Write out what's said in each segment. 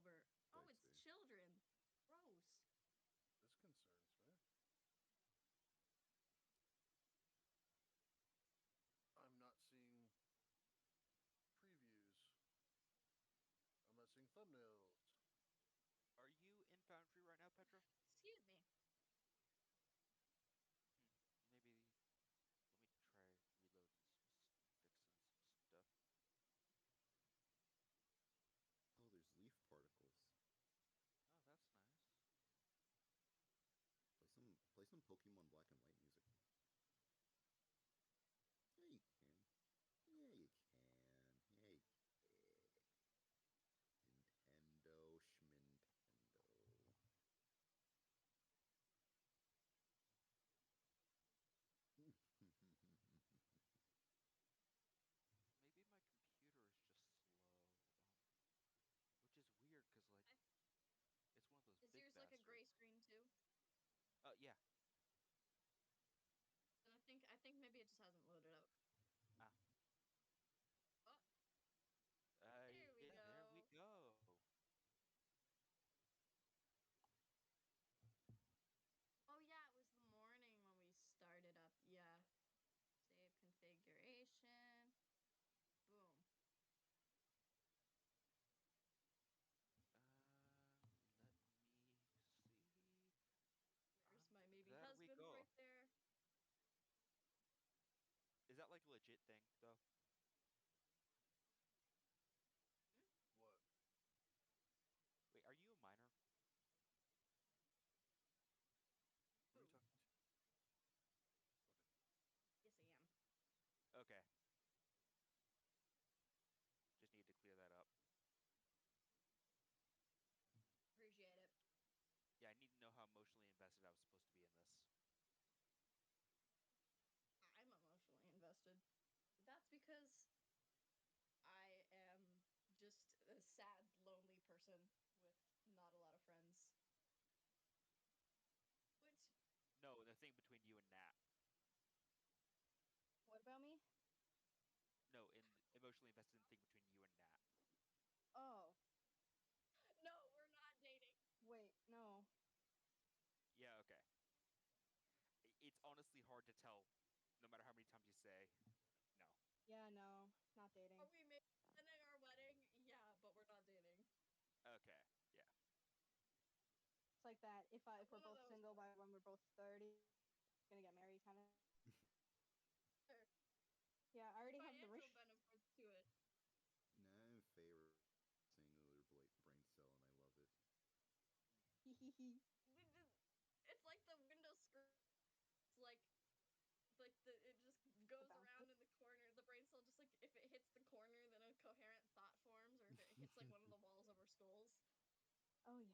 over. Oh, it's see. children. Gross. This concerns me. I'm not seeing previews. I'm not seeing thumbnails. Are you in Foundry right now, Petra? Excuse me. Hmm. Maybe let me try reloading fixing some stuff. Oh, there's leaf particles. Oh, that's nice. Play some Pokemon Black and White music. Yeah, you can. Yeah, you can. Yeah, you can. Nintendo Schmintendo. Maybe my computer is just slow. Hold on. Which is weird because like I, it's one of those is big yours like a gray bastards. screen too? Yeah. And I think maybe it just hasn't loaded up. Ah. Oh, there we Yeah. There we go. go. Oh yeah, it was the morning when we started up. Yeah. Save configuration. Boom. Let me see. There's my maybe There we husband go. right there. Is that like a legit thing though? Hmm? What? Wait, are you a minor? Who are you Ooh, talking to? Okay. yes I am. Okay. Just need to clear that up. Appreciate it. Yeah, I need to know how emotionally invested I was supposed to be in this. I'm emotionally invested. That's because I am just a sad, lonely person with not a lot of friends. Which, No, the thing between you and Nat. What about me? No, in emotionally invested in the thing between you and Nat. Oh, no, we're not dating. wait, no. Yeah, okay. It's honestly hard to tell, no matter how many times you say no. Yeah, no, not dating. Are we maybe planning our wedding? Yeah, but we're not dating. Okay, yeah. It's like that. If we're One of both those. single by when we're both 30, gonna get married, kind of. Sure. Yeah, I already have the Financial rich. benefits to it. Nah, I'm in favor of singular brain cell, and I love it. Hee hee hee. It's like the window screen. It's like it just The goes bouncer. around in the corner. The brain cell just like if it hits the corner, then a coherent thought forms, or if it hits like one of the walls of our skulls. Oh yeah.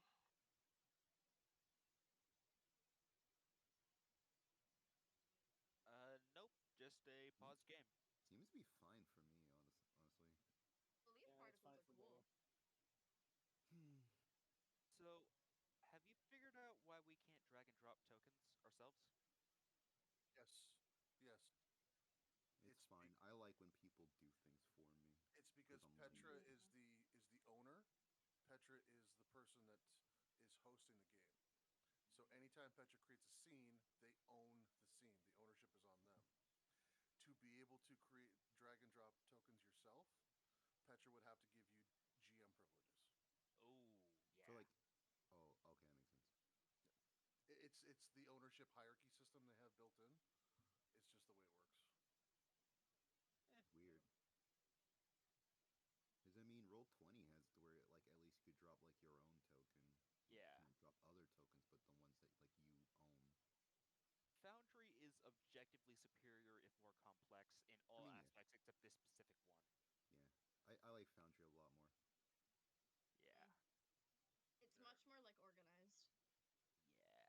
Nope. Just a pause game. Seems to be fine for me, honestly. The leaf Yeah, it's particles fine are for me. cool. So, have you figured out why we can't drag and drop tokens ourselves? Yes. Yes. It's It's fine. I like when people do things for me it's because because I'm Petra lazy. is the owner. Petra is the person that is hosting the game. So anytime Petra creates a scene, they own the scene. The ownership is on them. To be able to create drag and drop tokens yourself, Petra would have to give you GM privileges. Oh, For yeah. like, oh, okay, that makes sense. It's the ownership hierarchy system they have built in. It's just the way it works. Weird. Does that mean Roll20 has to where it, like at least you could drop like your own token? You Yeah. can't drop other tokens, but the ones that like you own. Foundry is objectively superior, if more complex, in I all mean, yeah, aspects except this specific one. yeah. I like Foundry a lot more. Yeah. It's There. much more like organized. Yeah.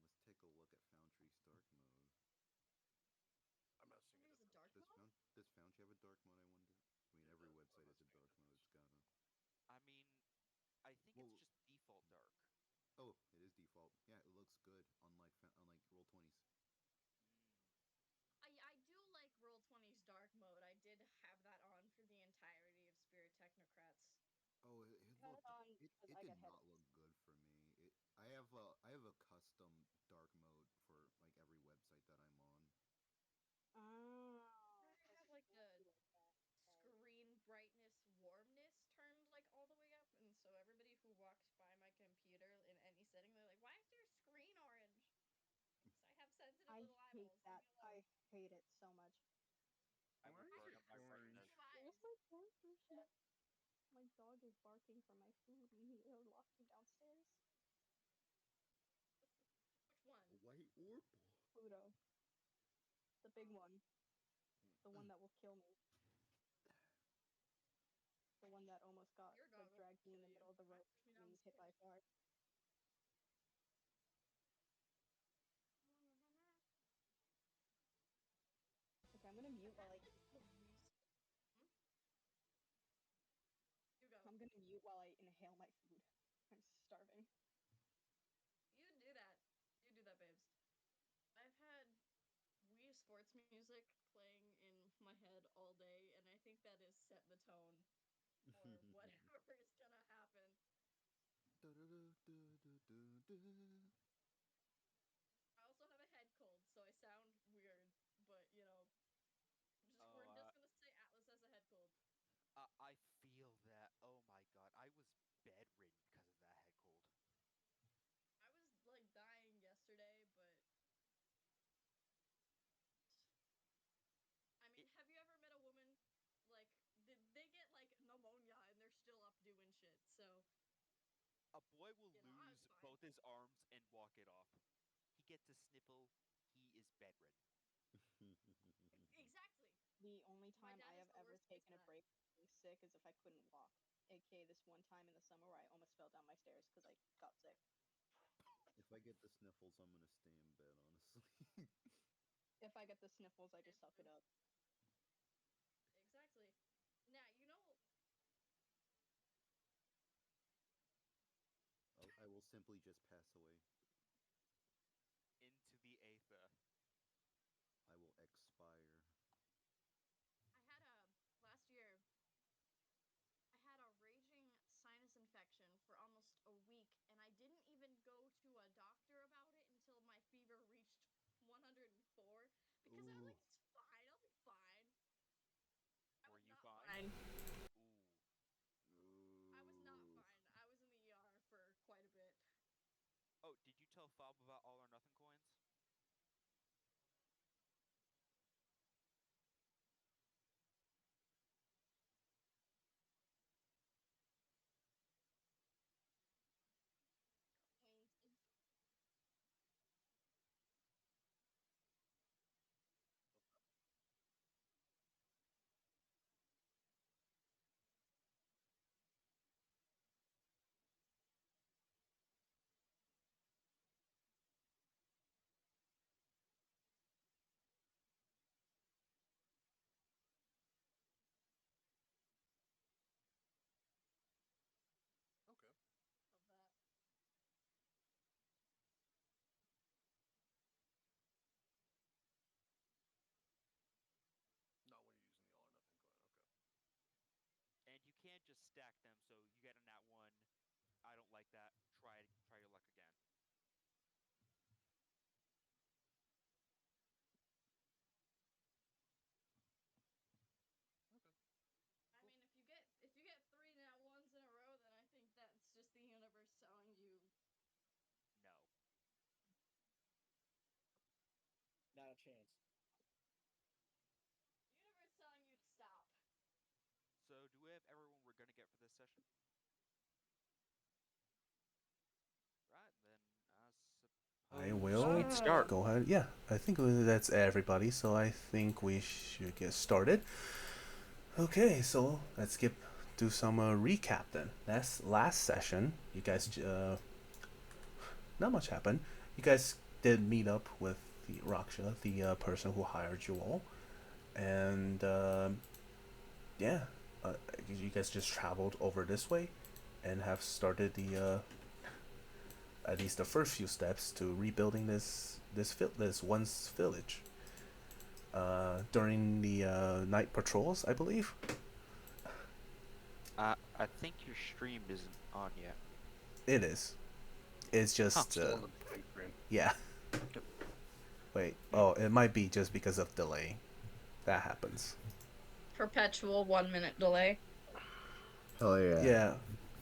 Let's take a look at Foundry's dark mode. I'm not seeing a There's a difference. dark mode. Does Foundry have a dark mode? I wonder. I mean, It every does. I'm website not has a seeing a dark mode. difference. It's gotta. I mean, I think it's Well, just default dark. oh, it is default. Yeah, it looks good. Unlike Roll20's. Mm. I do like Roll20's dark mode. I did have that on for the entirety of Spirit Technocrats. Oh, I got it on because it I did got not headaches. look good for me. I have a custom dark mode for like every website that I'm on. Oh, I have okay. like I the do like that. Right. screen brightness warmness turned like all the way up, and so everybody who walks by my computer in any setting, they're like, "Why is your screen orange?" Because I have sensitive I little hate eyeballs. Leave that. me alone. I hate it so much. I Why will is I burn it up have my orange? retinas. sensitive Where's eyes. my character sheet? My dog is barking for my food and he locked me downstairs. Which A one? white orb? Pluto, the big Oh, one, the one that will kill me, the one that almost got your like dog will dragged me in kill the you. middle of the Might road push me down the getting hit by stairs. a car. Okay, I'm gonna I've mute had while I like a hmm? You go. inhale my food. I'm starving. You do that. You do that, babes. I've had Wii Sports music playing in my head all day, and I think that has set the tone for whatever is gonna happen. I also have a head cold, so I sound weird, but we're Oh, just gonna say Atlas has a head cold. I feel that. Oh my god, I was bedridden because of that head cold. I was like dying yesterday, but I mean, It, have you ever met a woman like they get like pneumonia and they're still up doing shit? So a boy will I was lose fine. both his arms and walk it off. He gets a sniffle. He is bedridden. Exactly. The only My time I dad is have the ever worst case taken of a that. break from being sick is if I couldn't walk. AKA this one time in the summer where I almost fell down my stairs because I got sick. If I get the sniffles, I'm gonna stay in bed, honestly. If I get the sniffles, I just It's suck it true. up. Exactly. Now I will simply just pass away. Into the aether. I will expire. I had a last year I had a raging sinus infection for almost a week, and I didn't even go to a doctor about it until my fever reached 104 because I was Ooh. like, it's fine, I'll be fine. I Were was you not fine? fine. Ooh. I was not Ooh. fine. I was in the ER for quite a bit. Oh, did you tell Fob about all or nothing coins? Queens. Okay. Of that. Not when you're using the all or nothing coin. Okay. And you can't just stack them, so you get a nat one. I don't like that. Try your luck again. Okay. I Cool. mean, if you get three nat ones in a row, then I think that's just the universe telling you No. Not a chance. the universe telling you to stop. So do we have everyone we're gonna get for this session? Right, then I I suppose we will can start. go ahead. Yeah, I think that's everybody, so I think we should get started. Okay, so let's do some recap then. That's last session. You guys, not much happened. You guys did meet up with the Raksha, the person who hired you all, and yeah, you guys just traveled over this way, and have started the at least the first few steps to rebuilding this once village. During the night patrols, I believe. I think your stream isn't on yet. It is. It's just Still on the big screen. yeah. Wait. Oh, it might be just because of delay. That happens. Perpetual 1 minute delay. Oh yeah. Yeah.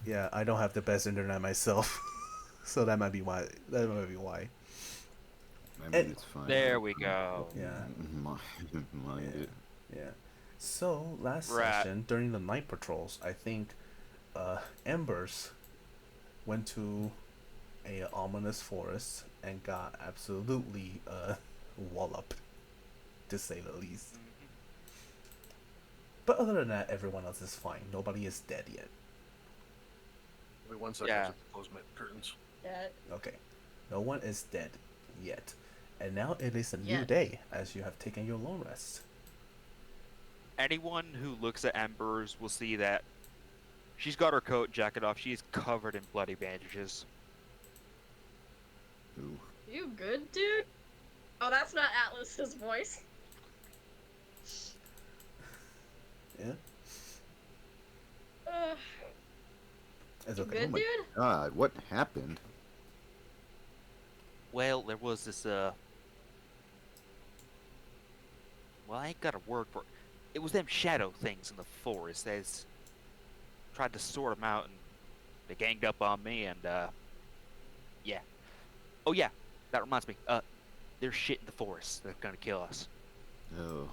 Yeah, I don't have the best internet myself. So that might be why. That might be why. I mean, it's fine. There we go. Yeah. Mind it. Yeah. So last Right. session during the night patrols, I think Embers went to a ominous forest and got absolutely walloped, to say the least. Mhm. But other than that, everyone else is fine. Nobody is dead yet. Wait 1 second. Yeah. I have to close my curtains. Yeah. Okay. No one is dead yet. And now it is a new Yet. day as you have taken your long rest. Anyone who looks at Embers will see that she's got her coat jacket off. She's covered in bloody bandages. Ooh. You good, dude? Oh, that's not Atlas's voice. Yeah? Uh, It's you okay. good, Oh my dude? God, what happened? Well, there was this, well, I ain't got a word for it. It was them shadow things in the forest. They tried to sort them out, and they ganged up on me, and, yeah. Oh, yeah, that reminds me. There's shit in the forest that's gonna kill us. Oh.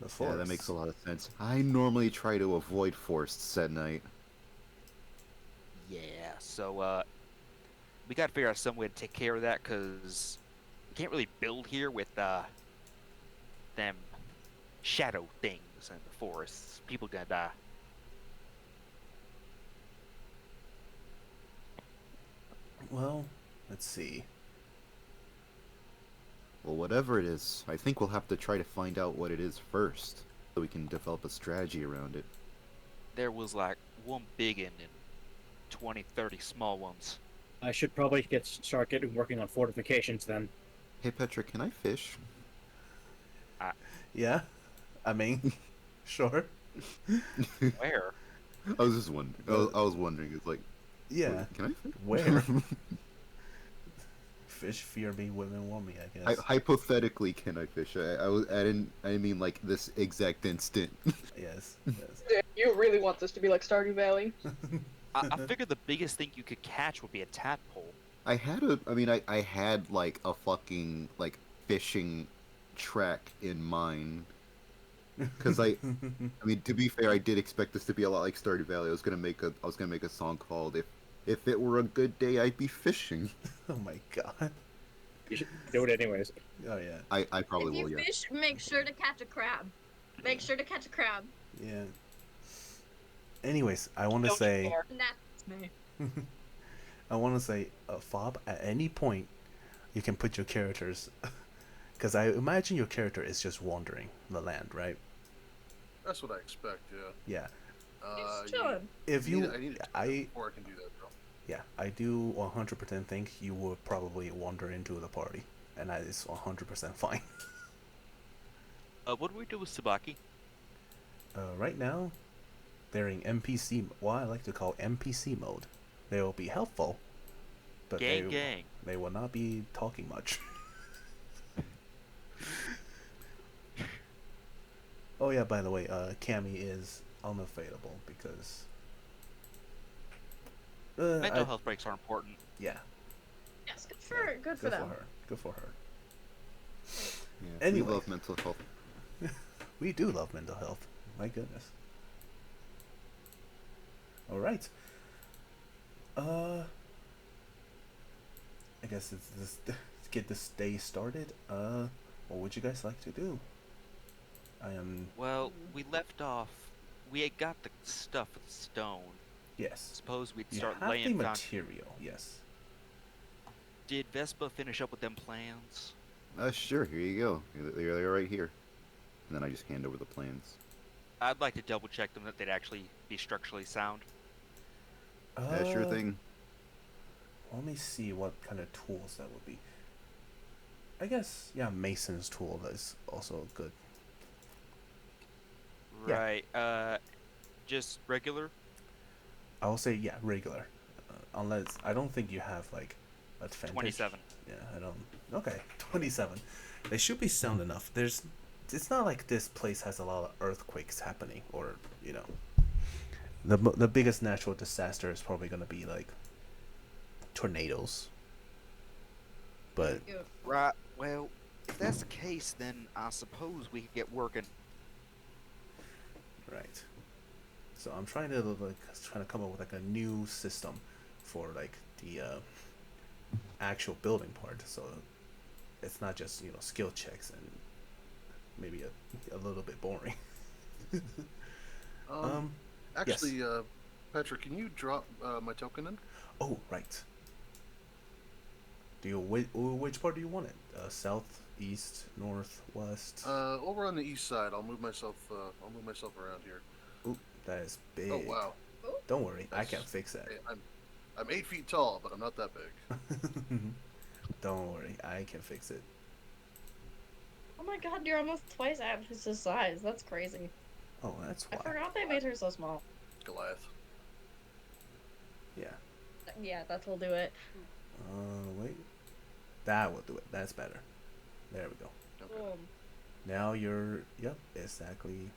The Yeah, forest. that makes a lot of sense. I normally try to avoid forests at night. Yeah, so, we gotta figure out some way to take care of that, because we can't really build here with, them shadow things in the forest. People gonna die. Well, let's see. Well, whatever it is, I think we'll have to try to find out what it is first, so we can develop a strategy around it. There was like one big one and 20, 30 small ones. I should probably start getting working on fortifications then. Hey Petra, can I fish? Yeah? I mean, sure. Where? I was just wondering. I was wondering. It's like, Yeah. can I fish? Where? Fish fear me, women want me, I guess. Hypothetically, can I fish? I didn't mean like this exact instant. Yes. Dude, you really want this to be like Stardew Valley? I figured the biggest thing you could catch would be a tadpole. I had like a fucking like fishing track in mind. Because I mean, to be fair, I did expect this to be a lot like Stardew Valley. I was gonna make a song called "If It Were a Good Day, I'd Be Fishing." Oh my god. You should do it anyways. Oh yeah. I probably If will. you Yeah. fish, make sure to catch a crab. Make sure to catch a crab. Yeah. Anyways, I want to Don't say, care. And that's me. Fob, at any point, you can put your characters, because I imagine your character is just wandering the land, right? That's what I expect. Yeah. Yeah. He's chilling. If I you, need to I, before I can do that, bro. yeah, I do 100% think you will probably wander into the party, and that is 100% fine. What do we do with Sabaki? Right now, they're in NPC, what I like to call NPC mode. They will be helpful, but Gang. they will not be talking much. Oh yeah, by the way, Cammy is unavailable because Mental health breaks are important. yeah, Yes, good for them. Good for her. Yeah. Anyway. We love mental health. We do love mental health. My goodness. All right. I guess it's this let's get this day started. What would you guys like to do? I am Well, we left off. We had got the stuff with stone. yes. Suppose we'd You start have the laying found. material. Yes. Did Vespa finish up with them plans? Sure. Here you go. They're right here. And then I just hand over the plans. I'd like to double check them that they'd actually be structurally sound. Sure thing. Let me see what kind of tools that would be. I guess yeah, Mason's tool is also good. Yeah. Right. Just regular? I will say yeah, regular. Unless I don't think you have like advantage. 27. Yeah, I don't. Okay, 27. They should be sound enough. There's. It's not like this place has a lot of earthquakes happening, or you know, the biggest natural disaster is probably gonna be like tornadoes. But Ew. Right. Well, if that's the case, then I suppose we could get working. right. So I'm trying to come up with like a new system for like the actual building part. So it's not just skill checks and maybe a little bit boring. Um, um, yes. actually, Petra, can you drop my token in? Oh, right. Do you which part do you want it? South, east, north, west? Over on the east side. I'll move myself. I'll move myself around here. Oop, that is Oh big. wow, Oh, Don't worry, I can that's. fix that. Hey, I'm 8 feet tall, but I'm not that big. Don't worry, I can fix it. oh my God, you're almost twice Abish's size. That's crazy. Oh, that's I why. forgot they made her so small. Goliath. Yeah. Yeah, that will do it. Wait. That will do it. That's better. There we go. Okay. Boom. Now you're. Yep, exactly.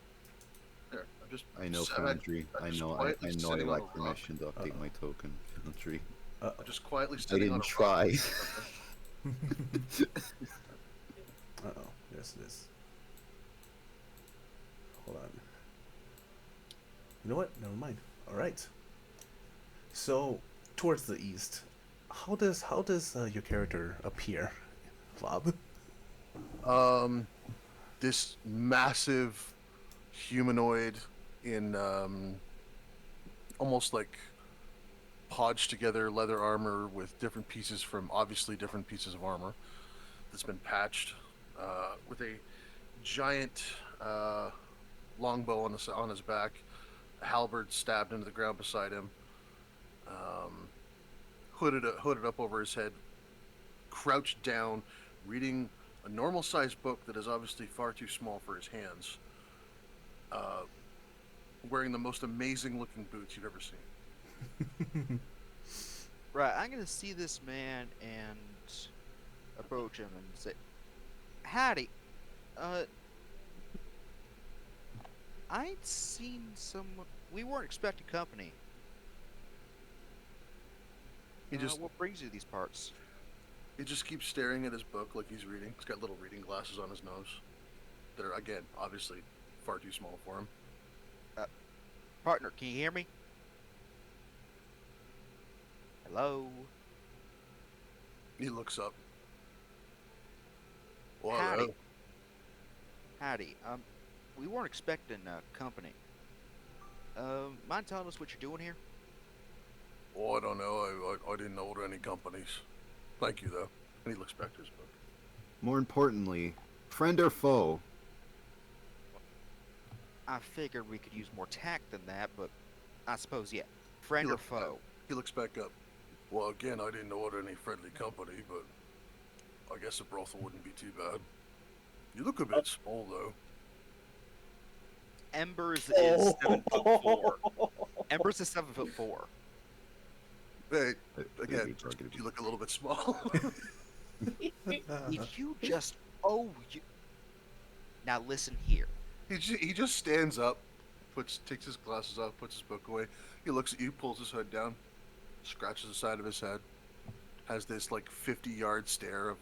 There. I'm just. I know I'm Foundry. I'm I just know. quietly I know. I sitting on a lack rock. permission to update my token. Foundry. Uh I'm just quietly I sitting on didn't a rock. try. oh. Uh oh. There's this. Hold on. You know what? Never mind. All right. So towards the east, how does your character appear, Bob? Um, this massive humanoid in almost like podged together leather armor with different pieces from obviously different pieces of armor that's been patched with a giant uh, longbow on his back, a halberd stabbed into the ground beside him, um, hooded up over his head, crouched down, reading a normal sized book that is obviously far too small for his hands, uh, wearing the most amazing looking boots you've ever seen. Right. I'm gonna see this man and approach him and say, "Howdy. Uh, I ain't seen someone. We weren't expecting company. He just What brings you to these parts?" he just keeps staring at his book like he's reading. He's got little reading glasses on his nose that are again obviously far too small for him. Uh, Partner, can you hear me? Hello. He looks up. Well, Howdy. Howdy. We weren't expecting company. Mind telling us what you're doing here? oh, I don't know. I didn't order any companies. Thank you though. And he looks back to his book. More importantly, friend or foe? I figured we could use more tact than that, but I suppose yeah. He Friend or looks back. foe? He looks back up. Well, again, I didn't order any friendly company, but I guess a brothel wouldn't be too bad. You look a bit small though. Embers is 7'4". Embers is 7'4". Hey, I again, think it's you look a little bit small. If you just you now listen here. He just stands up, takes his glasses off, puts his book away. He looks at you, pulls his hood down, scratches the side of his head, has this like 50-yard stare of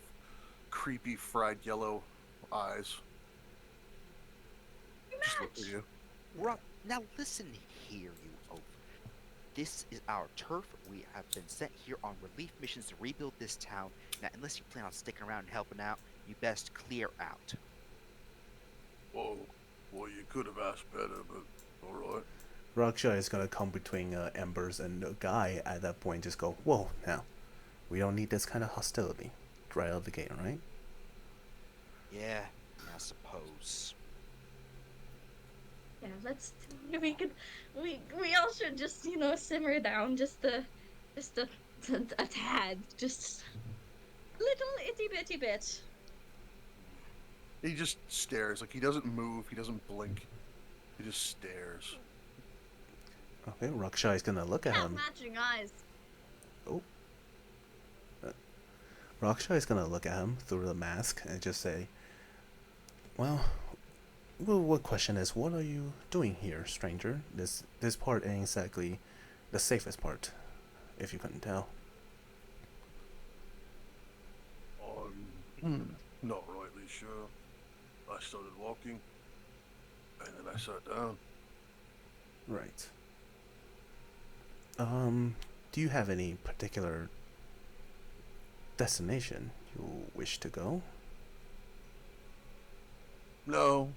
creepy fried yellow eyes. Just look at you. Now listen here, you oaf. This is our turf. We have been sent here on relief missions to rebuild this town. Now, unless you plan on sticking around and helping out, you best clear out. Whoa. Well, you could have asked better, but all right. Raksha is gonna come between Embers and the guy at that point. Just go, whoa! Now, we don't need this kind of hostility right out of the gate, right? Yeah, I suppose. Yeah, let's. We could. We all should just simmer down just a tad, just little itty bitty bit. He just stares. Like he doesn't move. He doesn't blink. He just stares. Okay, Raksha is gonna look at Yeah, him. matching eyes. Oh. Raksha is gonna look at him through the mask and just say, well, what question is, what are you doing here, stranger? This part ain't exactly the safest part, if you couldn't tell. I'm not rightly sure. I started walking, and then I sat down. Right. Do you have any particular destination you wish to go? No,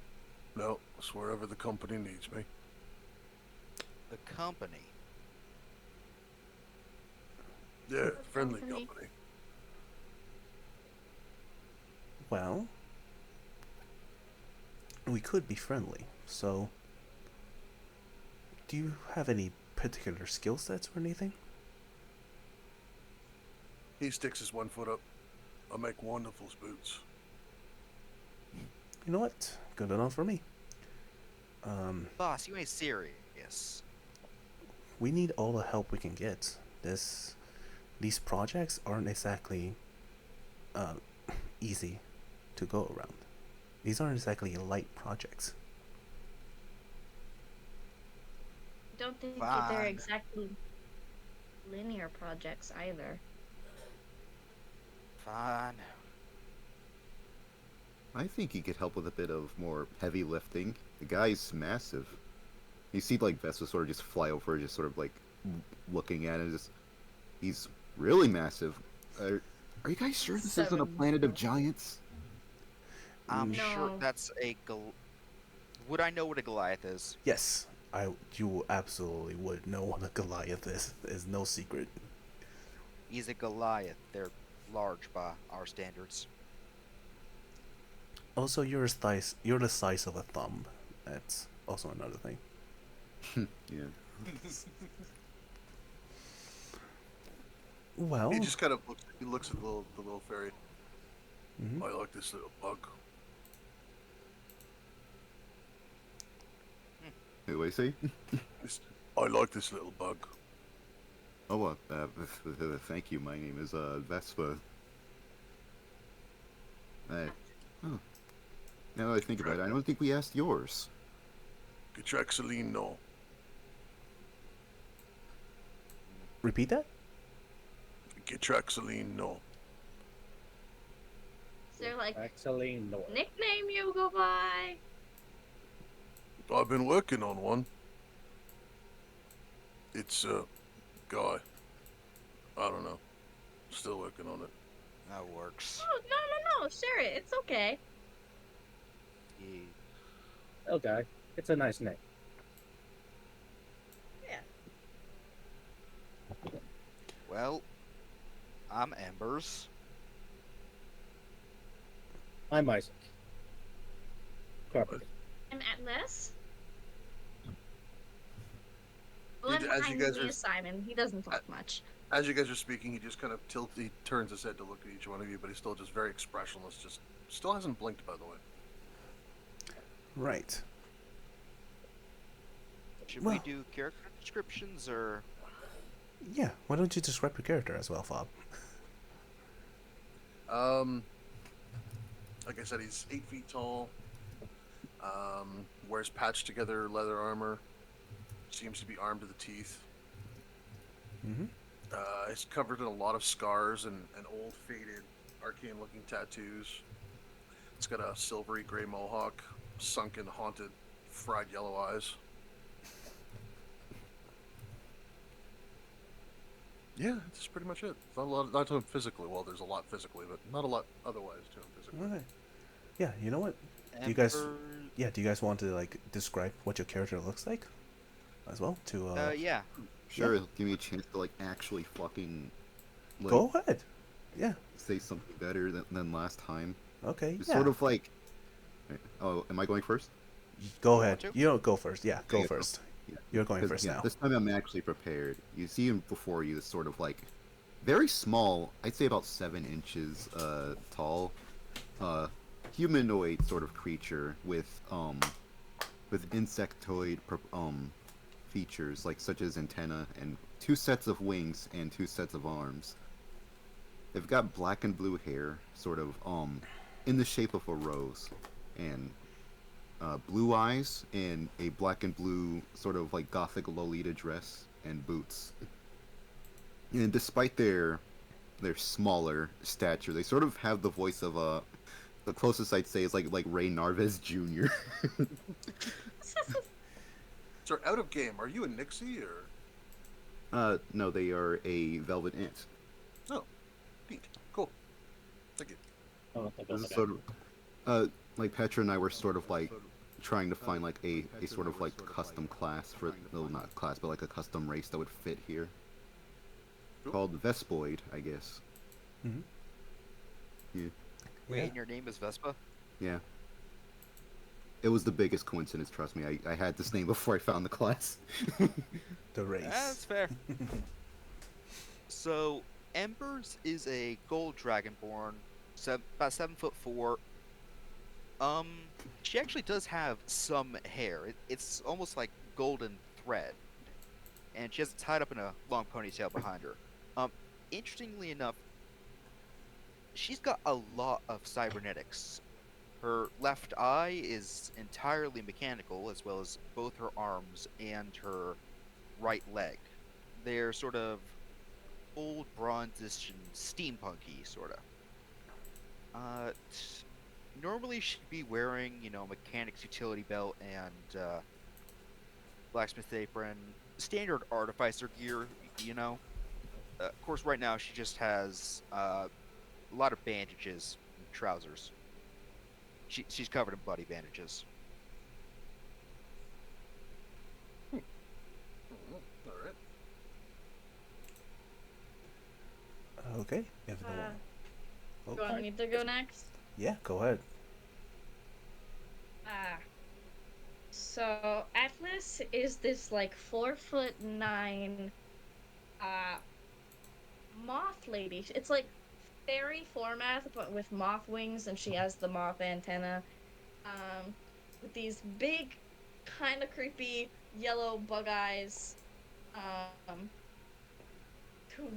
no, it's wherever the company needs me. The company. Yeah, The friendly company. company. Well, we could be friendly, so do you have any particular skill sets or anything? He sticks his one foot up. I make wonderful boots. You know what? Good enough for me. Um, Boss, you ain't serious. we need all the help we can get. These projects aren't exactly uh, easy to go around. These aren't exactly light projects. Don't think they're Fine. exactly linear projects either. Fine. I think he could help with a bit of more heavy lifting. The guy's massive. You see, like, Vespa sort of just fly over, just sort of, like, looking at it. Just, he's really massive. Are you guys sure this isn't a 7. planet of giants? I'm sure No. that's a Would I know what a Goliath is? Yes, you absolutely would know what a Goliath is. Is no secret. He's a Goliath. They're large by our standards. Also, you're the size of a thumb. That's also another thing. Yeah. Well, He just kind of looks. He looks at the little fairy. mhm. I like this little bug. Who do I say? This, I like this little bug. Oh, thank you. My name is Vespa. Oh, now that I think about it, I don't think we asked yours. Getraxeline, no. Repeat that. Getraxeline, no. Is there like Actually, no. nickname you go by? I've been working on one. It's guy. I don't know. Still working on it. That works. Oh, no, share it. It's okay. Yeah. Okay, it's a nice name. Yeah. Well, I'm Embers. I'm Isaac. Carpenter. I'm Atlas. The one As you behind guys me are- is Simon. He doesn't talk much. As you guys are speaking, he just kind of he turns his head to look at each one of you, but he's still just very expressionless. Just still hasn't blinked, by the way. Right. Should Well- we do character descriptions or? Yeah. Why don't you describe your character as well, Fob? Like I said, he's 8 feet tall. Wears patched together leather armor. Seems to be armed to the teeth. Mm-hmm. He's covered in a lot of scars and old, faded, arcane-looking tattoos. It's got a silvery gray mohawk, sunken, haunted, fried yellow eyes. Yeah, that's pretty much it. Not a lot, not to him physically. Well, there's a lot physically, but not a lot otherwise to him physically. Okay. Yeah. You know what? Do you guys? Embers- Yeah. Do you guys want to like describe what your character looks like, as well? To yeah. Sure, it'll give me a chance to like actually fucking like, go ahead. Yeah. say something better than last time. Okay. It's Yeah. sort of like. Oh, am I going first? Go You ahead. want to? You don't go first. Yeah. Go Yeah, first. Yeah. You're going 'Cause, first yeah, now. this time I'm actually prepared. You see him before you, this sort of like very small. I'd say about 7 inches tall, humanoid sort of creature with insectoid features, like such as antenna and 2 sets of wings and 2 sets of arms. They've got black and blue hair, sort of in the shape of a rose, and blue eyes and a black and blue sort of like gothic Lolita dress and boots. And despite their smaller stature, they sort of have the voice of the closest I'd say is like Ray Narvaez Jr. So out of game, are you a Nixie or? No, they are a Velvet Ant. No, neat, cool. Thank you. Oh, the This is Velvet sort of like Petra and I were sort of like trying to find like a sort of like custom class for, no, not class, but like a custom race that would fit here, Cool. called Vespoid, I guess. Mhm. Yeah, Wait, Yeah. and your name is Vespa? yeah. It was the biggest coincidence. Trust me. I had this name before I found the class. The race. That's fair. So, Embers is a gold dragonborn, about 7'4". She actually does have some hair. It's almost like golden thread, and she has it tied up in a long ponytail behind her. Um, Interestingly enough, she's got a lot of cybernetics. Her left eye is entirely mechanical, as well as both her arms and her right leg. They're sort of old bronze-ish and steampunky, sort of. Normally she'd be wearing, mechanic's utility belt and blacksmith apron, standard artificer gear, you know. Of course, right now she just has a lot of bandages and trousers. She's covered in bloody bandages. All right. Okay. You have the Uh, one. you want me to go next? Yeah, go ahead. Ah. So Atlas is this like 4'9" uh moth lady. It's like fairy format but with moth wings, and she has the moth antenna. With these big, kind of creepy yellow bug eyes. Um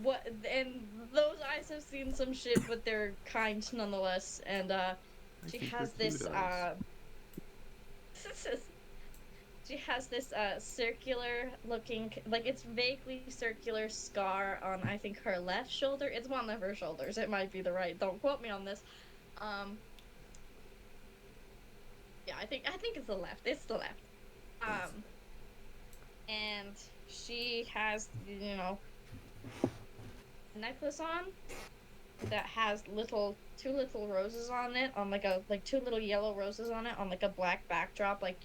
what and those eyes have seen some shit, but they're kind nonetheless. And I she think they're has cute this eyes. she has this circular looking, like it's vaguely circular scar on, I think, her left shoulder. It's one of her shoulders. It might be the right. Don't quote me on this. Um yeah, I think it's the left. It's the left. Um and she has, a necklace on that has two little roses on it, on like two little yellow roses on it, on like a black backdrop, like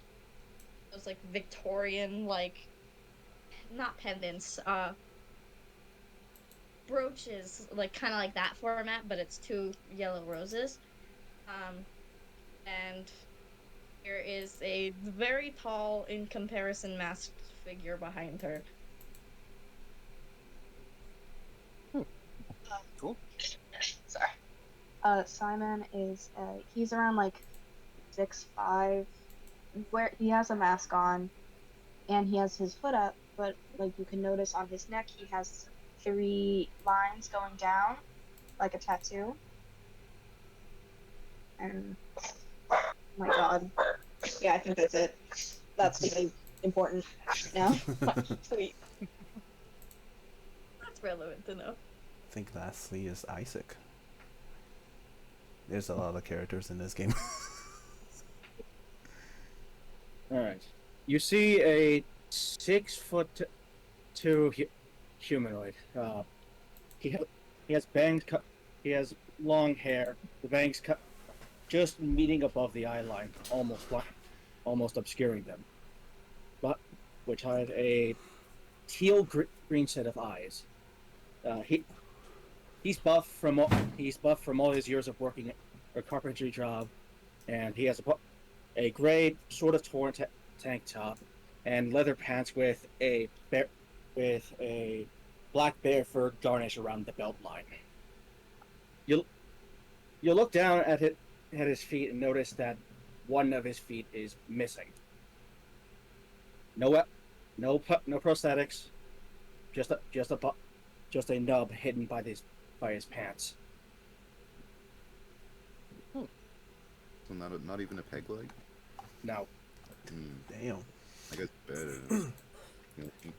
those like Victorian, like, not pendants, brooches, like kind of like that format, but it's two yellow roses. Um, and there is a very tall, in comparison, masked figure behind her. Cool. Sorry. Simon is he's around like 6'5", where he has a mask on and he has his foot up, but like you can notice on his neck he has 3 lines going down like a tattoo. And oh my god, yeah, I think that's it. That's really important now. Sweet. That's relevant to know. I think lastly is Isaac. There's a lot of characters in this game. All right. You see a 6'2" humanoid. He he has bangs. He has long hair. The bangs cut just meeting above the eye line, almost obscuring them. But which had a green set of eyes. Uh, he he's buff from all his years of working a carpentry job, and he has a gray sort of torn tank top and leather pants with a black bear fur garnish around the belt line. You you look down at his feet and notice that one of his feet is missing. No no prosthetics. Just a nub hidden by his pants. So not even a peg leg. No. Damn. I guess better.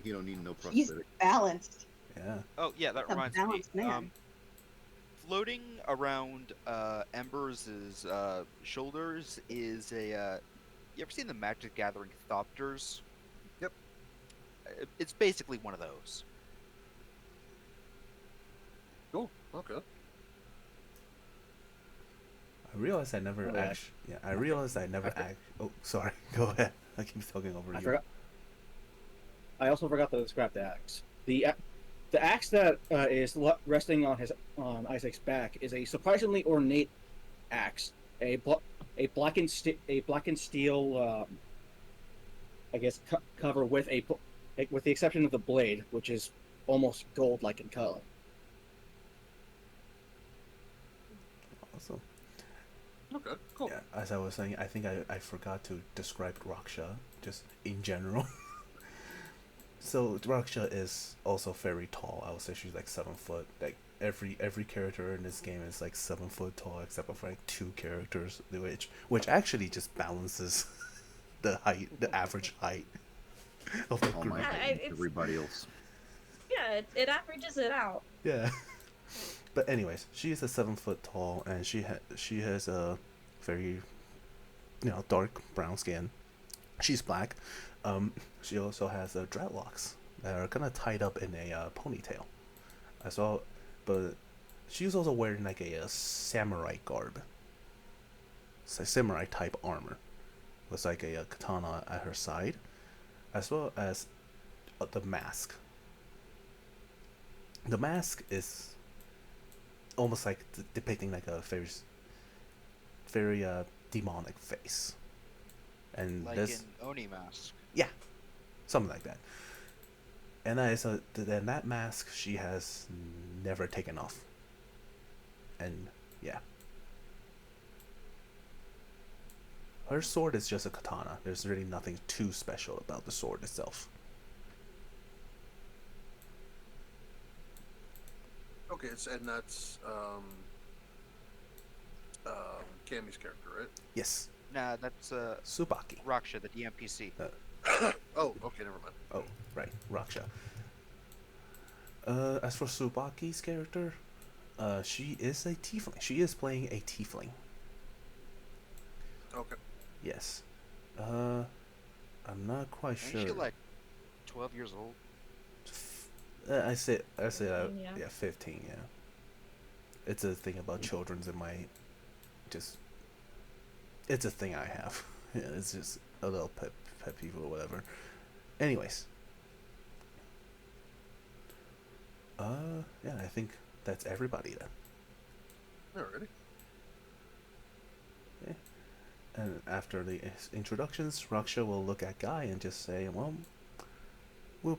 You don't need no He's prosthetic. balanced. Yeah. Oh yeah, that A reminds me. balanced man. Floating around Ember's shoulders is a. You ever seen the Magic Gathering Thopters? Yep. It's basically one of those. Cool. Okay. I realized I never Oh, yeah. actually. Yeah, I realized I never act. Oh, sorry. Go ahead. I keep talking over I you. forgot. I also forgot to describe the axe. The axe that is resting on Isaac's back is a surprisingly ornate axe. A blackened steel. I guess cover with with the exception of the blade, which is almost gold-like in color. Awesome. Okay. Cool. Yeah, as I was saying, I think I forgot to describe Raksha just in general. So Raksha is also very tall. I would say she's like 7 foot. Like every character in this game is like 7 foot tall, except for like two characters, which actually just balances the average height of the All group. my everybody else. Yeah, it averages it out. Yeah. But anyways, she is a 7 foot tall, and she has a very dark brown skin. She's black. She also has dreadlocks that are kind of tied up in a ponytail. I saw, but she's also wearing like a samurai garb. It's a samurai type armor with like a katana at her side, as well as the mask. The mask is almost like depicting like a very demonic face, and Like this an Oni mask. yeah, something like that. And then that mask she has never taken off, and yeah, her sword is just a katana. There's really nothing too special about the sword itself. Okay. And that's Cammy's character, right? Yes, Nah, that's Subaki. Raksha, the DMPC. Oh. Okay. Never mind. Oh, right, Raksha. As for Subaki's character, she is a tiefling. She is playing a tiefling. Okay. Yes. I'm not quite Ain't sure. she like 12 years old? I say 15, yeah. yeah, 15. Yeah. It's a thing about children's in my, just. It's a thing I have. Yeah, it's just a little pet peeve or whatever. Anyways. Yeah, I think that's everybody then. Alrighty. Yeah. And after the introductions, Raksha will look at Guy and just say, "Well, we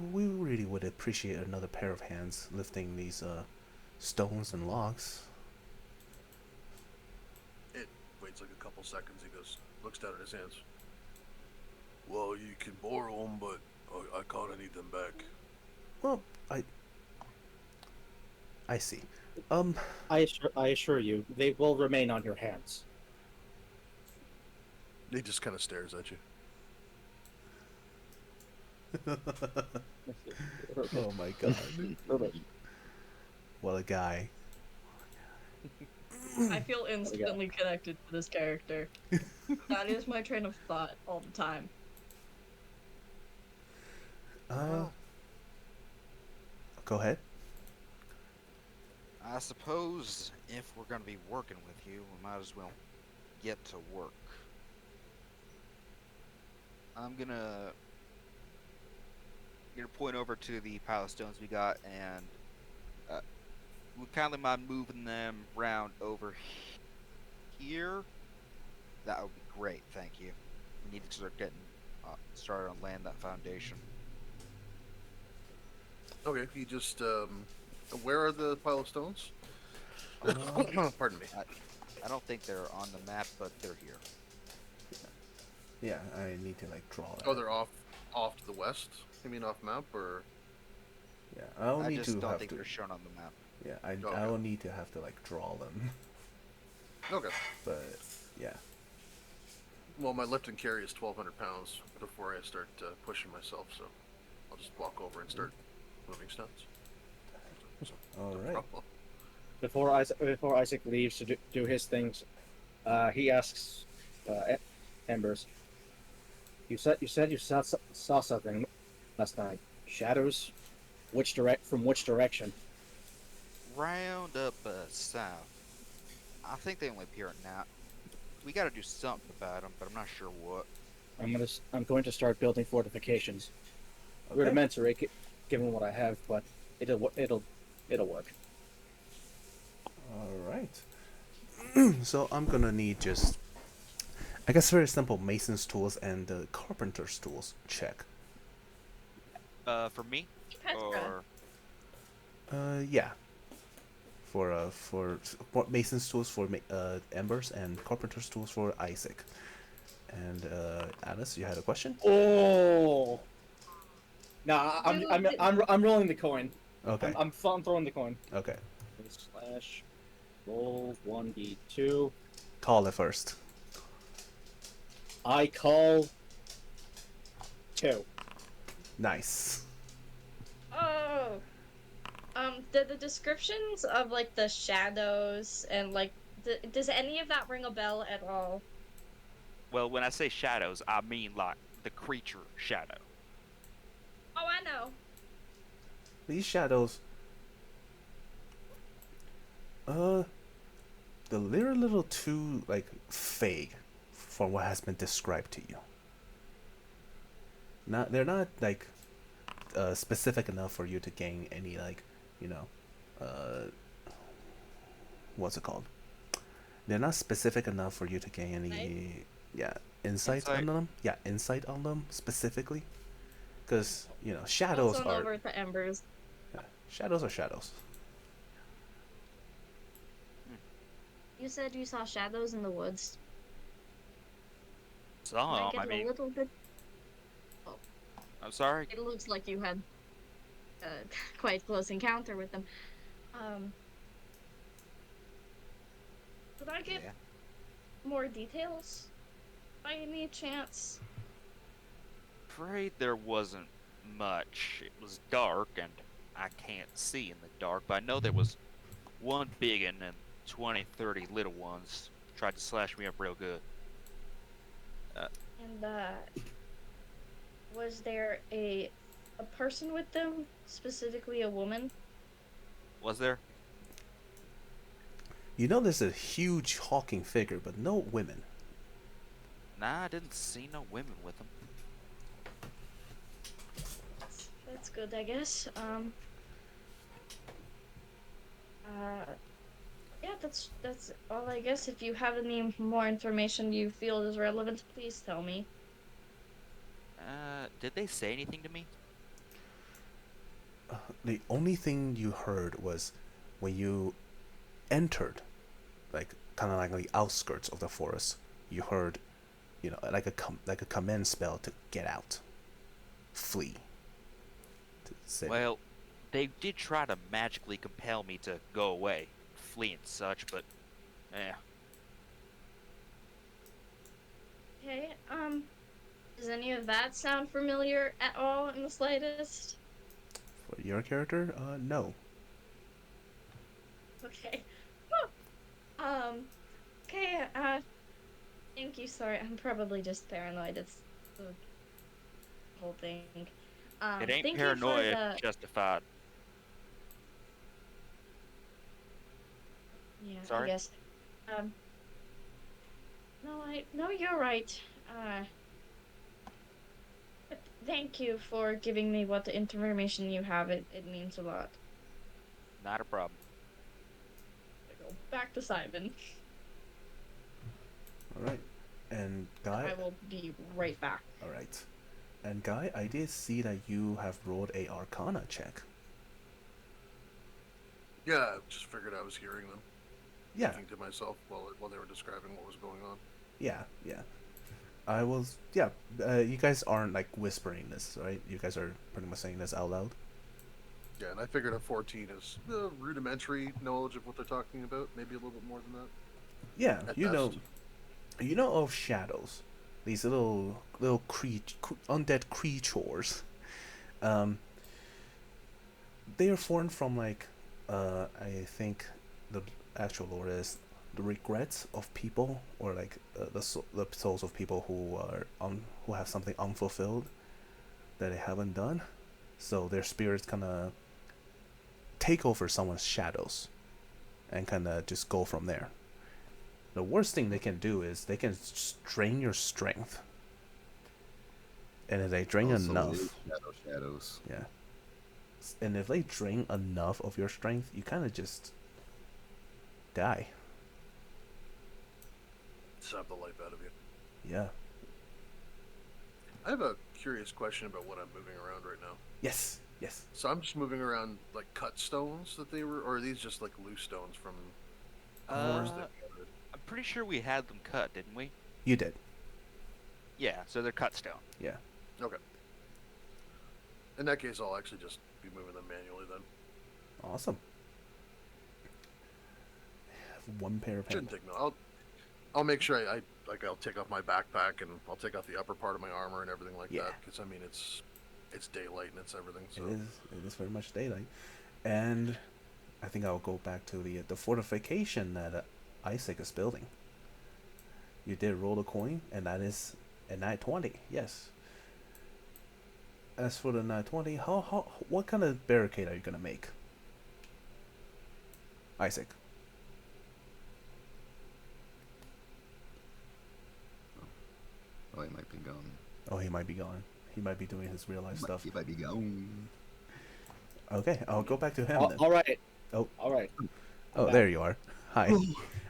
really would appreciate another pair of hands lifting these stones and logs." It waits like a couple seconds. He looks down at his hands. Well, you can borrow them, but I kind of need them back. Well, I see. I assure you, they will remain on your hands. He just kind of stares at you. Oh my god. What a guy. I feel instantly connected to this character. That is my train of thought all the time. Go ahead. I suppose if we're going to be working with you, we might as well get to work. I'm gonna point over to the pile of stones we got, and would kindly mind moving them round over here. That would be great, thank you. We need to start getting started on laying that foundation. Okay, he just where are the pile of stones? Pardon me. I don't think they're on the map, but they're here. Yeah, I need to like draw that. Oh, they're off. off to the west? You mean off map or? Yeah, I'll I need just to don't have think to. they're shown on the map. Yeah, Okay. I'll need to have to like draw them. Okay. But yeah. Well, my lift and carry is 1,200 pounds before I start pushing myself, so I'll just walk over and start moving stones. So All no right. problem. Before Isaac leaves to do his things, he asks Embers, you said you saw something last night. Shadows? From which direction? Round up south. I think they only appear at night. We got to do something about them, but I'm not sure what. I'm going to start building fortifications. Okay. Rudimentary, given what I have, but it'll work. All right. So I'm gonna need just, I guess, very simple mason's tools and the carpenter's tools check. For me, Petra. or Yeah. For mason's tools for Embers and carpenter's tools for Isaac. And Alice, you had a question? Oh. Nah, Dude, I'm rolling the coin. Okay. I'm throwing the coin. Okay. Slash roll 1d2. Call it first. I call 2. Nice. oh, the descriptions of like the shadows and like does any of that ring a bell at all? well, when I say shadows, I mean like the creature shadow. Oh, I know. These shadows, uh, they're a little too like vague for what has been described to you. They're not like specific enough for you to gain any like, you know, uh, what's it called? They're not specific enough for you to gain any, Right? yeah, insight on Insight. them. Yeah, insight on them specifically, because Bounce shadows on are, over to Embers. yeah, shadows are shadows. Hmm. You said you saw shadows in the woods. Can I Some, I get a mean, little bit? Oh, I'm sorry. it looks like you had a quite close encounter with them. Um, could I get Yeah. more details by any chance? Afraid there wasn't much. It was dark, and I can't see in the dark, but I know there was one big one and 20, 30 little ones tried to slash me up real good. Uh, And was there a person with them, specifically a woman? was there? There's a huge hulking figure, but no women. Nah, I didn't see no women with them. That's good, I guess. Uh, yeah, that's all I guess. If you have any more information you feel is relevant, please tell me. Did they say anything to me? The only thing you heard was when you entered, like kind of like the outskirts of the forest. You heard, like a command spell to get out, flee. To say, Well, they did try to magically compel me to go away, flee and such, but eh. Okay, does any of that sound familiar at all in the slightest? for your character, no. Okay. Um, okay, thank you, sorry, I'm probably just paranoid, it's the whole thing. It ain't Thank you for paranoia the, justified. yeah, I Sorry? guess. Um, no, you're right. Uh, but thank you for giving me what the information you have, it means a lot. Not a problem. I go back to Simon. All right, and Guy. I will be right back. All right, and Guy, I did see that you have rolled a Arcana check. Yeah, I just figured I was hearing them, Yeah, thinking to myself while they were describing what was going on. yeah, yeah. I was yeah. You guys aren't like whispering this, right? You guys are pretty much saying this out loud. Yeah, and I figured a 14 is rudimentary knowledge of what they're talking about. Maybe a little bit more than that Yeah, at best. you know of shadows, these little undead creatures. Um, they are formed from like, I think the actual lore is the regrets of people, or like the souls of people who are who have something unfulfilled that they haven't done. So their spirits kind of take over someone's shadows and kind of just go from there. The worst thing they can do is they can drain your strength, and if they drain Oh, so it is enough, shadows. yeah, and if they drain enough of your strength, you kind of just die. Sap the life out of you. Yeah. I have a curious question about what I'm moving around right now. Yes. Yes. So I'm just moving around like cut stones that they were, or are these just like loose stones from floors Uh, that gathered? I'm pretty sure we had them cut, didn't we? You did. Yeah, so they're cut stone. Yeah. Okay. In that case, I'll actually just be moving them manually then. Awesome. One pair of Shouldn't hands. take me. I'll make sure I like I'll take off my backpack and I'll take off the upper part of my armor and everything like Yeah. that because I mean it's daylight and it's everything. So It is very much daylight, and I think I'll go back to the fortification that Isaac is building. You did roll a coin, and that is a nat 20. Yes. As for the nat 20, what kind of barricade are you gonna make, Isaac? Oh, he might be gone. Oh, he might be gone. He might be doing his real life stuff. He might be gone. Okay, I'll go back to him then. All right. Oh. All right. Oh, back. there you are. Hi.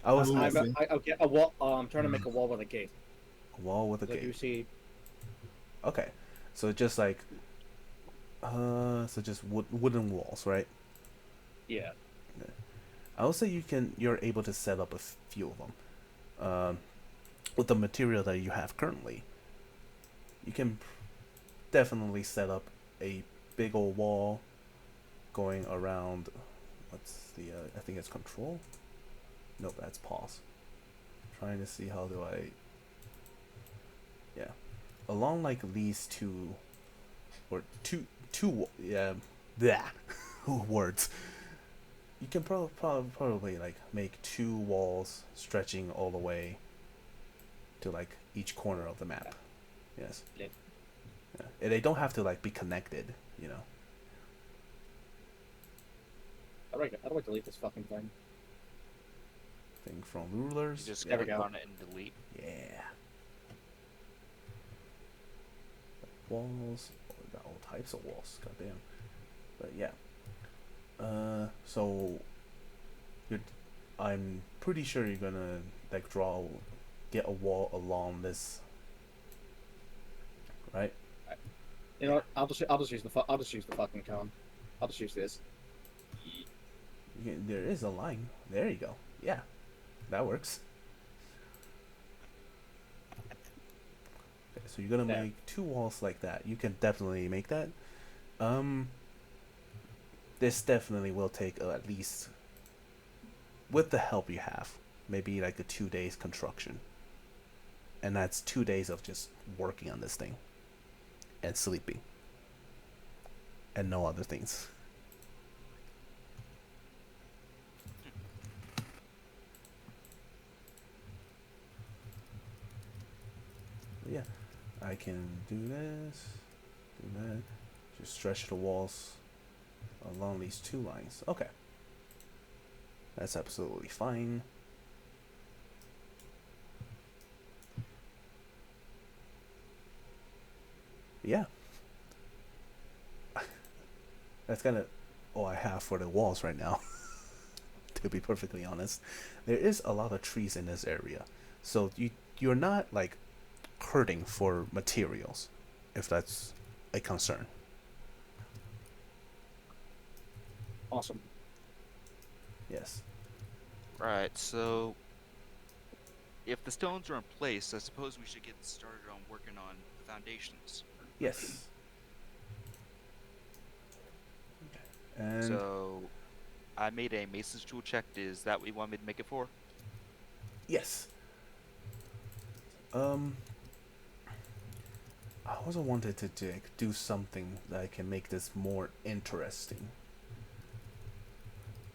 I was I'll get a wall. I'm trying to make a wall with a gate. a wall with a Like you gate. see, Okay, so just like, so just wooden walls, right? yeah. I would say you're able to set up a few of them. With the material that you have currently, you can definitely set up a big old wall going around. What's the? I think it's control. No, that's pause. Trying to see how do I. Yeah, along like these two, or two. Yeah, that words. You can probably like make two walls stretching all the way to like each corner of the map. Yes. Yeah. Yeah. And they don't have to like be connected, you know. How do I delete this fucking thing? Thing from You rulers. just There we click go. on it and delete. Yeah. Walls. Oh, we got all types of walls. Goddamn. But yeah. So you're. I'm pretty sure you're gonna like get a wall along this. Right. You know what? I'll just use the fucking cone. I'll just use this. There is a line. There you go. Yeah, that works. Okay, so you're gonna There. make two walls like that. You can definitely make that. Um, this definitely will take at least, with the help you have, maybe like a 2 days construction. And that's 2 days of just working on this thing and sleeping and no other things. But yeah, I can do this, do that. Just stretch the walls along these two lines. Okay. That's absolutely fine. Yeah. That's kind of all I have for the walls right now. To be perfectly honest, there is a lot of trees in this area, so you're not like hurting for materials, if that's a concern. Awesome. Yes. Right, so if the stones are in place, I suppose we should get started on working on the foundations. Yes. And So, I made a mason's tool check. Is that what you want me to make it for? yes. Um, I also wanted to do something that can make this more interesting.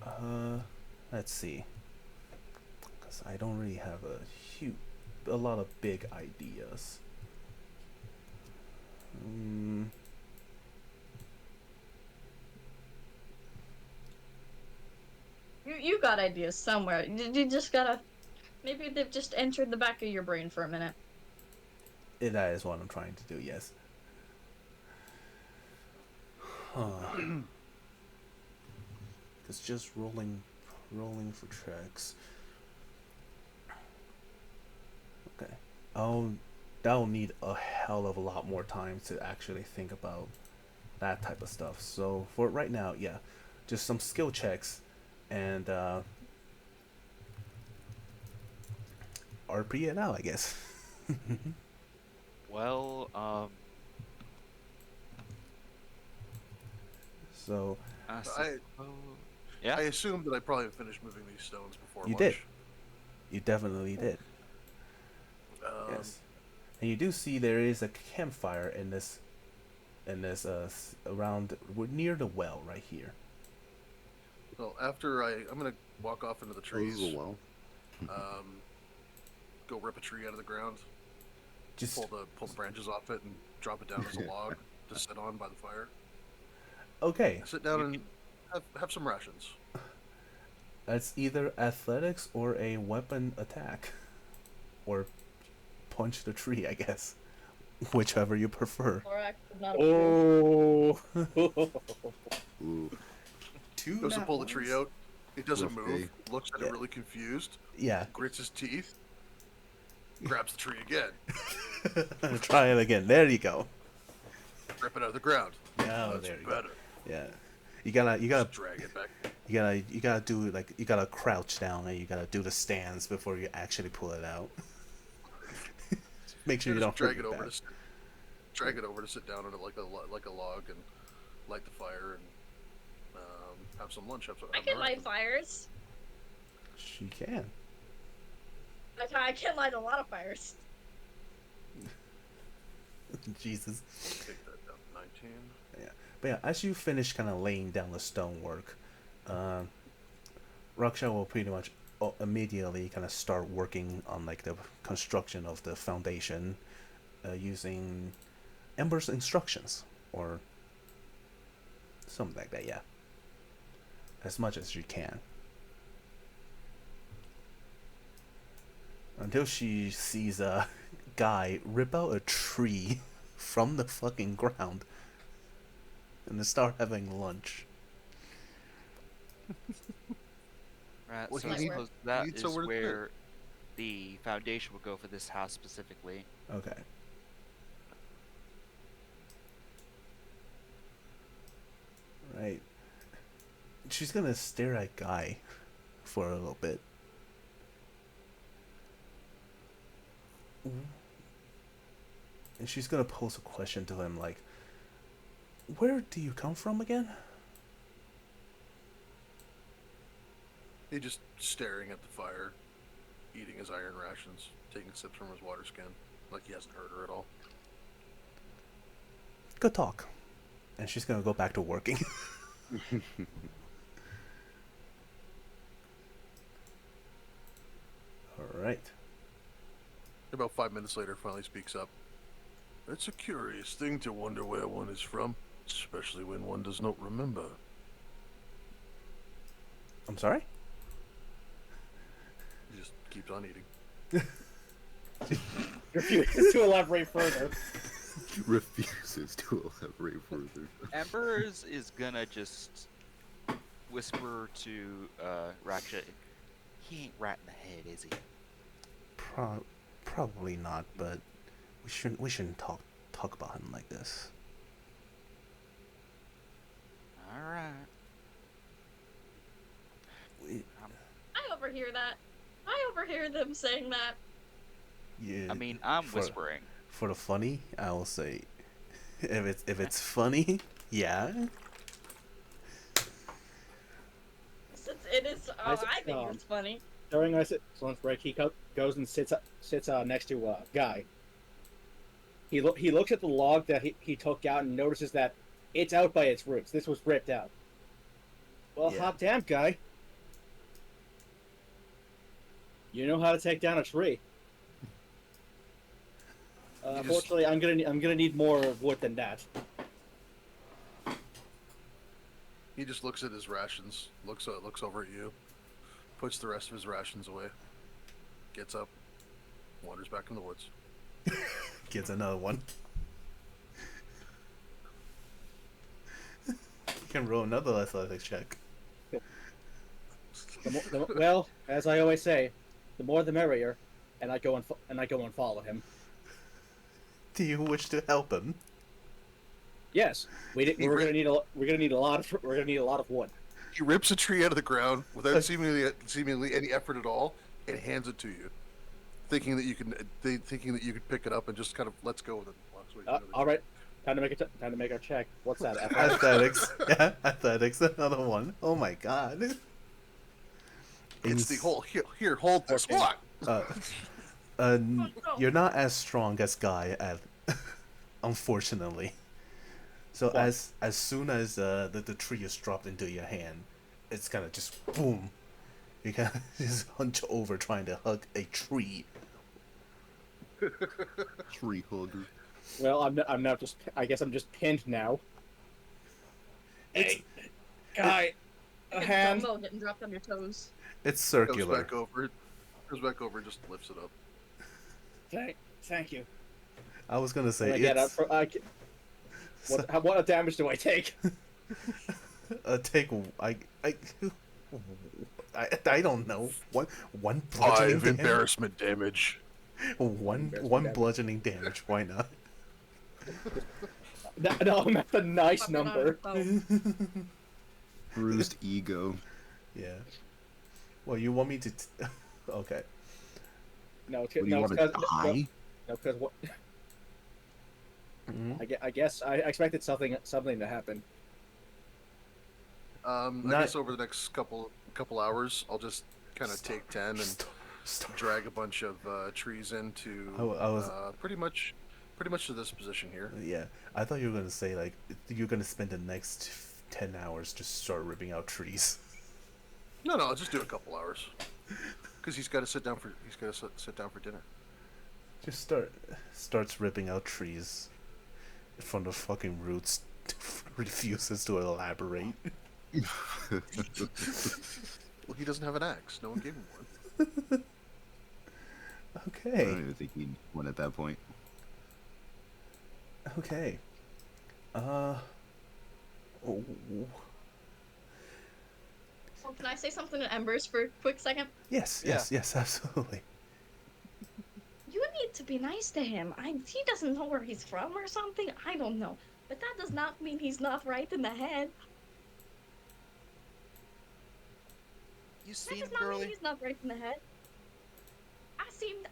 Uh, let's see. Because I don't really have a lot of big ideas. Mm, You got ideas somewhere. You just gotta. Maybe they've just entered the back of your brain for a minute. that is what I'm trying to do. Yes. Huh. It's just rolling for tracks. Okay. I'll that'll need a hell of a lot more time to actually think about that type of stuff. So for right now, yeah, just some skill checks and RP it out, I guess. Well, So I I suppose. Yeah. I assumed that I probably finished moving these stones before you lunch. did. You definitely did. Um, Yes. And you do see there is a campfire in this around near the well right here. well, after I'm gonna walk off into the Oh, this trees. is a well. Um, go rip a tree out of the ground, Just pull the branches off it, and drop it down as a log to sit on by the fire. okay. Sit down You and can- have some rations. That's either athletics or a weapon attack, or punch the tree, I guess. Whichever you prefer. Lorak would not approve. Oh. Ooh, Two Goes to nat pull the tree ones? out. He doesn't rough move. day. Looks at Yeah. it really confused. Yeah. Grits his teeth. Grabs the tree again. Try it again. There you go. Rip it out of the ground. Yeah, That's there you better. go. Yeah. You gotta Just drag it back. you gotta do like you gotta crouch down and you gotta do the stands before you actually pull it out. Make sure you Just don't hurt drag your it over back. to drag it over to sit down on it like a log and light the fire and have some lunch. I can light fires. She can. I can light a lot of fires. Jesus. Take that down to 19. Yeah. But yeah, as you finish kind of laying down the stonework, Raksha will pretty much immediately kind of start working on like the construction of the foundation using Ember's instructions or something like that. Yeah, as much as you can. Until she sees a guy rip out a tree from the fucking ground and then start having lunch. Right. Well, So he I need- suppose he that needs is somewhere to sit. where the foundation will go for this house specifically. Okay. Right. She's gonna stare at Guy for a little bit. And she's gonna pose a question to him like, where do you come from again? He just staring at the fire, eating his iron rations, taking sips from his water skin, like he hasn't heard her at all. Good talk. And she's gonna go back to working. Alright. About 5 minutes later, finally speaks up. It's a curious thing to wonder where one is from, especially when one does not remember. I'm sorry? He just keeps on eating. Refuses to elaborate further. Refuses to elaborate further. Embers is gonna just whisper to Raksha, he ain't right in the head, is he? Probably not, but we shouldn't talk about him like this. Alright. We, I overhear that. I overhear them saying that. Yeah. I mean, I'm For whispering. for the funny, I will say, if it's funny, yeah. It is. I Oh, s- I think um it's funny. during our lunch break, he goes and sits next to a guy. He looks at the log that he took out and notices that it's out by its roots. This was ripped out. Well, Yeah. hot damn, guy. You know how to take down a tree. You just Unfortunately, I'm gonna need more wood than that. he just looks at his rations, looks over at you, puts the rest of his rations away, gets up, wanders back in the woods. Gets another one. You can roll another athletics check. Well, as I always say, the more the merrier, and I go and follow him. Do you wish to help him? Yes, He we're gonna need a lot of wood. He rips a tree out of the ground without seemingly any effort at all, and hands it to you, thinking that you could pick it up and just kind of let's go with it. Walks away from All right, time to make our check. What's that? Athletics. Yeah, athletics. Another one. Oh my god. It's the whole here hold this. 14. What? You're not as strong as Guy, unfortunately. So What? as soon as the tree is dropped into your hand, it's kind of just boom. You kind of just hunch over trying to hug a tree. Tree hugger. Well, I'm now just. I guess I'm just pinned now. Hey, guy, a It's hand. Dumbo getting dropped on your toes. It's Goes circular. back over, and just lifts it up. Thank you. I was gonna say When I get up, it's what damage do I take? take I don't know one bludgeoning 5 damage. embarrassment damage. One bludgeoning damage. Why not? No, that's a nice Fucking on number. your phone. Bruised ego. Yeah. Well, you want me to? Okay. No, What, do you want to die? because what? Mhm. I guess I expected something to happen. I Not- guess over the next couple hours, I'll just kind of take 10 and Stop. drag a bunch of trees into I was- pretty much to this position here. Yeah, I thought you were gonna say like you're gonna spend the next 10 hours just start ripping out trees. No, I'll just do a couple hours because he's got to sit down for dinner. Just starts ripping out trees from the fucking roots. Refuses to elaborate. Well, he doesn't have an axe. No one gave him one. I Okay. don't even think he'd win at that point. Okay. Oh. Oh, can I say something to Embers for a quick second? Yes, absolutely. You need to be nice to him. He doesn't know where he's from or something. I don't know. But that does not mean he's not right in the head. You That seen does him, not mean girly? he's not right in the head. I think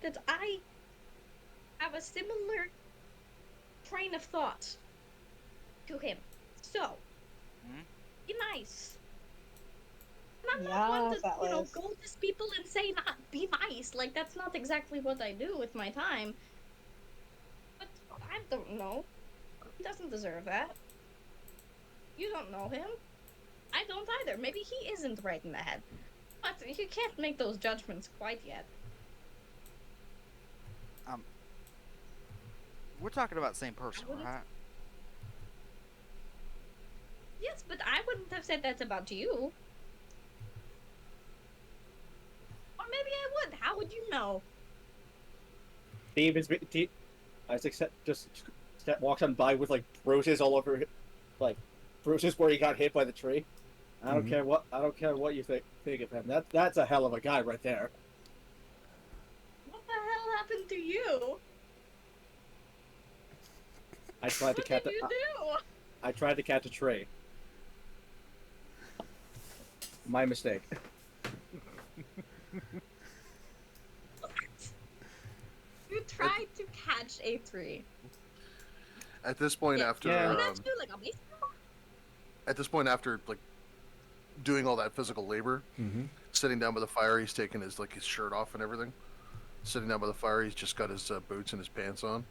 that I have a similar train of thought to him. So, Hmm? be nice. And I'm not one Yes, to, that was. go to people and say not be nice. Like that's not exactly what I do with my time. But I don't know. He doesn't deserve that. You don't know him. I don't either. Maybe he isn't right in the head. But you can't make those judgments quite yet. We're talking about the same person, I wouldn't- right? Yes, but I wouldn't have said that about you. Or maybe I would. How would you know? Isaac just walks on by with like bruises all over, like bruises where he got hit by the tree. I don't care what you think of him. That's a hell of a guy right there. What the hell happened to you? I tried to What catch did you do? I tried to catch a tree. My mistake. tried to catch a tree. At this point, Yeah. after Yeah. Wouldn't that do like a baseball? at this point, after like doing all that physical labor, Mm-hmm. sitting down by the fire, he's taking his shirt off and everything. Sitting down by the fire, he's just got his boots and his pants on.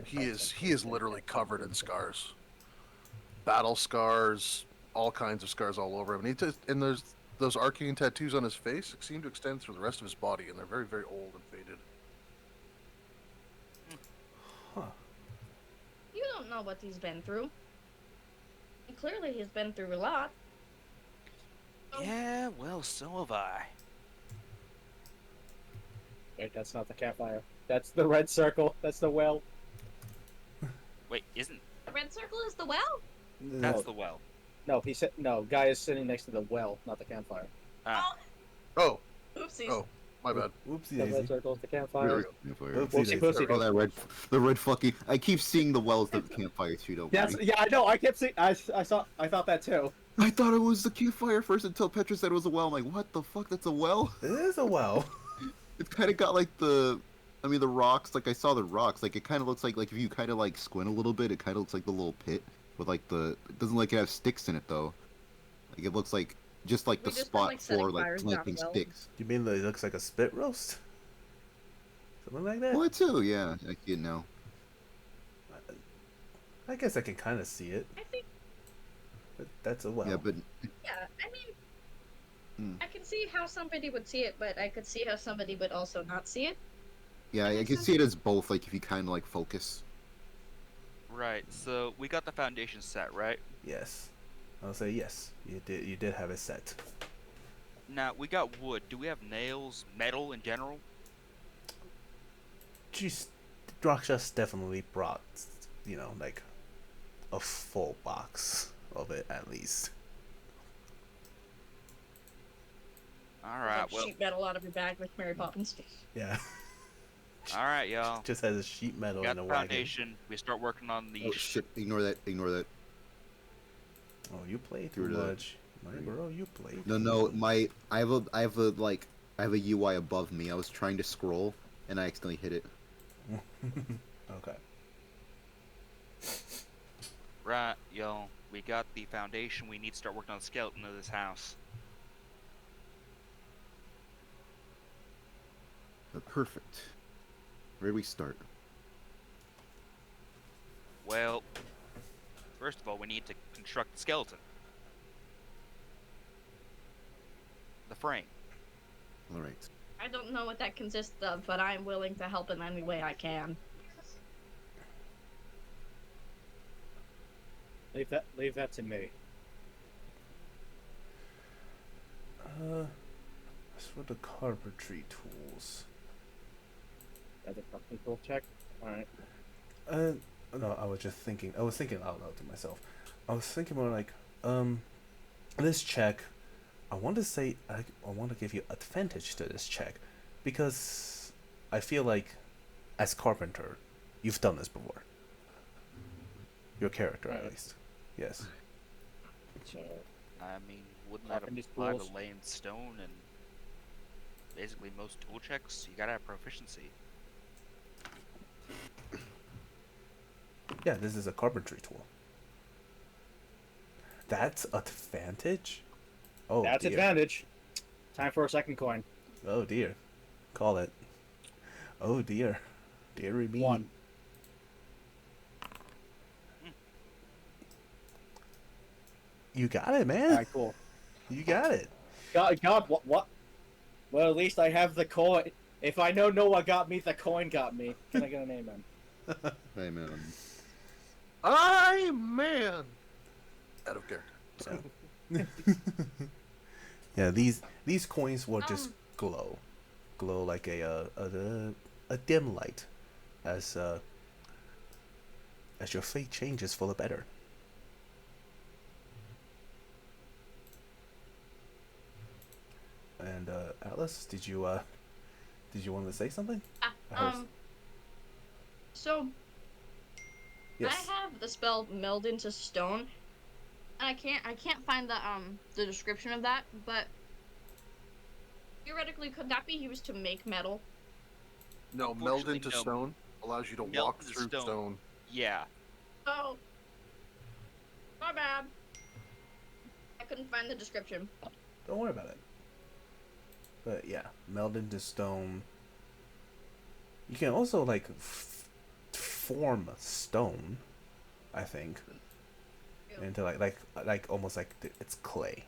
He is literally covered in scars, battle scars, all kinds of scars all over him. And there's those arcane tattoos on his face seem to extend through the rest of his body, and they're very, very old and faded. Huh. You don't know what he's been through. And clearly he's been through a lot. Oh. Yeah, well, so have I. Wait, that's not the campfire. That's the red circle. That's the well. Wait, isn't The red circle is the well? that's the well? No, he said no. Guy is sitting next to the well, not the campfire. Ah, Oh, Oopsies. oh, my bad. Whoopsie The red daisy. circle is the There campfire. we go. Campfire. Oopsie Whoopsie daisy. poopsie. Oh, the red fucking. I keep seeing the well as the campfire too. Don't That's worry. yeah. I know. I kept seeing. I thought that too. I thought it was the campfire first until Petra said it was a well. I'm like, what the fuck? That's a well. It is a well. It's kind of got like the rocks. Like I saw the rocks. Like it kind of looks like if you kind of like squint a little bit, it kind of looks like the little pit with like the. It doesn't like have sticks in it though. Like it looks like just like the We just spot been, like, setting for like fires, planting not wells. sticks. You mean that it looks like a spit roast? Something like that? Well, too, yeah. I you know. I guess I can kind of see it. I think, But that's a well. Yeah, but yeah, I mean, Hmm. I can see how somebody would see it, but I could see how somebody would also not see it. yeah, I can see it as both. Like if you kind of like focus. right. So we got the foundation set, right? Yes. I'll say yes. You did have it set. Now we got wood. Do we have nails, metal in general? Jeez, Draksha's definitely brought, like a full box of it at least. All right. Like Well, sheet metal out of your bag like Mary Poppins. Yeah. all right, y'all. Just has a sheet metal Got in the a wagon. foundation. We start working on the. Oh shit! Ignore that. Ignore that. Oh, you play too Through the- much. My bro, you play. No. I have a UI above me. I was trying to scroll and I accidentally hit it. Okay. Right, y'all. We got the foundation. We need to start working on the skeleton of this house. Perfect. Where do we start? Well, first of all, we need to construct the skeleton. The frame. All right. I don't know what that consists of, but I'm willing to help in any way I can. Leave that to me. As for the carpentry tools. That's a technical check. All right. No, I was thinking out loud to myself. I was thinking more like, this check, I want to say, I want to give you advantage to this check, because I feel like, as carpenter, you've done this before. Your character, at Right. least. Yes. So I mean, wouldn't that Carpenter's apply tools. to laying stone and basically most tool checks? You gotta have proficiency. Yeah, this is a carpentry tool. That's advantage? Oh, that's dear. advantage. Time for a second coin. Oh, dear. Call it. Oh, dear. Deary me. 1. You got it, man. All right, cool. You got it. God, what? Well, at least I have the coin. If I know Noah got me, the coin got me. Can I get an amen? Hey man. I man. Out of character. Yeah, these coins will just glow like a dim light, as your fate changes for the better. And Alice, did you want to say something? I heard- So Yes. I have the spell meld into stone, and I can't find the description of that, but theoretically, could that be used to make metal? No, meld Unfortunately, into no. stone allows you to Melt walk into through stone. Yeah. Oh, my bad. I couldn't find the description. Don't worry about it. But yeah, meld into stone. You can also like form stone, I think, Ew. into like almost like it's clay.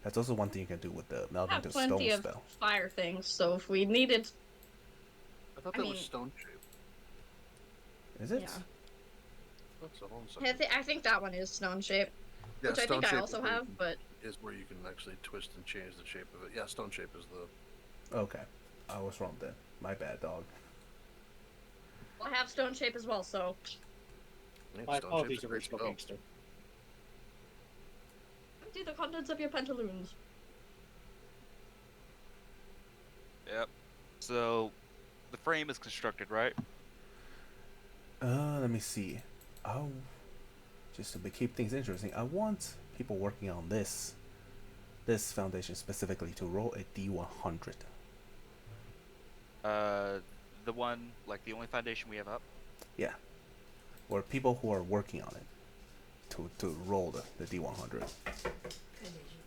That's also one thing you can do with the meld I have into plenty stone of spell. fire things, so if we needed, I thought I that was mean, stone shape. Is it? yeah. That's a whole second. I think that one is stone shape, Yeah, which I stone think I shape also have, but is where you can actually twist and change the shape of it. Yeah, stone shape is the. Okay, I was wrong then. My bad, dog. I have stone shape as well, so Yeah, My stone shape's apologies, a great original spell. gangster. empty the contents of your pantaloons. Yep. So the frame is constructed, right? Let me see. Oh, just to keep things interesting, I want people working on this foundation specifically to roll a D100. Uh, the one like the only foundation we have up. Yeah, or people who are working on it to roll the D100. 看简讯，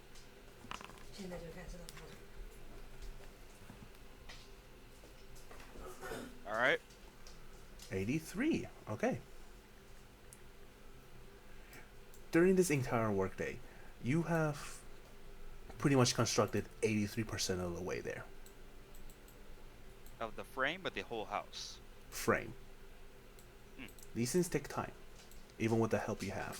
现在就开始让他。All right. 83. Okay. During this entire workday, you have pretty much constructed 83% of the way there. Of the frame, but the whole house. Frame. Hmm. These things take time, even with the help you have.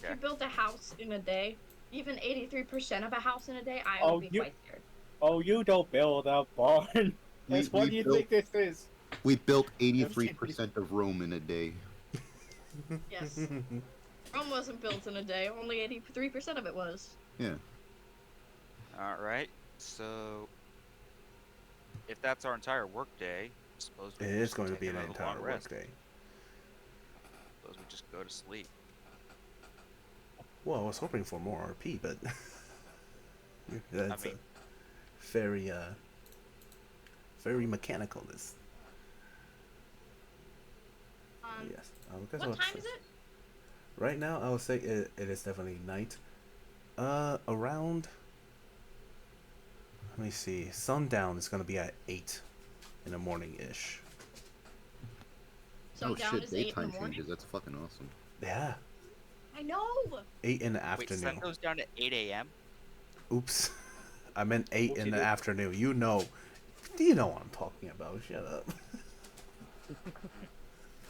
If you built a house in a day, even 83% of a house in a day, I Oh, would be you- quite scared. Oh, you don't build a barn. That's what we you built- think this is. We built 83% of Rome in a day. Yes. Rome wasn't built in a day, only 83% of it was. Yeah. All right. So if that's our entire workday, I suppose we It can is just going to take be an another entire long rest. workday. Suppose we just go to sleep. Well, I was hoping for more RP, but that's I mean, very very mechanical. This. Yes. What time is it? Right now, I would say it is definitely night. Around. Let me see. Sundown is gonna be at 8 in the morning ish. Sundown is 8 in the daytime morning. changes. That's fucking awesome. Yeah. I know. 8 in the wait, afternoon. sun goes down at 8 a.m. Oops. I meant 8 in the Whoopsie-doodle. afternoon. You know what I'm talking about. Shut up.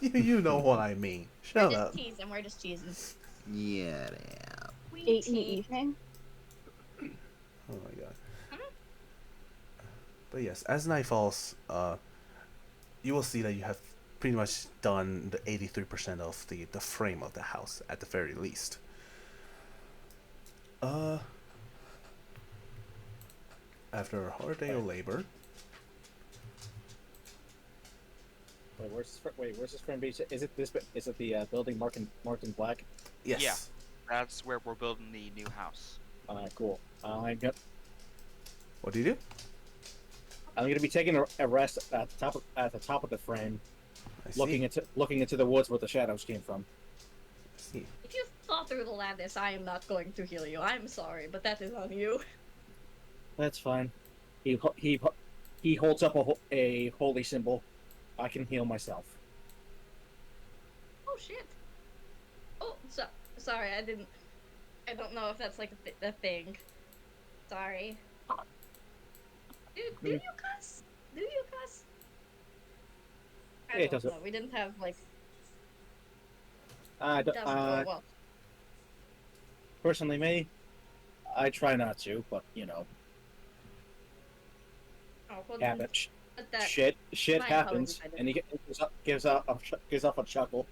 you know what I mean. Shut We're up. just teasing. We're just teasing. Yeah. 8 in the evening. Oh my god. Mhm. But yes, as night falls, you will see that you have pretty much done the 83% of the frame of the house at the very least. After a hard day of labor, Where's this frame base? Is it this? Is it the building marked in black? yes. Yeah. That's where we're building the new house. Cool. I'm What do you do? gonna be taking a rest at the top of the frame, I see. looking into the woods where the shadows came from. I see. If you fall through the lattice, I am not going to heal you. I'm sorry, but that is on you. That's fine. He holds up a holy symbol. I can heal myself. Oh shit. Oh, sorry. I don't know if that's like a thing. Sorry. Do you cuss? Do you cuss? I It don't doesn't- know. We didn't have like. I It don't- doesn't go well. Personally, me, I try not to, but you know, Oh, well, happens. but that Shit my happens, apologies, I and he gives off a chuckle.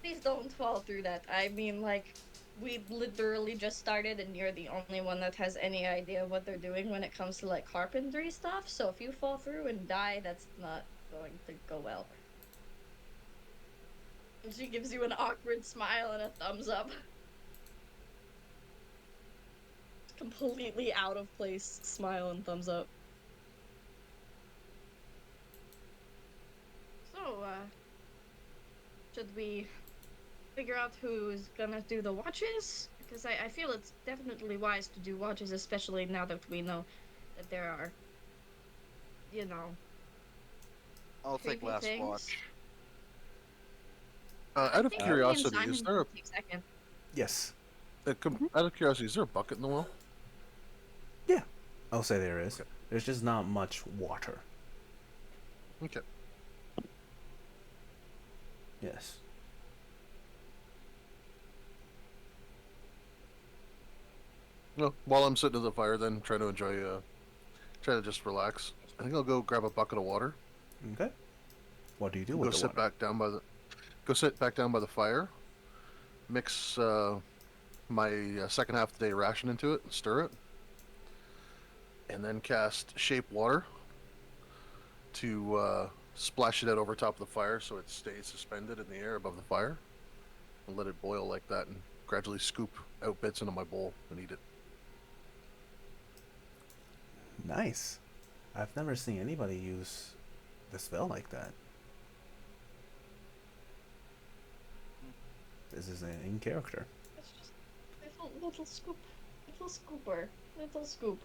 please don't fall through that. I mean, like, we literally just started, and you're the only one that has any idea what they're doing when it comes to like carpentry stuff. So if you fall through and die, that's not going to go well. And she gives you an awkward smile and a thumbs up. completely out of place smile and thumbs up. So, should we figure out who's gonna do the watches? Because I feel it's definitely wise to do watches, especially now that we know that there are, you know, I'll take creepy last things. watch. I Out of think me and curiosity, is Simon there can take second. Yes. out of curiosity, is there a bucket in the well? Yeah. I'll say there is. Okay. There's just not much water. Okay. Yes. Well, while I'm sitting at the fire, then trying to enjoy, try to just relax. I think I'll go grab a bucket of water. Okay. What do you do Go with the sit water? back down by the go sit back down by the fire. Mix my second half of the day ration into it and stir it, and then cast shape water to splash it out over top of the fire so it stays suspended in the air above the fire, and let it boil like that, and gradually scoop out bits into my bowl and eat it. Nice. I've never seen anybody use the spell like that. This is in character. It's just little scoop, little scooper, little scoop.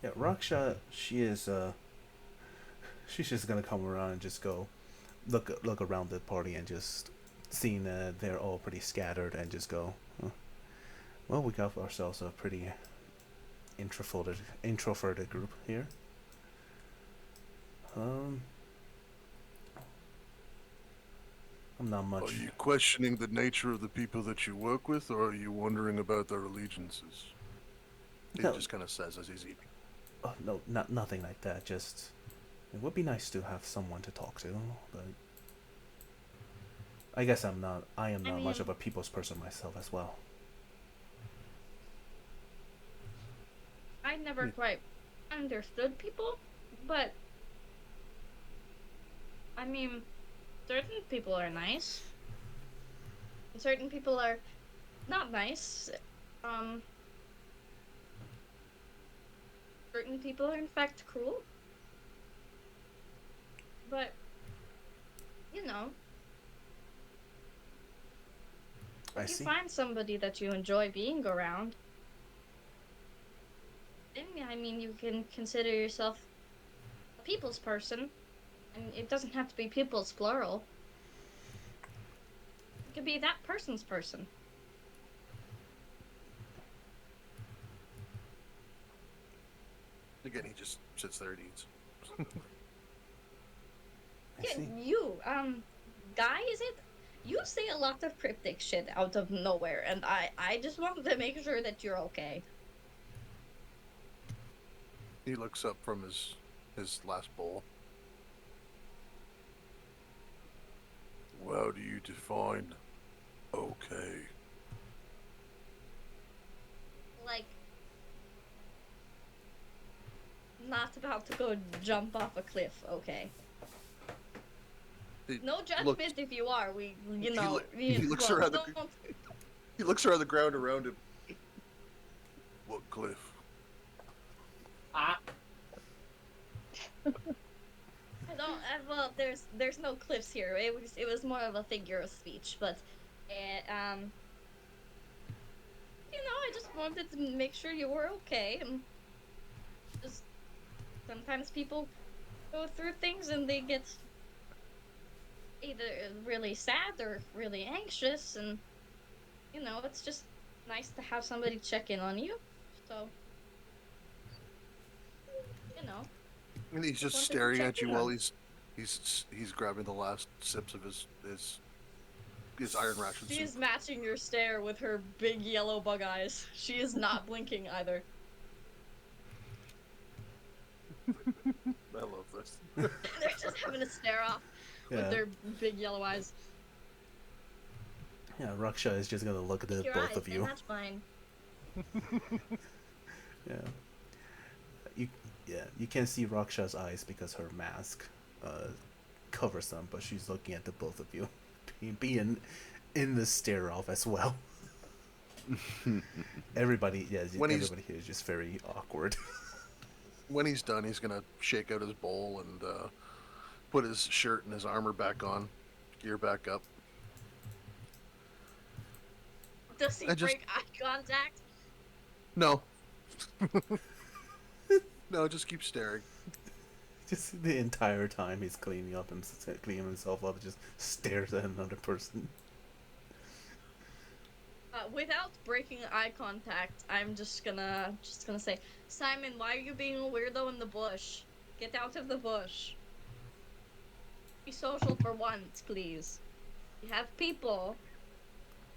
Yeah, Raksha, she is she's just gonna come around and just go look around the party and just seeing they're all pretty scattered and just go, "Huh. Well, we got ourselves a pretty introverted group here. Um, I'm not Are much. you questioning the nature of the people that you work with, or are you wondering about their allegiances? He No, just kind of says as he's eating. no, nothing like that. Just it would be nice to have someone to talk to, but I guess I'm not. I am I not much mean- of a people's person myself as well. I never Yeah. quite understood people, but I mean, certain people are nice. And certain people are not nice. Um, certain people are in fact cruel. But you know, I if you see. find somebody that you enjoy being around, then I mean, you can consider yourself a people's person, and it doesn't have to be people's plural. It could be that person's person. Again, he just sits there and eats. I Yeah, see. you, guy, is it? You say a lot of cryptic shit out of nowhere, and I just wanted to make sure that you're okay. He looks up from his last bowl. How do you define okay? Like, not about to go jump off a cliff, okay? He No judgment looks- if you are. We, you He know, loo- he looks well, around the- don't- He looks around the ground around him. What cliff? Ah, I don't. Well, there's no cliffs here. It was more of a figure of speech, but, I just wanted to make sure you were okay, and just sometimes people go through things and they get either really sad or really anxious, and it's just nice to have somebody check in on you. So, you know, And he's just wanted to staring check at you in while on he's grabbing the last sips of his iron ration She is soup. matching your stare with her big yellow bug eyes. She is not blinking either. I love this. They're just having a stare off with Yeah. their big yellow eyes. Yeah, Raksha is just gonna look at the Your both eyes, of they you. match mine. Yeah. You you can't see Raksha's eyes because her mask covers them, but she's looking at the both of you, being in the stare off as well. Everybody, yeah, When he's everybody here is just very awkward. when he's done, he's gonna shake out his bowl and put his shirt and his armor back on, gear back up. Does he I just break eye contact? no, no, just keep staring. Just the entire time he's cleaning himself up, just stares at another person. Without breaking eye contact, I'm just gonna say, Simon, why are you being a weirdo in the bush? Get out of the bush. Be social for once, please. You have people.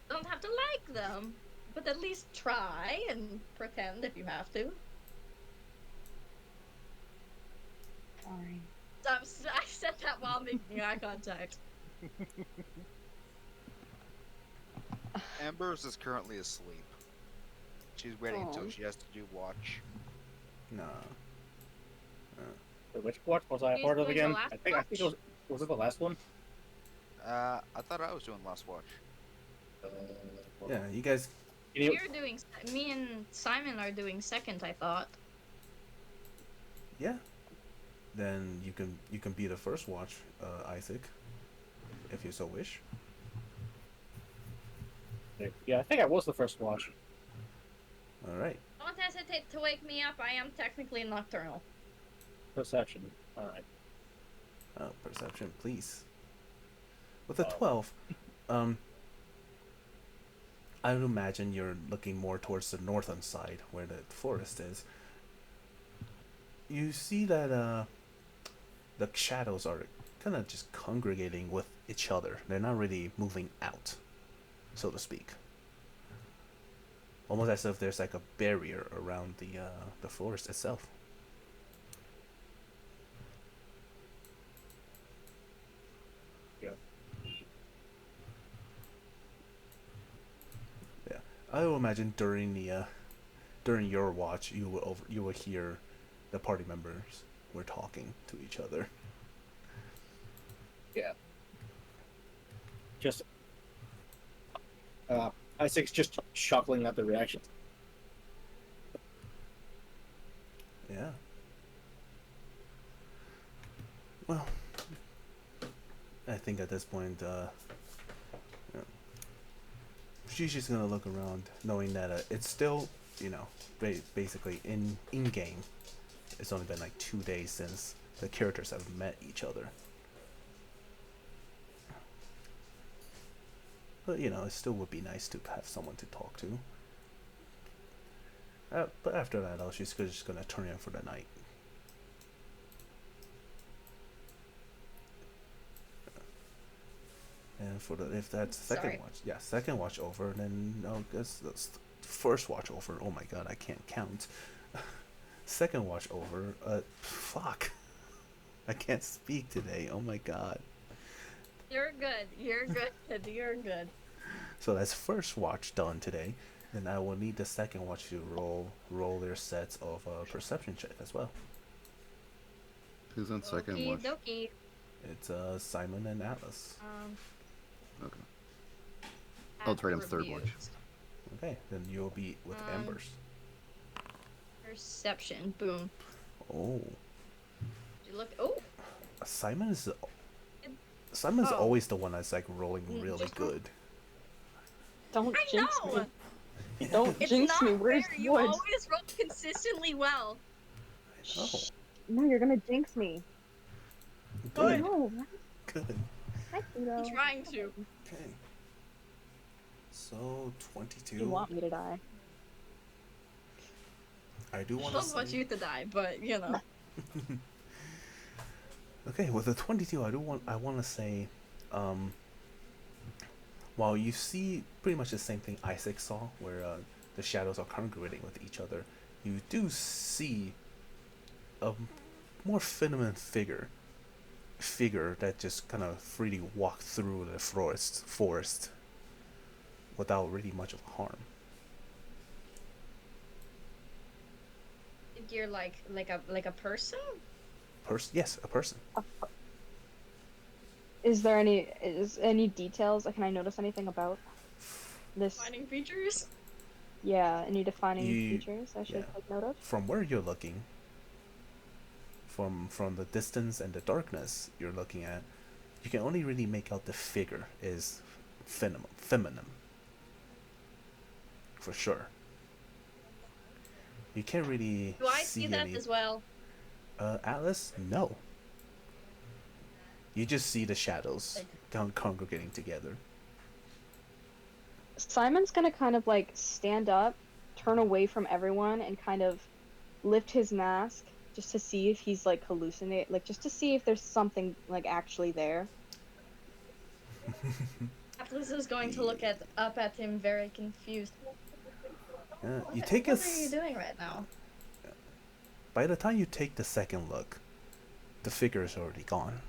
Don't have to like them, but at least try and pretend if you have to. Sorry. I said that while making eye contact. Embers is currently asleep. She's waiting until Oh. she has to do watch. Nah. Wait, which watch was I a He's part of doing the again? last I think it watch? was it the last one? I thought I was doing last watch. Yeah, you guys. You You're doing. Me and Simon are doing second, I thought. Yeah. Then you can be the first watch, Isaac, if you so wish. yeah, I think I was the first watch. All right. Don't hesitate to wake me up. I am technically nocturnal. Perception. All right. Perception, please. With a 12, I would imagine you're looking more towards the northern side where the forest is. You see that the shadows are kind of just congregating with each other. They're not really moving out, so to speak. Almost as if there's like a barrier around the forest itself. Yeah. Yeah, I will imagine during your watch, you will hear the party members were talking to each other. Yeah. Just Isaac's just chuckling at the reaction. Yeah. Well, I think at this point, you know, she's just gonna look around, knowing that it's still, basically in game. It's only been like 2 days since the characters have met each other. But it still would be nice to have someone to talk to. But after that, though, she's just gonna turn in for the night. And if that's second Sorry. watch, yeah, second watch over, then no, that's first watch over. Oh my god, I can't count. Second watch over. Fuck, I can't speak today. Oh my god. You're good. You're good. You're good. So that's first watch done today, and I will need the second watch to roll their sets of perception check as well. Who's on second Okie watch? dokie. It's Simon and Atlas. Okay. I'll try on third attributes. watch. Okay, then you'll be with Embers. Perception. Boom. Oh, You look. Oh. Simon's Simon's Oh. always the one that's like rolling really Just- good. Don't I jinx know. me. Don't It's jinx not me. Where's fair. You Wood? always roll consistently well. Oh, No, you're gonna jinx me. good, No. good. Hi, Pluto. I'm trying to. Okay. So You 22. want me to die? I do I want to don't want say. you to die, but you know. Okay, with a 22, I want to say, while you see pretty much the same thing Isaac saw, where the shadows are congregating with each other, you do see a more feminine figure that just kind of freely walked through the forest without really much of harm. You're like a person. Yes, a person. Is there any any details? Can I notice anything about this? Finding features. Yeah, any defining You, features I yeah, should take note of? from where you're looking, from the distance and the darkness you're looking at, you can only really make out the figure is feminine, for sure. You can't really Do I see see that any. as well? Atlas, no. You just see the shadows congregating together. Simon's gonna kind of like stand up, turn away from everyone, and kind of lift his mask just to see if he's like hallucinate, like just to see if there's something like actually there. Atlas is going to look up at him very confused. You take a. What are you doing right now? By the time you take the second look, the figure is already gone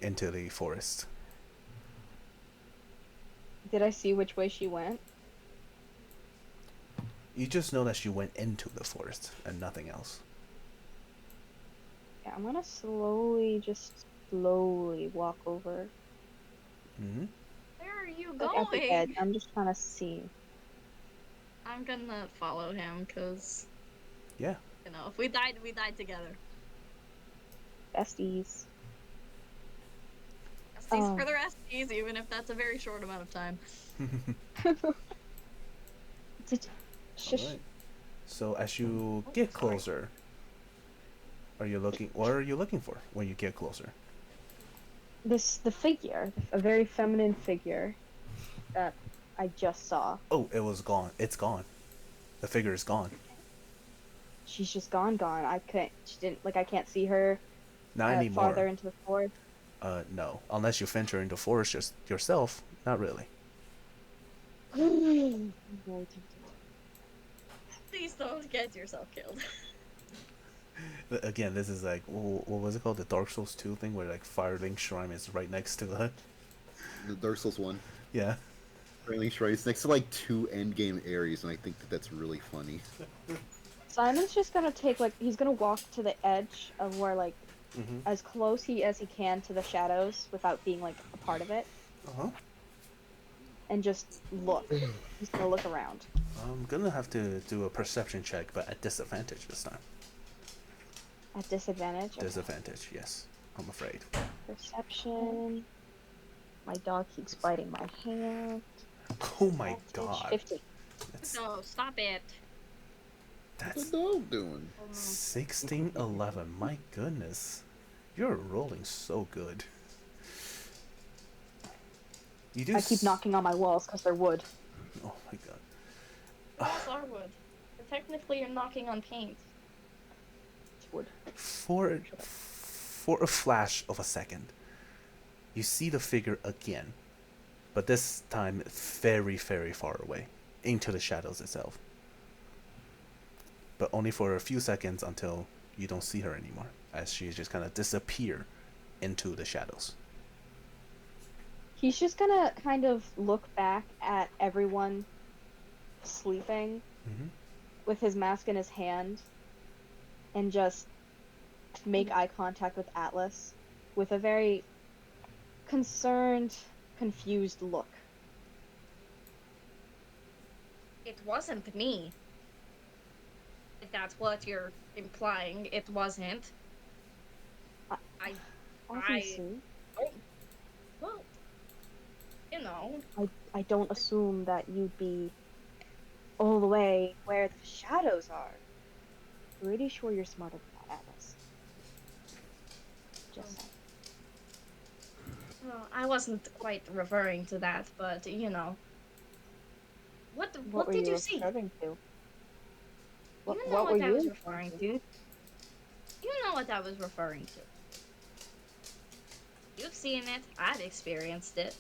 into the forest. Did I see which way she went? You just know that she went into the forest and nothing else. Yeah, I'm gonna slowly walk over. Mm-hmm. Where are you Like at the edge. going? I'm just trying to see. I'm gonna follow him because, Yeah. you know, if we died, we died together. Besties. Besties for the resties, even if that's a very short amount of time. Shush. Alright. So as you Oh, get sorry. closer, are you looking? What are you looking for when you get closer? The figure, a very feminine figure that I just saw. Oh, it was gone. It's gone. The figure is gone. She's just gone. She didn't, like, I can't see her Not anymore. farther into the forest. No. Unless you venture into forest just yourself. Not really. Please don't get yourself killed. Again, this is like, what was it called? The Dark Souls 2 thing where like Firelink Shrine is right next to that. The Dark Souls 1. Yeah. Railing Shrine is next to like 2 endgame areas, and I think that that's really funny. Simon's just gonna he's gonna walk to the edge of where, like, Mm-hmm. as close as he can to the shadows without being like a part of it, Uh-huh. and just look. He's gonna look around. I'm gonna have to do a perception check, but at disadvantage this time. At disadvantage. Okay. Disadvantage, yes. I'm afraid. Perception. My dog keeps biting my hand. Oh my Advantage, god. 50. That's No, stop it. What's the dog doing? 1611. My goodness. You're rolling so good. You do I keep knocking on my walls because they're wood. Oh my god. Walls are wood. But technically, you're knocking on paint. It's wood. For a flash of a second, you see the figure again, but this time very, very far away, into the shadows itself. But only for a few seconds until you don't see her anymore, as she just kind of disappear into the shadows. He's just gonna kind of look back at everyone sleeping Mm-hmm. with his mask in his hand and just make eye contact with Atlas with a very concerned, confused look. It wasn't me. If that's what you're implying, it wasn't. Obviously, Well, you know. I don't assume that you'd be all the way where the shadows are. Pretty sure you're smarter than that, Atlas. Just saying. Well, I wasn't quite referring to that, but you know. What What were did you you see? referring to? You know What were what I you was referring referring to? to. You know what I was referring to. You've seen it. I've experienced it.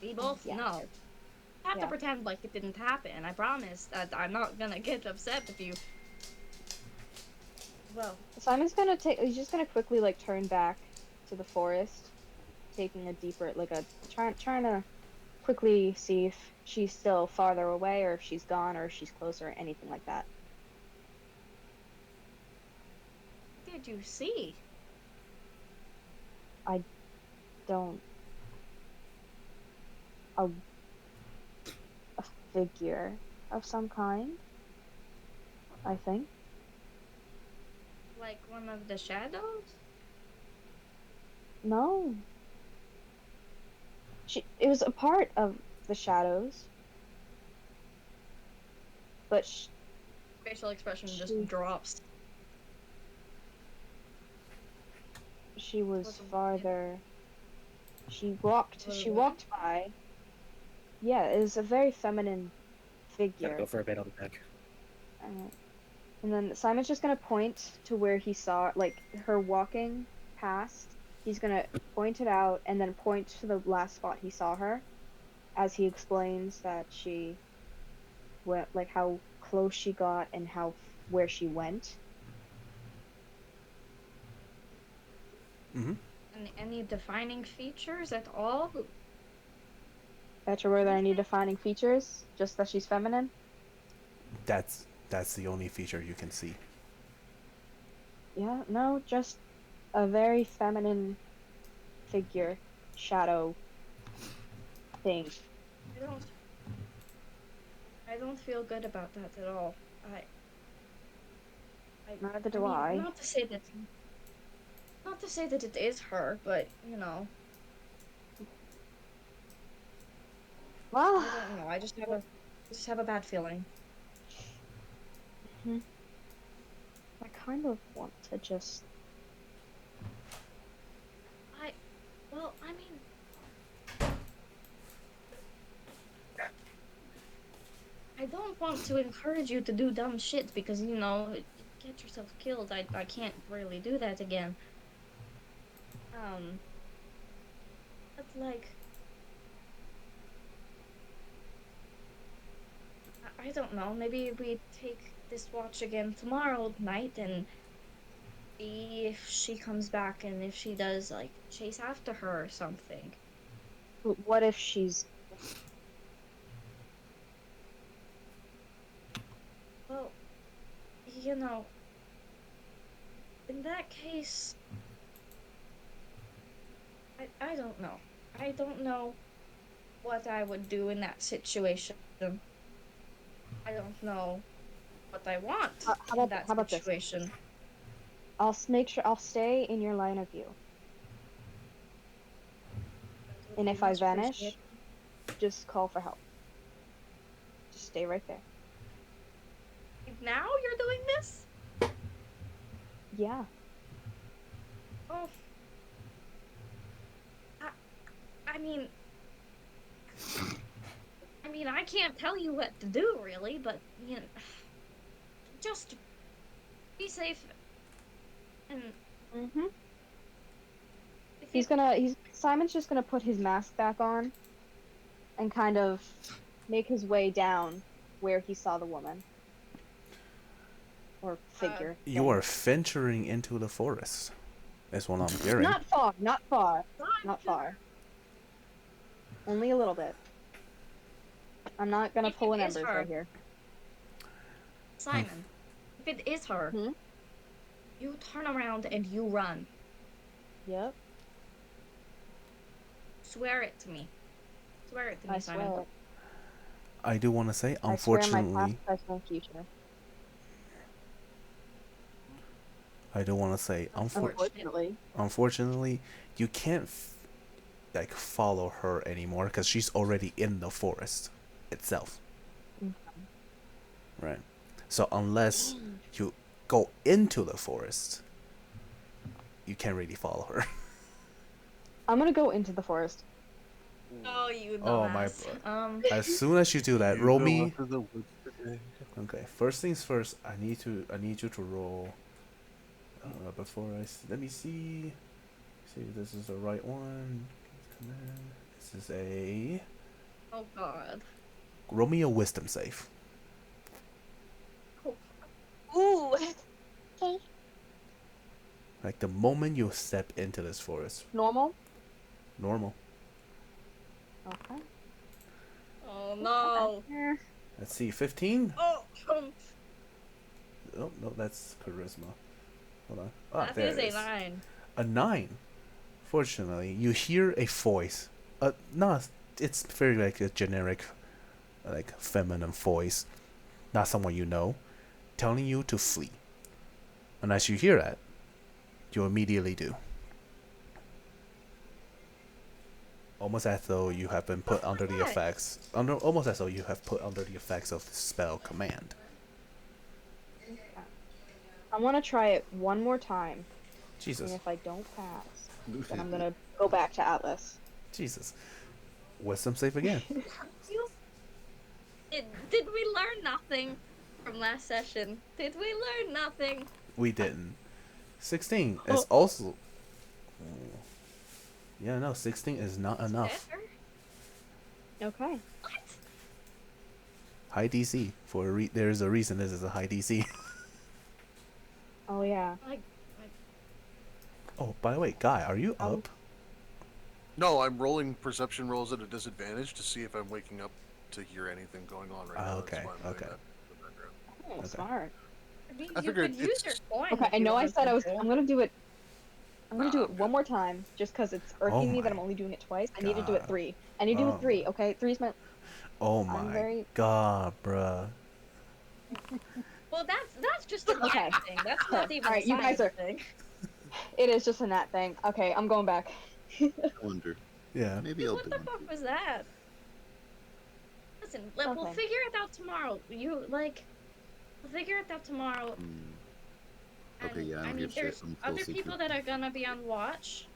We both Yeah. know. You have Yeah. to pretend like it didn't happen. I promise that I'm not gonna get upset with you. Well, Simon's he's just gonna quickly like turn back to the forest, taking a deeper trying to quickly see if she's still farther away or if she's gone or if she's closer or anything like that. what did you see? I don't a figure. of some kind, I think. Like one of the shadows? No. It was a part of the shadows, but Facial expression just she drops. she was Was farther. She was a woman? walked by. Yeah, it was a very feminine Gotta figure. go for a bit on the back. Uh, and then Simon's just gonna point to where he saw, like, her walking past. He's gonna point it out and then point to the last spot he saw her as he explains that she went, like, how close she got and where she went. Mm-hmm. Any defining features at all? Petra, were there any Anything? defining features? Just that she's feminine? That's the only feature you can see. Yeah, no, just a very feminine figure, shadow thing. I don't I don't feel good about that at all. I Neither I do mean, I. not to say that it is her, but you know, Well, I don't know. I just have a bad feeling. mhm. I kind of want to just. I well, I mean, I don't want to encourage you to do dumb shit because you know, get yourself killed. I can't really do that again. Um, but like I don't know. Maybe we take this watch again tomorrow night and see if she comes back and if she does like chase after her or something. What if she's. Well, you know, in that case, I don't know. I don't know what I would do in that situation. I don't know what I want in that How about this? situation. Make sure I'll stay in your line of view. That would And be if I much appreciated. vanish, just call for help. Just stay right there. Now you're doing this? Yeah. Oh, I, I mean, I can't tell you what to do, really, but you know, just be safe. And Mhm. if you, Simon's just gonna put his mask back on and kind of make his way down where he saw the woman or Uh, figure You thing. are venturing into the forest, is what I'm hearing. Not far, not far, not Simon, far. Only a little bit. I'm not gonna if pull it an is embers right her, here. Simon, if it is her, Hmm? you turn around and you run. Yep, Swear it to me. Swear it to I me, Simon. swear it. I do want to say, I swear my past, unfortunately, present, and future. I do want to say, Unfortunate. unfortunately, you can't like follow her anymore because she's already in the forest itself, Mm. right? So unless Dang. you go into the forest, you can't really follow her. I'm gonna go into the forest. oh, you Oh my! dumbass. As soon as you do that, You roll go me. into the woods today. Okay, first things first. I need you to roll. Before let me see. See if this is the right one. Command. This is a. Oh God. Roll me a wisdom save. Ooh. Okay. Like the moment you step into this forest. Normal. Normal. Okay. Oh Okay. no. Yeah. Let's see, 15? Oh, Oh, no, that's charisma. Hold on. Ah, that there is it a is. 9. A 9. Fortunately, you hear a voice. No, it's very like a generic, like feminine voice. not someone you know, telling you to flee. And as you hear that, you immediately do. Almost as though you have been put under the effects. Almost as though you have put under the effects of the spell command. I want to try it one more time, and Jesus. if I don't pass, then I'm gonna go back to Atlas. Jesus. Wisdom save again. You did we learn nothing from last session? Did we learn nothing? We didn't. 16 is Oh. also. Yeah, no, 16 is not enough. Better? Okay. What? High DC. There's a reason this is a high DC. Oh yeah. Like, Oh, by the way, Guy, are you Um, up? No, I'm rolling perception rolls at a disadvantage to see if I'm waking up to hear anything going on right now. Okay, That's why I'm doing okay. that in the background. Oh, Okay. smart. I mean, I you figured could use your it's- coin. Okay, if I you know I wanted said to I was. roll. I'm gonna do it. I'm gonna do Nah, it I'm one good. more time, just because it's Oh irking me that my I'm only doing it twice. I need to do it God. 3. I need to do Oh it 3. my- Okay, 3's my. Oh I'm my very. god, bruh. Well, that's just a Okay. nat thing. That's not Okay, even alright, a you guys science are- thing. It is just a nat thing. Okay, I'm going back. I wonder. Yeah. Maybe I'll What do the one fuck too. was that? Listen, we'll Okay. figure it out tomorrow. We'll figure it out tomorrow. Okay, And, yeah, I I don't mean, give shit. there's I'm other closely people to- that are gonna be on watch.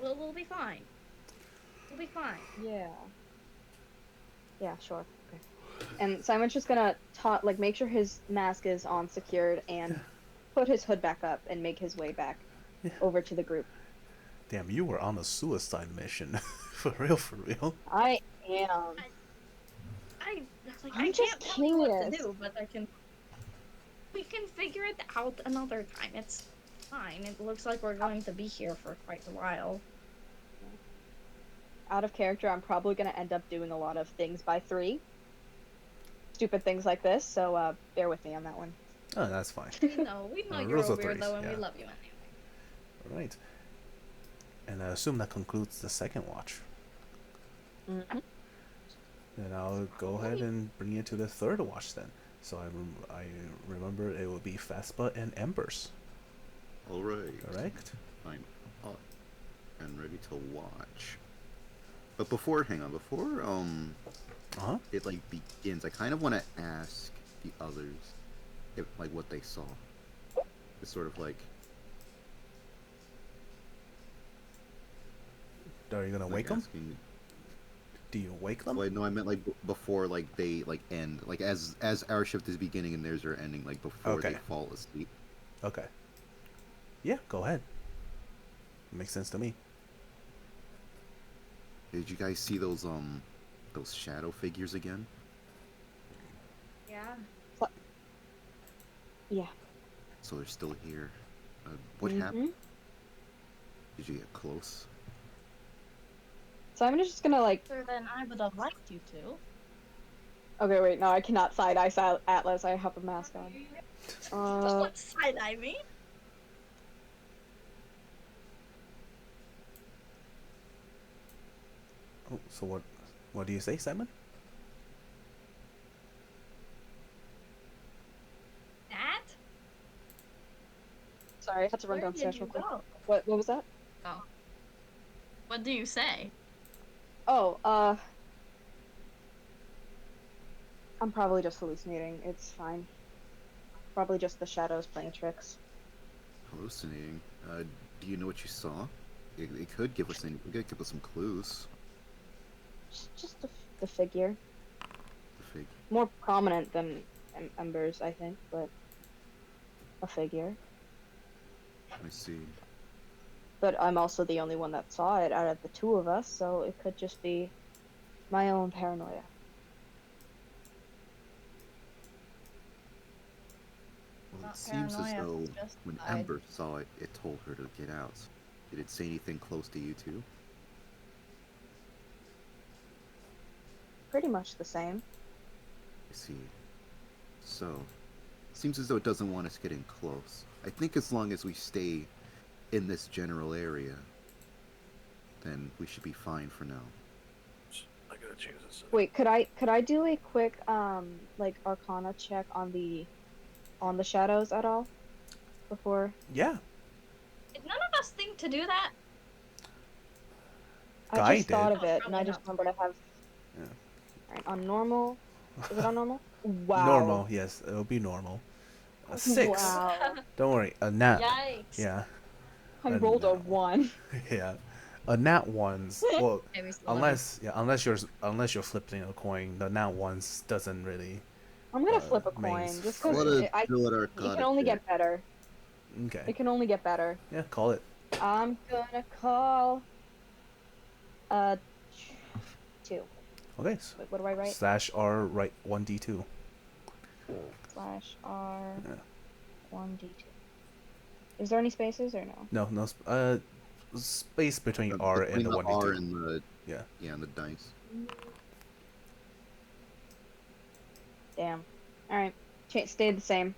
We'll be fine. We'll be fine. Yeah. Yeah, sure. Okay. And Simon's just gonna make sure his mask is on secured and put his hood back up and make his way back Yeah. over to the group. Damn, you were on a suicide mission. For real, for real. I am. I I'm can't just tell you what to curious. do, but we can figure it out another time. It's fine. It looks like we're going to be here for quite a while. Out of character, I'm probably gonna end up doing a lot of things by 3. Stupid things like this, so bear with me on that one. Oh, that's fine. We know you're rules a of threes, weirdo, and we yeah. love you anyway. Alright. And I assume that concludes the second watch. Mm-hmm. Then I'll go ahead and bring you to the third watch then. So I remember it will be Faspa and Embers. Alright. Correct? I'm up and ready to watch. But before Uh-huh. it like begins, I kind of want to ask the others if like what they saw. It's sort of like Are you gonna like wake them? asking. Do you wake them? Well, no, I meant like before like they like end, like as our shift is beginning and theirs are ending, like before they Okay. fall asleep. Okay. Yeah, go ahead. Makes sense to me. Did you guys see those shadow figures again? Yeah. Yeah. So they're still here. What Mhm. happened? Did you get close? Simon's just gonna Better than I would have liked you to. Okay, wait, no, I cannot side-eye Atlas. I have a mask on. Don't side-eye me. Oh, so what do you say, Simon? That? Sorry, I had to run Where did downstairs you real quick. go? What was that? Oh. What do you say? Oh, I'm probably just hallucinating. It's fine. Probably just the shadows playing tricks. Hallucinating. Do you know what you saw? It could give us some clues. Just the figure. The fig. More prominent than Embers, I think, but a figure. I see. But I'm also the only one that saw it out of the two of us, so it could just be my own paranoia. Well, Not it seems as paranoia, though it's just when pride. Ember saw it, it told her to get out. Did it say anything close to you too? Pretty much the same. I see. So, seems as though it doesn't want us getting close. I think as long as we stay in this general area, then we should be fine for now. I gotta chances. Wait, could I do a quick like Arcana check on the shadows at all before? Yeah, Did none of us think to do that? I Guy just did. thought Oh, of it, and probably I just not remembered I have. Yeah. All right, on normal. Is it on normal? Wow. Normal, yes, it'll be normal. A 6. Wow. Don't worry, a nat. Yikes. Yeah, I a rolled a nat. 1. Yeah, a nat ones. Well, Okay, we still love unless you're flipping a coin, the nat ones doesn't really I'm gonna flip a means coin just I because want to fail. do an it can Arcana only check. get better. Okay, It can only get better. yeah, call it. I'm gonna call uh 2. Okay, Wait, what do I write? slash R right 1d2. Slash R Yeah. 1d2. Is there any spaces or no? No, no, space between R and Between the the R 1d2. and the Yeah. and the dice. Damn. All right. Stayed the same.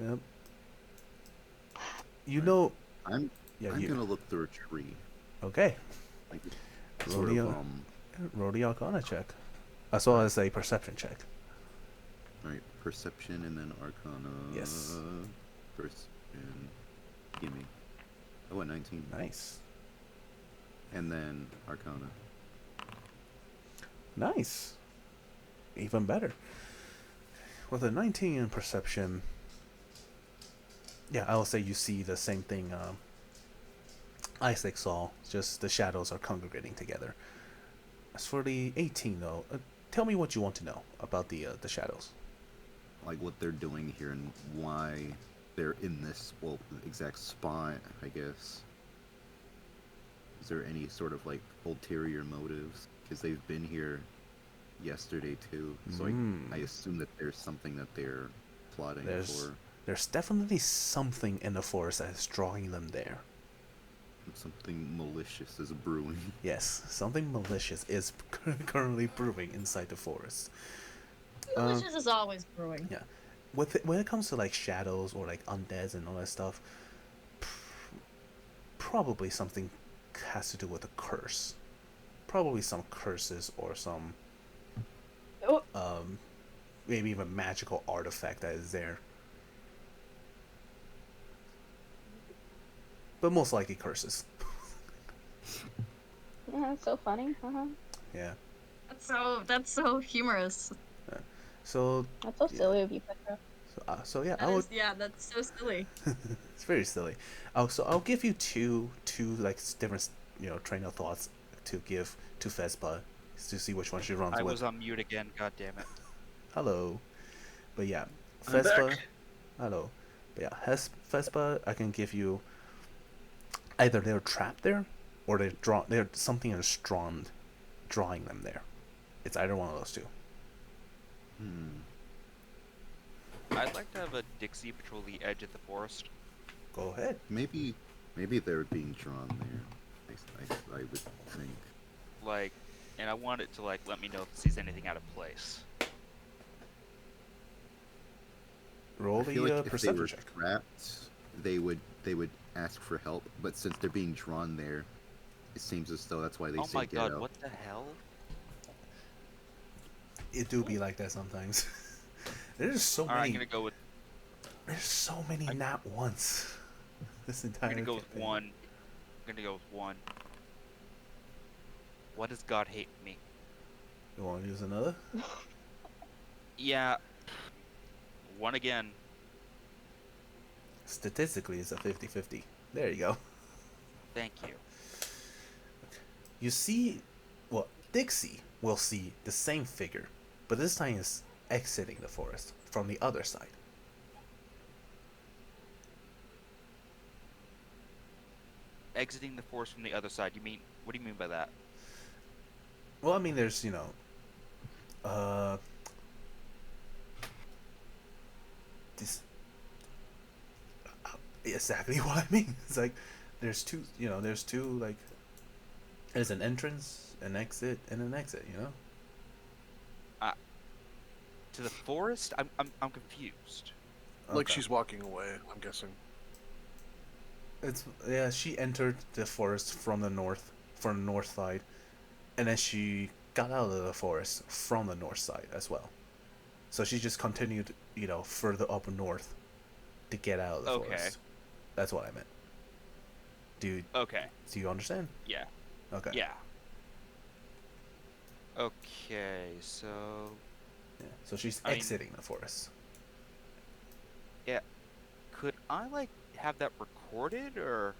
Yep. You Right. know. I'm Yeah. I'm You. gonna look through a tree. Okay. Like Roll sort the of roll the Arcana check, as well as a perception check. right, perception and then Arcana. Yes. Perception. Gimme. Oh, a 19. Nice. And then Arcana. Nice. Even better. With a 19 in perception, yeah, I'll say you see the same thing Isaac saw, just the shadows are congregating together. As for the 18, though, tell me what you want to know about the shadows. Like what they're doing here and why they're in this exact spot, I guess. Is there any sort of like ulterior motives? Because they've been here yesterday too, so I assume that there's something that they're plotting for. There's definitely something in the forest that is drawing them there. Something malicious is brewing. Yes, something malicious is currently brewing inside the forest. Delicious is always brewing. Yeah, when it comes to like shadows or like undeads and all that stuff, probably something has to do with a curse. Probably some curses or some maybe even magical artifact that is there. But most likely curses. Yeah, that's so funny. Yeah. That's so humorous. So That's so silly of you, Petra. so yeah, That's so silly. it's very silly. So I'll give you two like different train of thoughts to give to Vespa to see which one she runs I with. was on mute again. God damn it. Hello, but yeah, I'm Vespa. back. Hello, but yeah, Vespa. I can give you either they're trapped there, or they're something is drawing them there. It's either one of those two. I'd like to have a Dixie patrol the edge of the forest. Go ahead. Maybe they're being drawn there. I would think. Like, and I want it to like let me know if it sees anything out of place. Roll I feel the like if they perception were check. trapped, they would ask for help. But since they're being drawn there, it seems as though that's why they Oh say my get god, out. what the hell? It do be like that sometimes. There's so Alright, many. I'm gonna go with There's so many nat once. This I'm entire. gonna go with campaign. one. I'm gonna go with one. What does God hate me? You want to use another? Yeah. One again. Statistically, it's a 50-50. There you go. Thank you. You see, well, Dixie will see the same figure, but this time is exiting the forest from the other side. Exiting the forest from the other side. You mean? What do you mean by that? Well, I mean, there's this exactly what I mean. It's like there's two, like there's an entrance, an exit, and an exit. To the forest? I'm confused. Like Okay. she's walking away, I'm guessing. It's she entered the forest from the north side, and then she got out of the forest from the north side as well. So she just continued, further up north to get out of the Okay. forest. That's what I meant. Okay. Do you understand? Yeah. Okay. Yeah. Okay, so Yeah. So she's I mean, exiting the forest. yeah. Could I have that recorded or?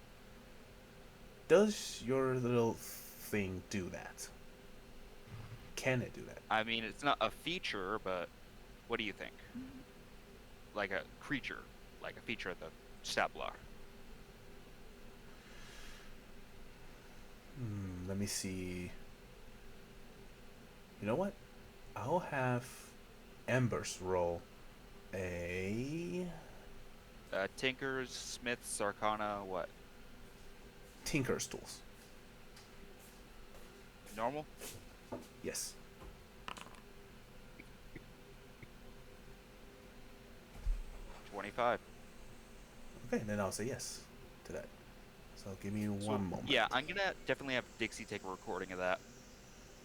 Does your little thing do that? Can it do that? I mean, it's not a feature, but what do you think? Like a creature, like a feature of the stat block. Let me see. You know what? I'll have Embers roll a Tinkers, Smiths, Arcana, what? Tinker's Tools. Normal? Yes. 25. Okay, then I'll say yes to that. So give me So, one moment. yeah, I'm gonna definitely have Dixie take a recording of that.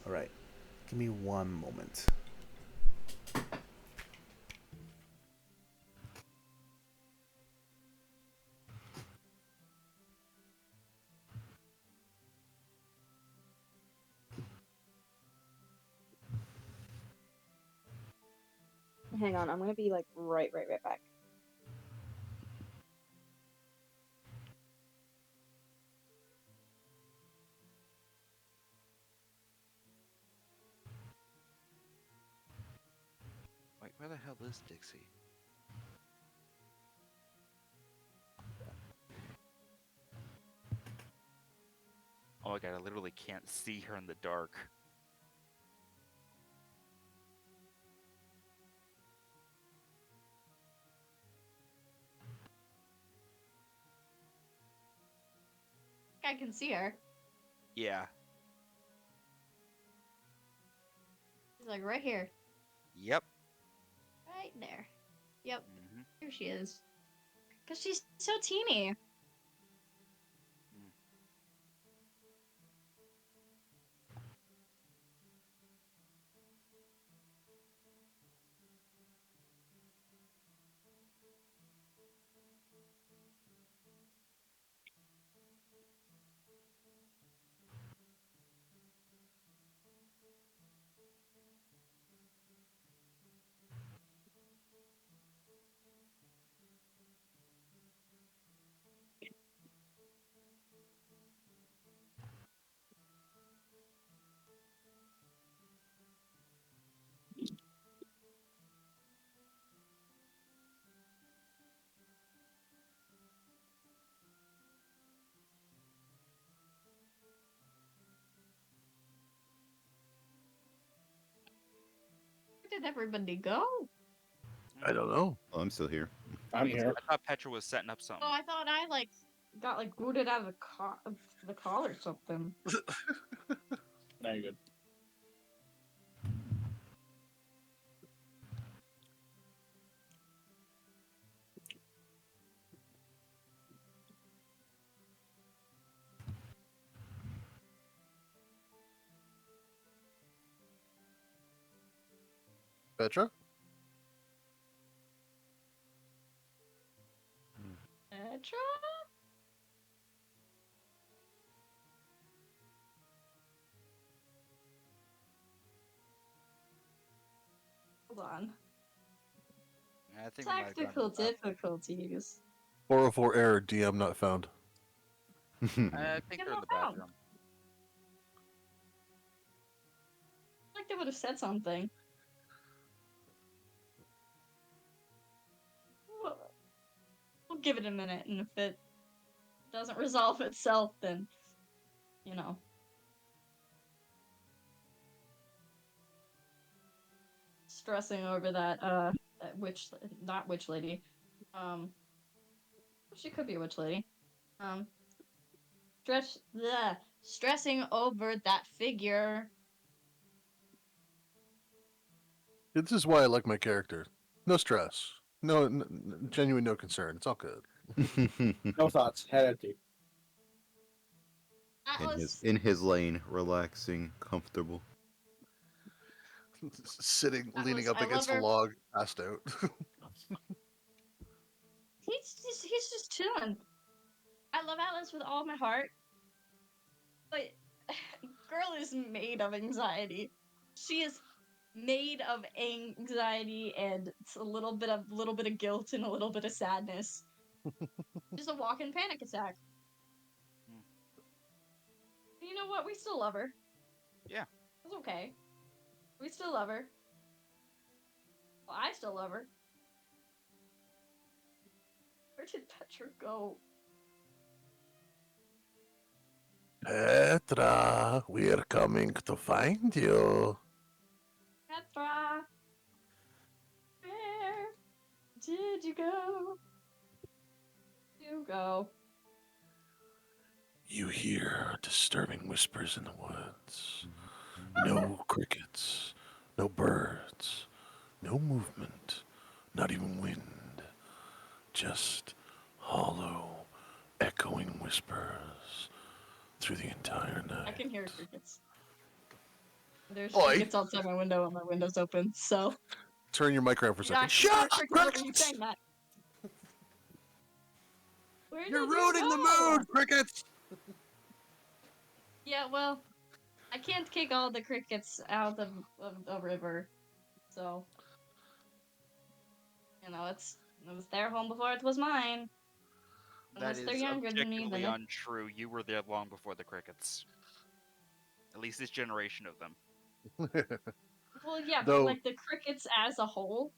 All right. Give me one moment. Hang on, I'm gonna be like right back. Wait, where the hell is Dixie? Oh my god, I literally can't see her in the dark. I can see her. Yeah. She's like right here. Yep. Right there. Yep. Mm-hmm. Here she is. Because she's so teeny. Where did everybody go? I don't know. Oh, I'm still here. I'm here. I thought Petra was setting up something. Oh, I thought I got booted out of the call or something. Now you're good. Petra? Petra? Hold on. I think we might have gone to Technical the bathroom. difficulties. 404 error, DM not found. I think they're in the bathroom. Like they would have said something. We'll give it a minute, and if it doesn't resolve itself, then stressing over that witch, not witch lady. She could be a witch lady. Um, stressing over that figure. This is why I like my character. No stress. No, genuine no concern. It's all good. No thoughts. Head empty. That in his was in his lane, relaxing, comfortable. Sitting, leaning up I love against a her. log, passed out. He's just chilling. I love Atlas with all my heart, but girl is made of anxiety. She is made of anxiety and it's a little bit of guilt and a little bit of sadness. Just a walk-in panic attack. Hmm. You know what? We still love her. Yeah. It's okay. We still love her. Well, I still love her. Where did Petra go? Petra, we're coming to find you. Petra, where did you go? You go. You hear disturbing whispers in the woods. No crickets, no birds, no movement, not even wind. Just hollow, echoing whispers through the entire I night. can hear crickets. There's Oi, crickets outside my window and my window's open, so turn your mic around for a yeah, I second. can hear Shut up, crickets over you crickets! saying that. Where You're did you ruining the go? mood, crickets! Yeah, well, I can't kick all the crickets out of the river, so you know it was their home before it was mine. That Unless they're is younger than me, then objectively it. untrue. You were there long before the crickets. At least this generation of them. Well, yeah, but Though like the crickets as a whole.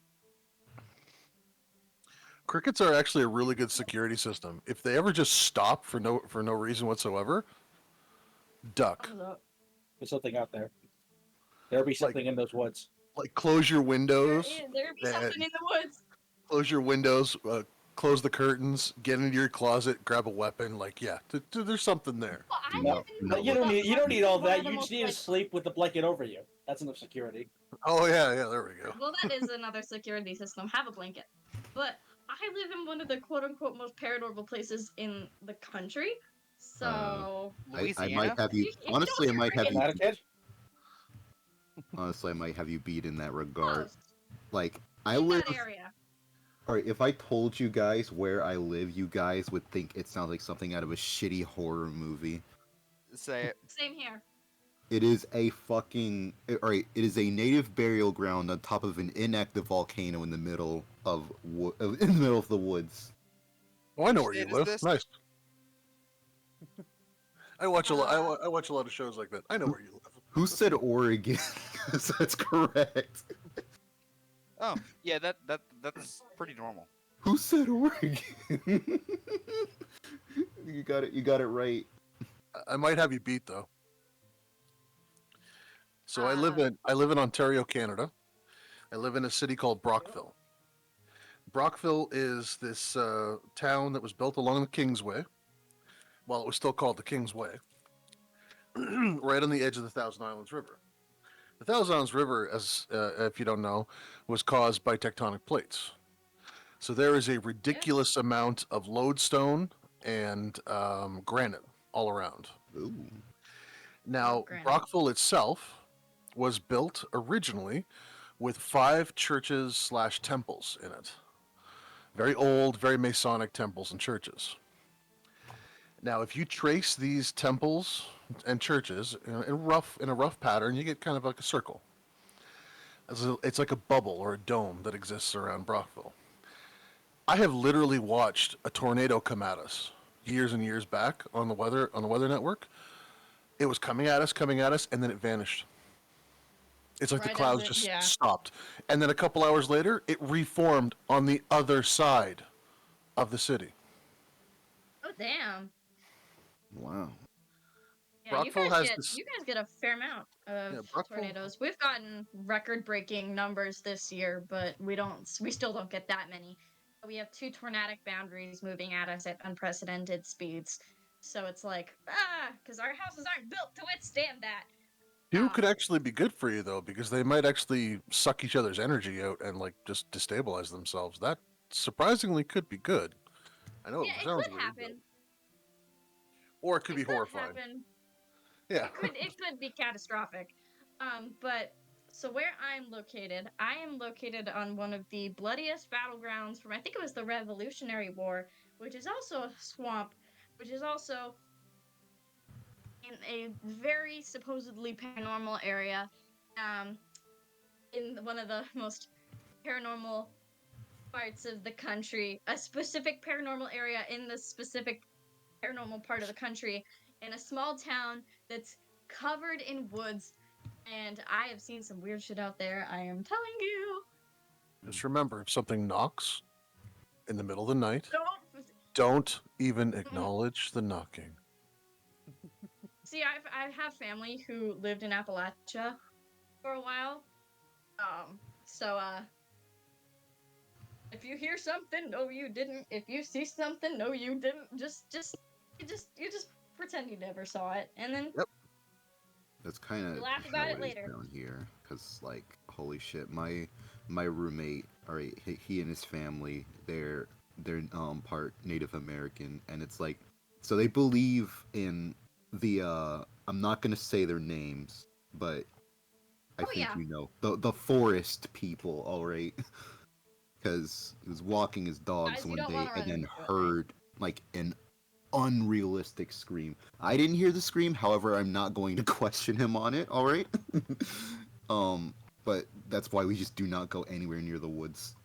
crickets are actually a really good security system. If they ever just stop for no reason whatsoever, duck. Thumbs up. There's something out there. There'll be Like something in those woods. close your There windows is there be and something in the woods. close your windows, close the curtains, get into your closet, grab a weapon. Like, yeah, there's something there. Well, I Do No, live not in do no, not you look. don't need all one that. of the You most just need to like. sleep with the blanket over you. That's enough security. Oh yeah, there we go. Well, that is another security system. Have a blanket. But I live in one of the quote unquote most paranormal places in the country. Uh, So I might Louisiana? have you. if you don't Honestly, I hear might have you. crickets, Connecticut. Honestly, I might have you beat in that regard. close Like, I in live. that area. Alright, if I told you guys where I live, you guys would think it sounds like something out of a shitty horror movie. Say it. Same here. It is a fucking. Alright, it is a native burial ground on top of an inactive volcano in the middle of in the middle of the woods. Oh, I know Which where you state is live. this? Nice. I watch a lot. Uh, I watch a lot of shows like that. I know where you live. Who said Oregon? 'Cause that's correct. Oh, yeah, that's pretty normal. Who said Oregon? You got it. You got it right. I might have you beat though. So uh, I live in Ontario, Canada. I live in a city called Brockville. Brockville is this town that was built along the Kingsway, while it was still called the Kingsway, right on the edge of the Thousand Islands River. The Thousand Islands River, as if you don't know, was caused by tectonic plates. So there is a yeah, ridiculous amount of lodestone and granite all around. Ooh. love Now, granite. Brockville itself was built originally with 5 churches slash temples in it. Very old, very Masonic temples and churches. Now, if you trace these temples and churches in a rough pattern, you get kind of like a circle. It's like a bubble or a dome that exists around Brockville. I have literally watched a tornado come at us years and years back on the weather network. It was coming at us, and then it vanished. It's like the Right as clouds it, just yeah. stopped. And then a couple hours later, it reformed on the other side of the city. Oh damn. Wow. Yeah, Brockville has you this. guys get a fair amount of Yeah, Brockville. tornadoes. We've gotten record-breaking numbers this year, but we still don't get that many. We have 2 tornadic boundaries moving at us at unprecedented speeds. So it's like, because our houses aren't built to withstand that. Two could Um, actually be good for you though, because they might actually suck each other's energy out and like just destabilize themselves. That surprisingly could be good. I know it yeah, it sounds could weird, but happen. or it could It be could horrifying. happen. Yeah. It could be catastrophic. But So where I'm located, I am located on one of the bloodiest battlegrounds from I think it was the Revolutionary War, which is also a swamp, which is also in a very supposedly paranormal area, um, in one of the most paranormal parts of the country, a specific paranormal area in the specific paranormal part of the country, in a small town that's covered in woods. And I have seen some weird shit out there. I am telling you. Just remember, if something knocks in the middle of the night, Don't don't even acknowledge the knocking. see. I have family who lived in Appalachia for a while. So if you hear something, no, you didn't. If you see something, no, you didn't. You just pretend you never saw it, and then Yep. That's kind you of laugh about how it it is later. down here. Cause like, holy shit, my roommate, all right, he and his family, they're part Native American, and it's like, so they believe in the I'm not gonna say their names, but I Oh think yeah, you know the forest people, all right. Because he was walking his dogs guys, you one don't want day to and run then into it, right? heard like an unrealistic scream. I didn't hear the scream, however, I'm not going to question him on it, all right? um, but that's why we just do not go anywhere near the woods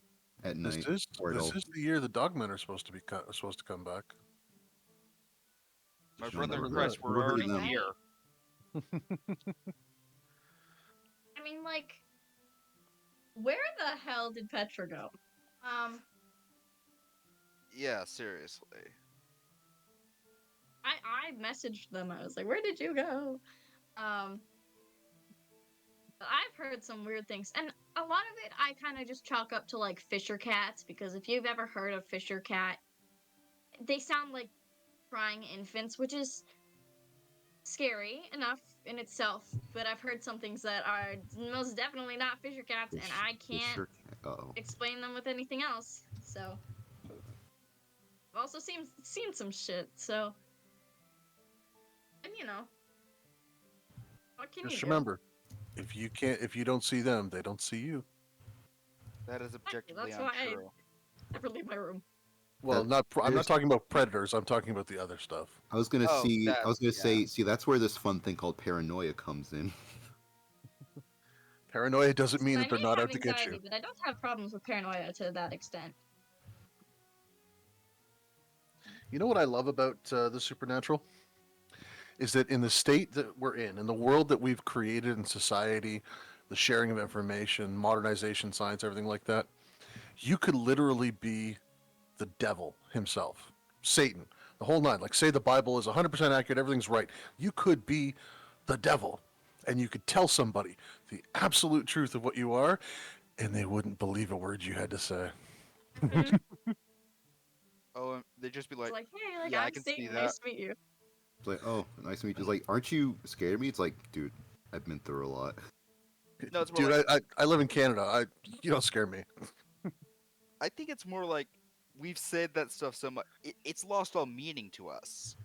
at This night is or at this all. is the year the dogmen are supposed to be supposed to come back. My No, brother and never Chris were heard already of them. Right. here. I mean, like, where the hell did Petra go? Um, Yeah, seriously. I messaged them. I was like, "Where did you go?" Um, but I've heard some weird things, and a lot of it I kind of just chalk up to like Fisher cats because if you've ever heard of Fisher cat, they sound like crying infants, which is scary enough in itself. But I've heard some things that are most definitely not Fisher cats, and I can't Fisher. Oh, explain them with anything else. So I've also seen some shit. So and what can you Just do? remember, if you don't see them, they don't see you. That is Exactly. objectively That's why I untrue. never leave my room. Well, that not I'm not there's. talking about predators. I'm talking about the other stuff. I was gonna Oh, see. I that was gonna yeah. say. See, that's where this fun thing called paranoia comes in. Paranoia doesn't mean I that they're may not have out to get you. anxiety, but I don't have problems with paranoia to that extent. You know what I love about the supernatural is that in the state that we're in the world that we've created in society, the sharing of information, modernization, science, everything like that, you could literally be the devil himself, Satan, the whole nine. Like, say the Bible is 100% accurate, everything's right. You could be the devil, and you could tell somebody the absolute truth of what you are, and they wouldn't believe a word you had to say. Hmm. Oh, they'd just be It's like, like, hey, like "Yeah, I I'm can see Satan. that." Nice to meet you. It's like, oh, nice to meet you. It's like, aren't you scared of me? It's like, dude, I've been through a lot. No, it's more Dude, like I live in Canada. You don't scare me. I think it's more like we've said that stuff so much it's lost all meaning to us.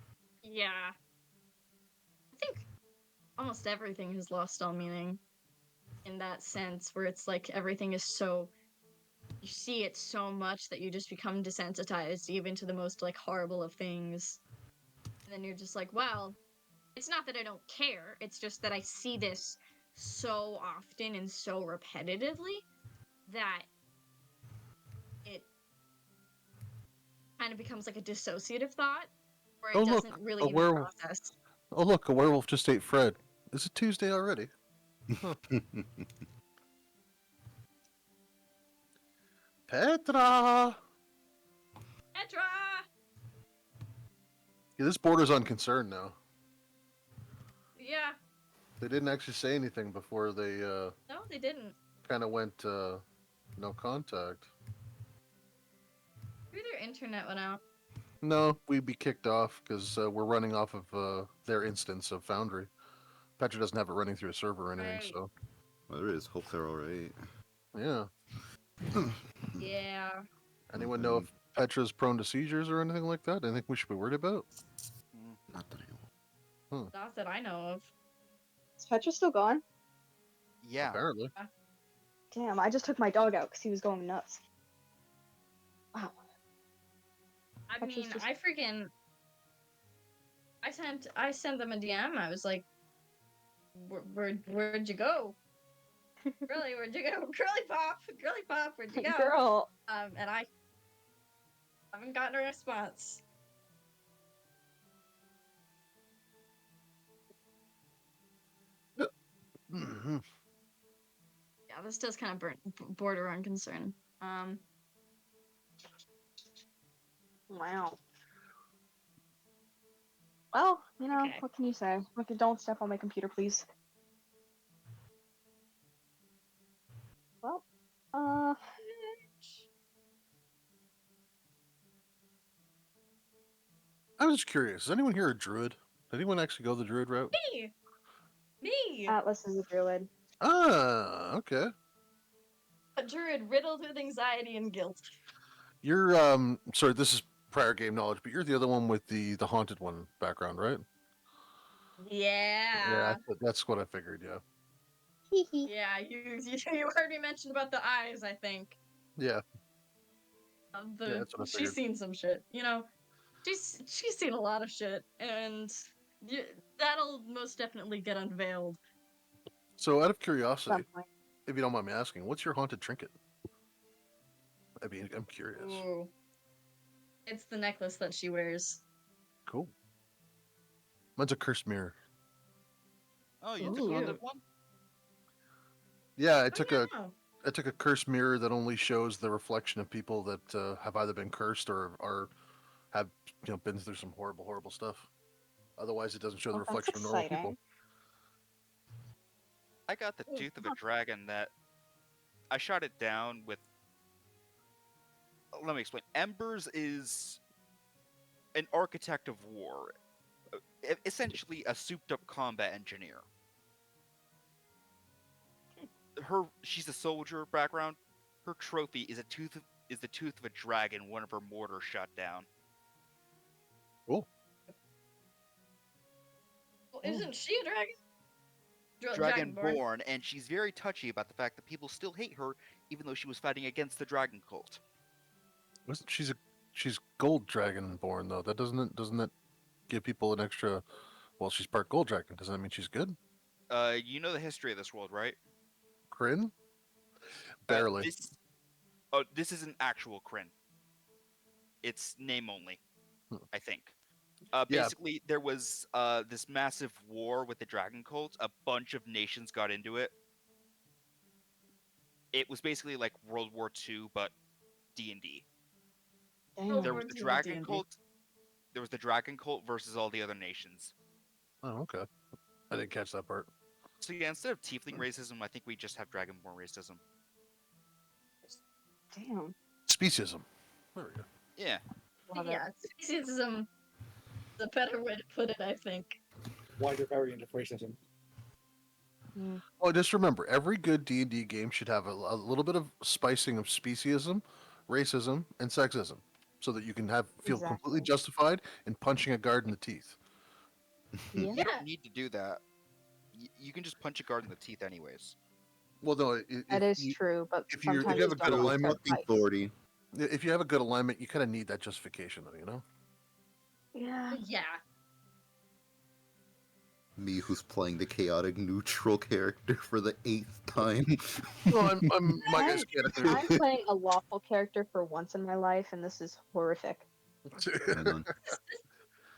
Yeah, I think almost everything has lost all meaning in that sense, where it's like everything is so you see it so much that you just become desensitized even to the most like horrible of things. And then you're just like, well, it's not that I don't care, it's just that I see this so often and so repetitively that it kind of becomes like a dissociative thought where Oh it doesn't look, really a even werewolf. process. Oh look, a werewolf just ate Fred. Is it Tuesday already? Huh. Petra. Petra! Yeah, this borders on concern now. Yeah, They didn't actually say anything before they no, they didn't. kind of went no contact. Maybe their internet went out. No, we'd be kicked off because we're running off of their instance of Foundry. Petra doesn't have it running through a server or anything, Right. so Well, there is. Hope they're all right. yeah. Yeah. Anyone know if Petra's prone to seizures or anything like that? Anything we should be worried about? Mm. Not that I know. Huh. Not that I know of. Is Petra still gone? Yeah. Apparently. Damn, I just took my dog out because he was going nuts. Wow. I Petra's mean, just I sent them a DM. I was like, where'd you go? Really, where'd you go? Girly pop, where'd you go? girl. And I haven't gotten a response. Mm-hmm. Yeah, this does kind of border on concern. Wow. Well, Okay. what can you say? Okay, don't step on my computer, please. Well, I was just curious. Is anyone here a druid? Did anyone actually go the druid route? Me, Atlas is a druid. Ah, okay. a druid riddled with anxiety and guilt. You're sorry, this is prior game knowledge, but you're the other one with the haunted one background, right? Yeah, Yeah. that's what I figured. Yeah, Hee hee. Yeah, you heard me mention about the eyes, I think. yeah, yeah. The That's what I she's figured. seen some shit. She's seen a lot of shit, and you, that'll most definitely get unveiled. So, out of At some curiosity, point. if you don't mind me asking, what's your haunted trinket? I mean, I'm curious. Ooh, it's the necklace that she wears. Cool. Mine's a cursed mirror. Oh, you took Ooh. haunted Cute. one? Yeah, Oh I took a cursed mirror that only shows the reflection of people that have either been cursed or have been through some horrible stuff. Otherwise, it doesn't show the Well, that's reflection of normal people. exciting. I got the yeah. tooth of a dragon that I shot it down with. Let me explain. Embers is an architect of war, essentially a souped-up combat engineer. She's a soldier background. Her trophy is the tooth of a dragon. One of her mortars shot down. Cool. Well, isn't she a dragon? Dragonborn. Dragonborn, and she's very touchy about the fact that people still hate her, even though she was fighting against the dragon cult. Wasn't she's gold dragon born though? Doesn't that give people an extra? Well, she's part gold dragon. Doesn't that mean she's good? You know the history of this world, right? Kryn? Barely. This is an actual Kryn. It's name only, Hmm. I think. Yeah. Basically, there was this massive war with the dragon cult. A bunch of nations got into it. It was basically like World War II, but D&D. World There Damn. was War the II with dragon D&D. cult. There was the dragon cult versus all the other nations. Oh, okay. I didn't catch that part. So yeah, instead of tiefling racism, I think we just have dragonborn racism. Damn. Speciesism. There we go. Yeah. Love it. Yeah, speciesism is a better way to put it, I think. Wider variant of racism. Mm. Well, just remember, every good D&D game should have a little bit of spicing of speciesism, racism, and sexism, so that you can feel completely Exactly. justified in punching a guard in the teeth. Yeah. You don't need to do that. You can just punch a guard in the teeth, anyways. Well, no, That is true, but if you sometimes have you a good gotta let alignment, them fight. authority. if you have a good alignment, you kind of need that justification, though. You know. Yeah. Yeah. Me, who's playing the chaotic neutral character for the 8th time. Well, my guy's I'm playing a lawful character for once in my life, and this is horrific. Right on.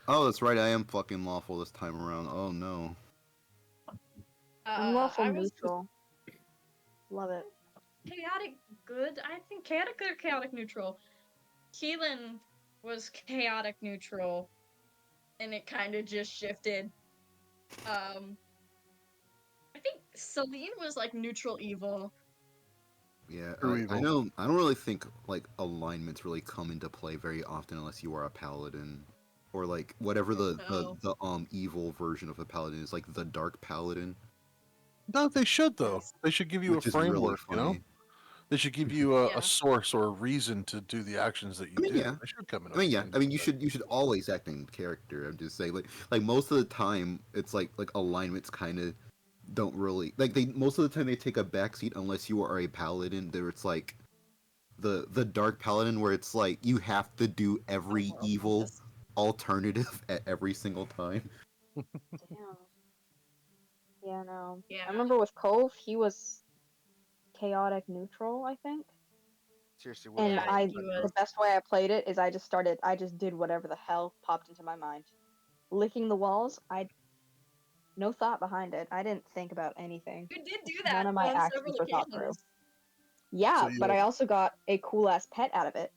Oh, that's right. I am fucking lawful this time around. Oh no. I'm lawful I was neutral. Love it. chaotic good. I think chaotic good or chaotic neutral. Keelan was chaotic neutral, and it kind of just shifted. I think Celine was like neutral evil. Yeah, True I evil. know. I don't really think like alignments really come into play very often unless you are a paladin, or like whatever No. the evil version of a paladin is, like the dark paladin, No, they should though. Yes. They should give you which a is really framework. You know, funny. they should give you a Yeah. source or a reason to do the actions that you I mean, do. yeah. They should come in. I mean, yeah. I mean, you should always act in character. I'm just saying, like most of the time, it's like alignments kind of don't really like they most of the time they take a backseat unless you are a paladin. There it's like the dark paladin where it's like you have to do every Oh, evil yes. alternative at every single time. Damn. Yeah, no. Yeah. I remember with Cove, he was chaotic neutral, I think. Seriously, what And Yeah, was I he Petra? was. the best way I played it is I just did whatever the hell popped into my mind. Licking the walls, I no thought behind it. I didn't think about anything. You did do None that of my on actions several were thought through. occasions. So Yeah, you but I went, also got a cool ass pet out of it.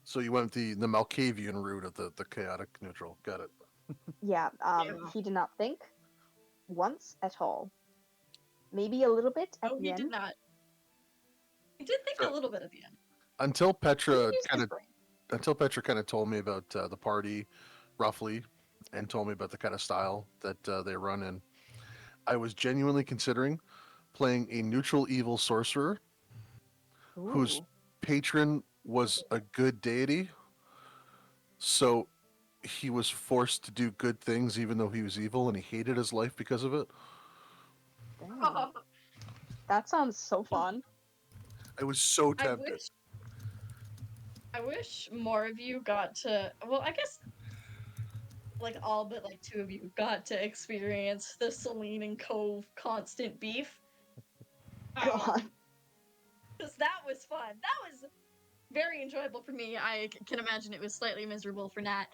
so you went the Malkavian route of the chaotic neutral. Got it. Yeah, Yeah. he did not think once at all. Maybe a little bit at No, the he did end. not. He did think So a little bit at the end. until He Petra used kind his of brain. told me about the party, roughly, and told me about the kind of style that they run in, I was genuinely considering playing a neutral evil sorcerer whose Ooh, patron was a good deity, so he was forced to do good things even though he was evil, and he hated his life because of it. damn. That sounds so fun. I was so I tempted. wish I wish more of you got to, well, I guess like all but like two of you got to experience the Celine and Cove constant beef. God. Because that was fun. That was very enjoyable for me. I can imagine it was slightly miserable for Nat.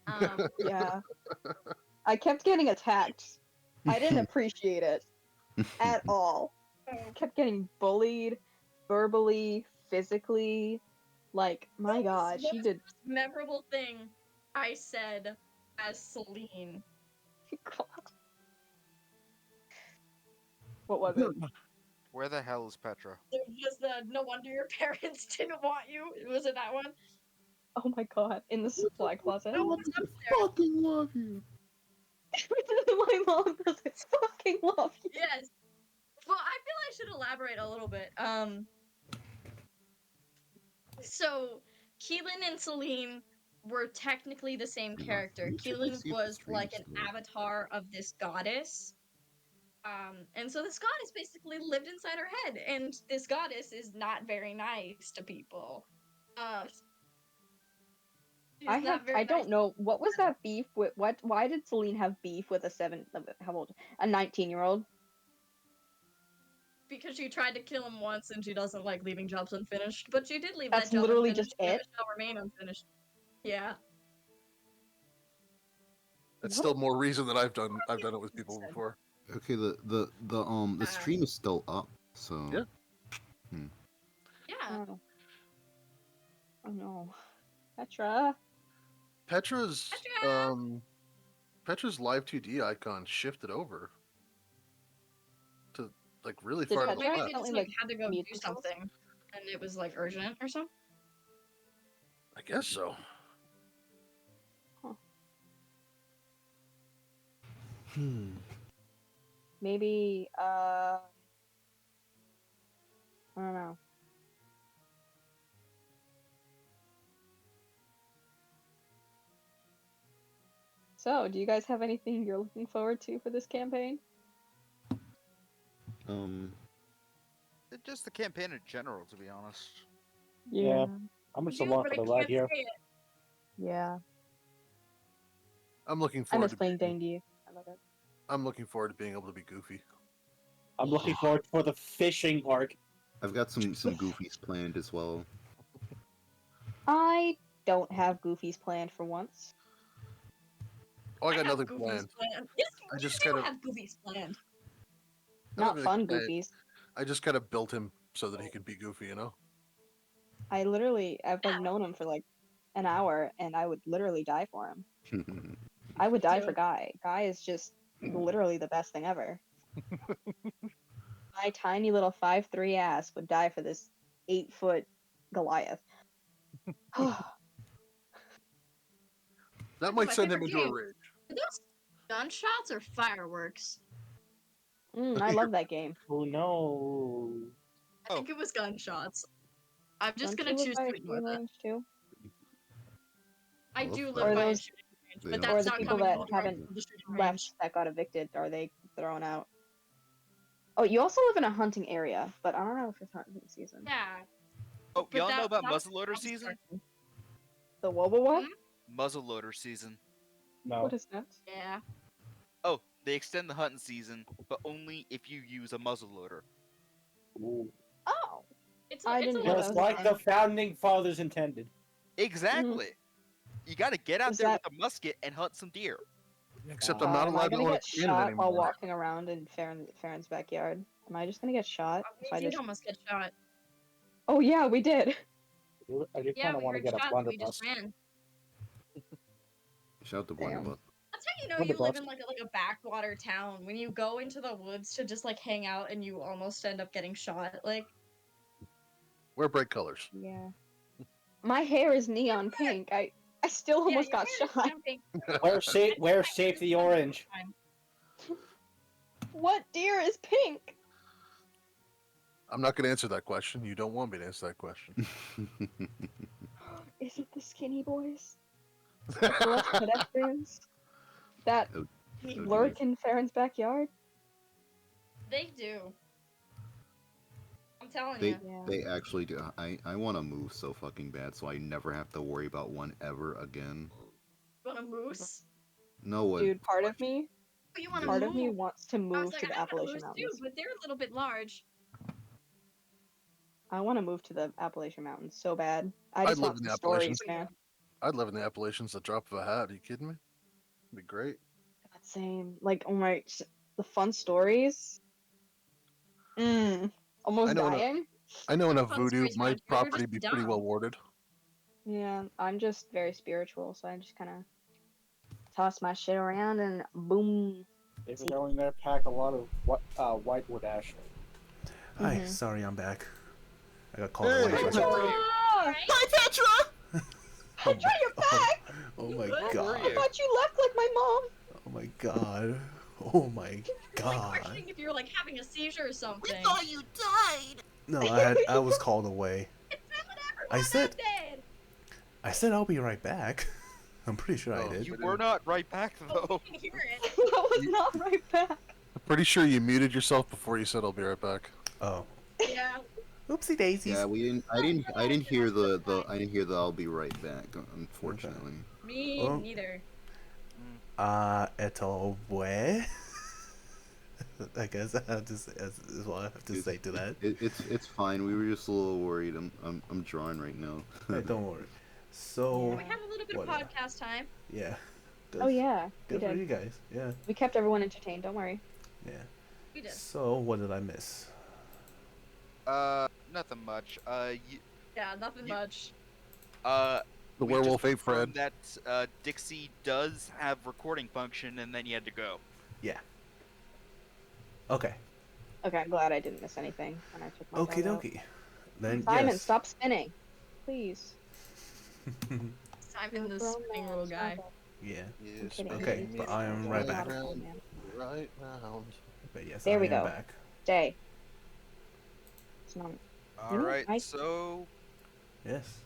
Um, Yeah. I kept getting attacked. I didn't appreciate it at all. so Kept getting bullied verbally, physically. Like, my God, what she was the did. most memorable thing I said as Celine? God. What was it? Where the hell is Petra? It was the no wonder your parents didn't want you. Was it that one? Oh my God, in the supply closet. That Oh, one's up I there. fucking love you. My mom doesn't fucking love you. Yes. Well, I feel I should elaborate a little bit. So Keelan and Celine were technically the same Hang on. Let character. me check to Keelan see if the was stream like is an still up. avatar of this goddess. And so this goddess basically lived inside her head, and this goddess is not very nice to people. Um, she's not I very nice don't know what was that beef with what why did Celine have beef with how old, a 19-year-old? because she tried to kill him once, and she doesn't like leaving jobs unfinished. But she did leave that That's job literally just unfinished, and it. it shall remain unfinished. Yeah. That's What? still more reason that I've done it with He people said. before. Okay, the stream is still up, so Yeah. hmm. Yeah. Oh, oh no. Petra. Petra's Petra! Petra's live 2D icon shifted over to like really Did far to So the Petra maybe left. they just accidentally like like had to go mute do themselves? something, and it was like urgent or something. I guess so. Huh. Hmm. Maybe I don't know. So, do you guys have anything you're looking forward to for this campaign? Um, Just the campaign in general, to be honest. Yeah, Yeah. I'm I just do, along but for I the ride can't here. say it. Yeah. I'm looking I forward miss to playing being D&D. I love it. I'm looking forward to being able to be goofy. I'm looking forward for the fishing arc. I've got some goofies planned as well. I don't have goofies planned for once. Oh, I I got have nothing goofies planned. planned. Yes, I you just do kind of have goofies planned. I don't Not have anything fun planned. goofies. I just kind of built him so that he could be goofy, you know? I've like Yeah, known him for like an hour and I would literally die for him. Hmm. I would me die for too. Guy. Guy is just literally the best thing ever. My tiny little 5'3" ass would die for this 8-foot Goliath. That That's might my send him favorite into a game. rage. Are those gunshots or fireworks? I love that game. Oh no. I Oh, think it was gunshots. I'm just Don't gonna you live choose by a to ignore shooting that. range too? I I love do live Or by a fireworks. those, shooting range, They but are. or that's the not people coming in that the direction haven't of the shooting left range. that got evicted, are they thrown out? Oh, you also live in a hunting area, but I don't know if it's hunting season. Yeah. Oh, But y'all know about that was muzzleloader season? The what? Muzzleloader season. No. What is that? Yeah. Oh, they extend the hunting season, but only if you use a muzzleloader. Ooh. Oh. It's I a didn't know little that Just was a like thing. the founding fathers intended. Exactly. You got to get out Is there that- with a musket and hunt some deer. Except I'm not Am I allowed to gonna own a get cannon shot while anymore. walking around in Farron's backyard? Am I just gonna get shot if I We did just? almost get shot. Oh yeah, we did. I do Yeah, kind of we want to heard get a shots and we blunderbuss. just ran. Shout out to Damn. Blunderbuss. That's how you know you live Blunderbuss. in like a backwater town. When you go into the woods to just like hang out and you almost end up getting shot. Like Wear bright colors. Yeah. My hair is neon pink. I still yeah, almost your got hair is shot. jumping. Wear safety orange. What deer is pink? I'm not going to answer that question. You don't want me to answer that question. Is it the skinny boys? The less pedestrians that Oh, lurk in Farron's backyard? They do. I'm telling They you. Yeah. they actually do. I want to move so fucking bad, so I never have to worry about one ever again. Want a moose? No one. Dude, part of me Oh, you want a part of me moose? wants to I was move like, to the I want a Appalachian moose too, Mountains. but they're a little bit large. I want to move to the Appalachian Mountains so bad. I I'd just live want in some the stories, Appalachians. man. I'd live in the Appalachians at the drop of a hat. Are you kidding me? It'd be great. God, same. Like, oh my, the fun stories. I Almost know. dying. I know enough Fun voodoo. stories My around here, they're property just be pretty dumb. well warded. Yeah, I'm just very spiritual, so I just kind of toss my shit around and boom. If you go in there, pack a lot of whitewood ash. Hi, Mhm. sorry I'm back. I got called Hey, away for a Petra! second. Alright. Hi, Petra! Petra, you're back! Oh my Where were god. I you? thought you left like my mom. Oh my god. Oh my Like god. questioning if you're like having a seizure or something. you died. No, I was called away. I said I'll be right back. I'm pretty sure I Oh, did. You were not right back Oh, though. we can hear it. That was not right back. I'm pretty sure you muted yourself before you said I'll be right back. Oh. Yeah. Oopsie daisies. Yeah, we didn't. I didn't hear I didn't hear the I'll be right back. Unfortunately. Me Oh. neither. Eto way. I guess I have to say, is what I have to say to that. It's fine. We were just a little worried. I'm drawing right now. Hey, don't worry. So We have a little bit of what, podcast time. yeah. Oh yeah, we Good for did. you guys. Yeah. We kept everyone entertained. Don't worry. Yeah. We did. So what did I miss? Nothing much. Yeah, nothing much. The We werewolf just ate Fred. confirmed that Dixie does have recording function, and then you had to go. Yeah. Okay. Okay, I'm glad I didn't miss anything when I took my Okie dog out. dokie. Then Simon, yes. stop spinning, please. Simon, the spinning wheel guy. Yeah. I'm kidding. Okay, but I am right back. Right round. But yes, There I we am go. back. Stay. It's not. All right, I- so Yes.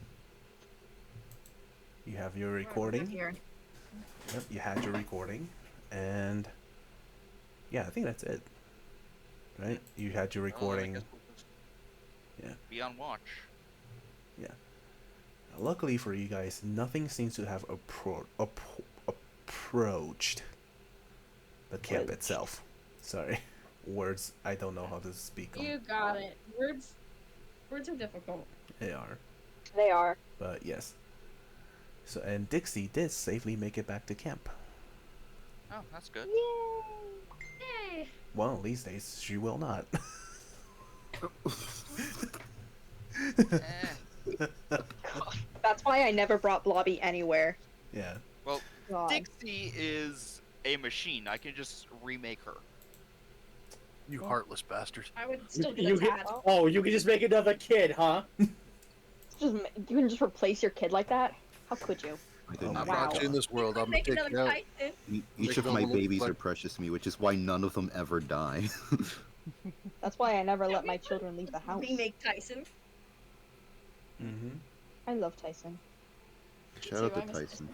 You have your We're recording. here. Yep, you had your recording, and yeah, I think that's it. Right? You had your I recording. guess we'll just Yeah. be on watch. Luckily for you guys, nothing seems to have approached the camp Approached. itself. Sorry, words I don't know how to speak them. You got it. Words are difficult. They are, They are. but yes. So and Dixie did safely make it back to camp. Oh, that's good. Yay! Well, these days she will not. That's why I never brought Blobby anywhere. Yeah. Well, God. Dixie is a machine. I can just remake her. You heartless bastard. I would still get You a can, tat. oh, you can just make another kid, huh? You can just replace your kid like that? How could you? I did Oh not my Wow. Not you in this world. I'm gonna Make take another you out. Tyson. Each Make of it my all look babies like- are precious to me, which is why none of them ever die. That's why I never Yeah, let we my would children leave the house. Remake Tyson. Mm-hmm. I love Tyson. Shout out too, I to miss Tyson.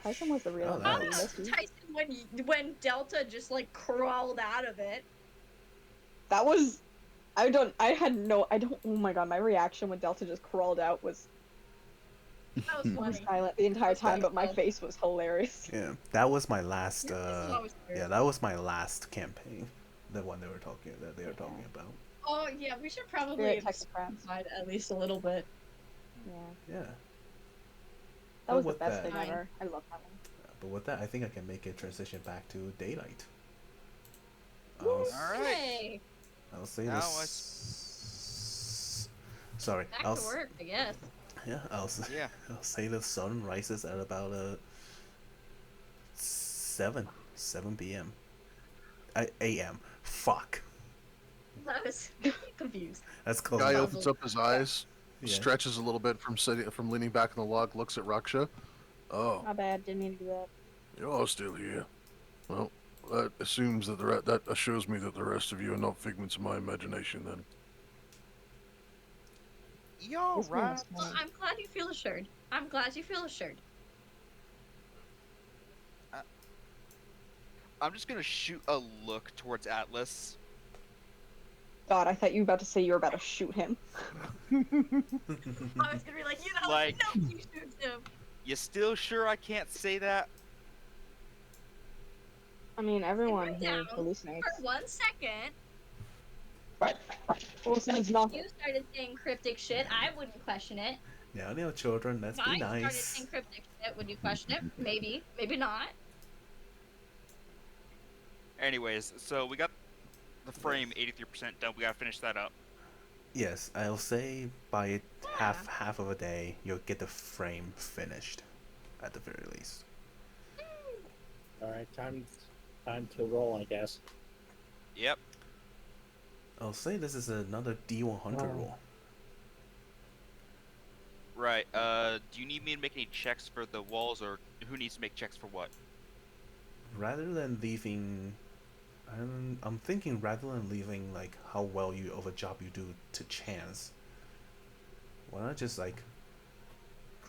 Tyson was the real Oh, I nice. MVP. Tyson when Delta just like crawled out of it. that was oh my god, my reaction when Delta just crawled out was That was I was funny. silent the entire time, That- but my face was hilarious. Yeah, that was my last. Your face is always Yeah, weird. that was my last campaign. The one they were talking about. Oh yeah, we should Spirit probably Technocrats. simplify it at least a little bit. Yeah. Yeah. That But was the with best that, thing ever. I love that one. but with that, I think I can make a transition back to daylight. All right. Hey, I'll say Now this. Sorry, back to work, I guess. Yeah, Yeah. I'll say the sun rises at about 7 p.m. A.m. Fuck. I was confused. That's close Guy enough. opens up his eyes, Yeah. stretches a little bit from leaning back on the log, looks at Raksha. Oh, My bad, didn't mean to do that. you're all still here. Well, that assumes that that assures me that the rest of you are not figments of my imagination. Then You all This one right? was Well, fun. I'm glad you feel assured. I'm glad you feel assured. I'm just gonna shoot a look towards Atlas. God, I thought you were about to say you were about to shoot him. I was gonna be like, Like- no, you shoot him. You still sure I can't say that? I mean, everyone Sit here down hallucinates. For 1 second, Wilson's not. you started saying cryptic shit. I wouldn't question it. Yeah, you know, children, let's If be I started nice. saying cryptic shit, would you question it? Maybe, maybe not. Anyways, so we got the frame 83% done. We gotta finish that up. Yes, I'll say by half of a day, you'll get the frame finished, at the very least. All right, time to roll, I guess. Yep. I'll say this is another D100 Oh. roll. Right. Do you need me to make any checks for the walls, or who needs to make checks for what? Rather than leaving, I'm thinking rather than leaving like how well you of a job you do to chance. Why not just like